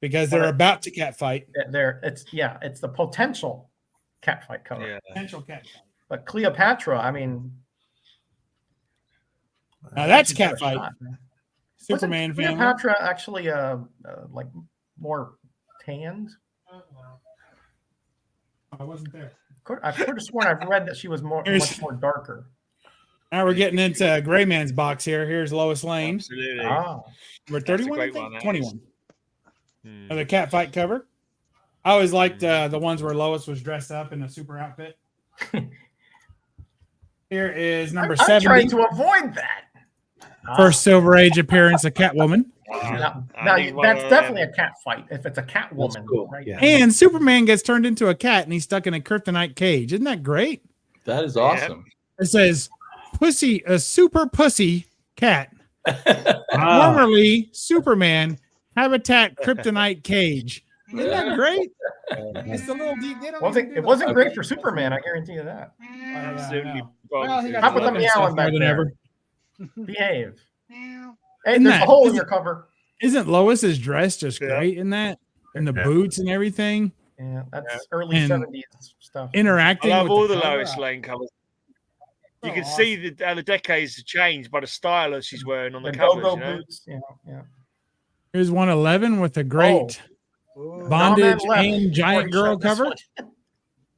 because they're about to cat fight. It's the potential catfight cover. Yeah. Potential cat fight. But Cleopatra, I mean, Now that's she's got cat a fight. shot, man. Superman Wasn't family. Cleopatra actually like more tanned? I wasn't there. I could have sworn I've read that she was much more darker. Now we're getting into Gray Man's box here. Here's Lois Lane. Absolutely. Ah, Number That's a 31, I great think? one, that 21. Hmm. Another cat fight cover. I always liked the ones where Lois was dressed up in a super outfit. Here is number I'm 70. trying to avoid that. First Silver Age appearance of Catwoman. Now, I need one that's of definitely them. a cat fight if it's a cat woman, cool, right? yeah. And Superman gets turned into a cat and he's stuck in a kryptonite cage. Isn't that great? That is awesome. It says, "Pussy, a super pussy cat, Ah, formerly Superman, habitat kryptonite cage." Isn't that great? It's the little deep. It wasn't great for Superman, I guarantee you that. Absolutely. Well, he got How about the fucking stuff meowing back more than there? ever. Behave. Hey, Isn't there's that- a hole in isn't- your cover. Isn't Lois's dress just Yeah. great in that? And the Yeah. boots and everything, Yeah, that's early And 70s stuff. I interacting love with all the cover. Lois Lane covers. You So can awesome. see how the decades have changed by the style that she's wearing on the The covers. go-go You know? boots. Yeah. Here's 111 with a great Ooh. bondage No Man left and giant before he girl showed this cover one.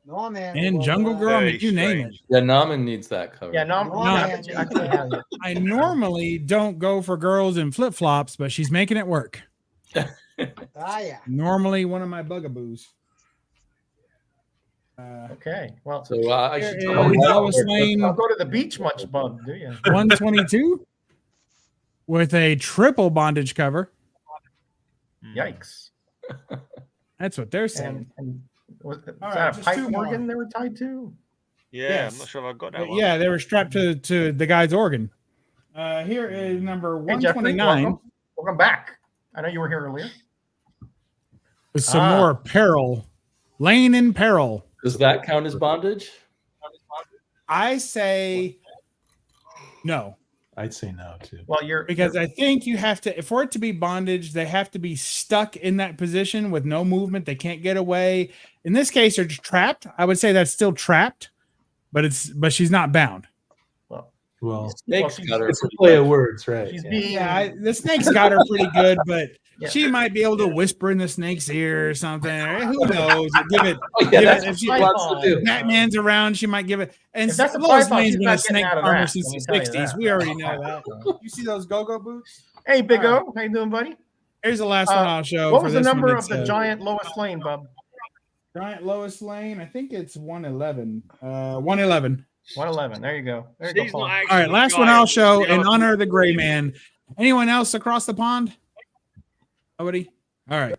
No man. and will, Jungle Girl. I mean, Very you name it. strange. Yeah, Nauman needs that cover. Yeah, no, No, I man. can have you. I normally don't go for girls in flip flops, but she's making it work. Ah, yeah. Normally one of my bugaboos. Okay, well, So I Here should is tell you Lois that. Lane don't go to the beach much, bub, do you? 122 with a triple bondage cover. Yikes. That's what they're saying. And was All that right, a just pipe two more. organ they were tied to? Yeah, Yes. I'm not sure if I got that But one. yeah, they were strapped to the guy's organ. Here is number Hey, Jeffrey, 129 welcome back. I know you were here earlier. with some Ah. more peril. Lane in peril. Does that count as bondage? I say no, I'd say no too. Well, you're because I think you have to, for it to be bondage, they have to be stuck in that position with no movement. They can't get away. In this case, they're just trapped. I would say that's still trapped, but she's not bound. Well, Snake's she's- got her it's a pretty play good. of words, right? she's Yeah. being Yeah, the snake's got her pretty good, but Yeah. she might be able to whisper in the snake's ear or something. Who knows? Give it. Oh, yeah, give that's it if she what she wants to do. Batman's around, she might give it. And If that's a Lois python, Lane's she's been not a getting snake out of farmer that, since let me the tell you 60s. that. We already know that. You see those go-go boots? Hey, Big O, how you doing, buddy? Here's the last one I'll show. What for was the this number one. of It's, the giant Lois Lane, bub? Giant Lois Lane? I think it's 111. 111. 111. There you go. There you She's go, Paul. not All right, actually last one I'll giant. show The in other- honor of the Gray Man. Anyone else across the pond? Nobody? All right.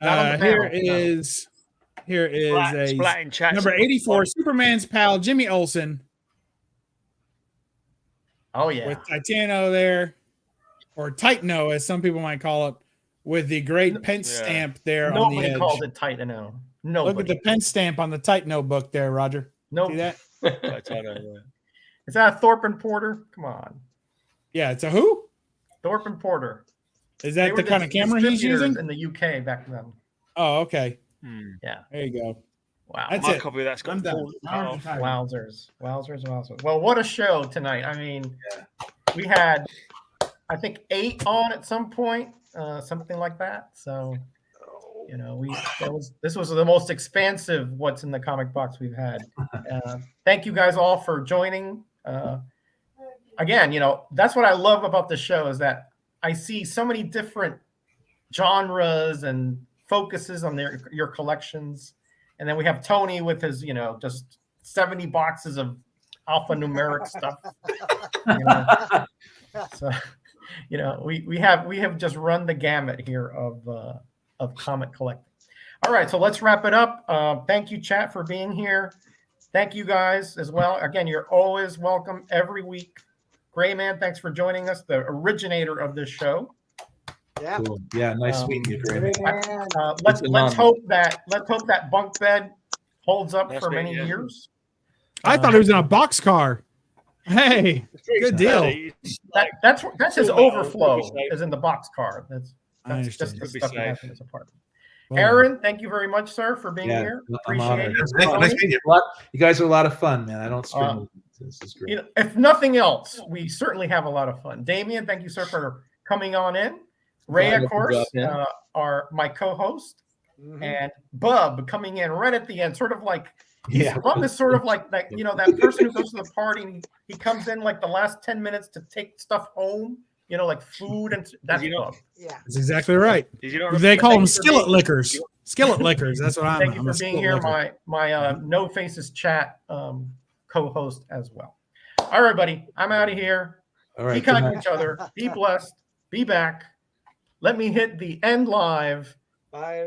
Not on the Here panel, no. is Splat in chat. number 84, Superman's pal, Jimmy Olsen, Oh, yeah. with Titano there, or Titano, as some people might call it, with the great Pence Yeah. stamp there on the Nobody edge. calls it tight now. Look Nobody. at the Pence stamp on the Titano book there, Roger. Nope. See that? Is that a Thorpe and Porter? Come on. Yeah, it's a who? Thorpe and Porter. Is They that were the kind of camera he's distributors using? in the UK back then? Oh, okay. Hmm. Yeah. There you go. Wow. That's My it. copy of that's got I'm done. pulled off. Wowzers. Well, what a show tonight. I mean, we had, I think, 8 on at some point, something like that. So, you know, this was the most expansive What's in the Comic Box we've had. Thank you guys all for joining. Again, you know, that's what I love about the show is that I see so many different genres and focuses on your collections. And then we have Tony with his, you know, just 70 boxes of alphanumeric stuff. You know? So, you know, we have just run the gamut here of comic collecting. All right, so let's wrap it up. Thank you, chat, for being here. Thank you guys as well. Again, you're always welcome every week. Gray Man, thanks for joining us, the originator of this show. Yeah. Cool. Yeah, nice meeting you, Gray. Let's hope that bunk bed holds up for many years. I thought it was in a boxcar. Hey, good deal. That's his overflow is in the boxcar. That's just the stuff he has in his apartment. Aaron, thank you very much, sir, for being here. Appreciate it. Nice meeting you. You guys are a lot of fun, man. I don't scream. This is great. You know, if nothing else, we certainly have a lot of fun. Damien, thank you, sir, for coming on in. Ray, of course, my co-host, and Bub coming in right at the end, sort of like Bub is sort of like that, you know, that person who goes to the party and he comes in like the last 10 minutes to take stuff home, you know, like food, and that's Bub. Yeah, that's exactly right. They call them skillet lickers. Skillet lickers. That's what I'm. Thank you for being here, my No Faces Chat co-host as well. All right, buddy, I'm out of here. All right, be kind to each other. Be blessed. Be back. Let me hit the end live. Bye.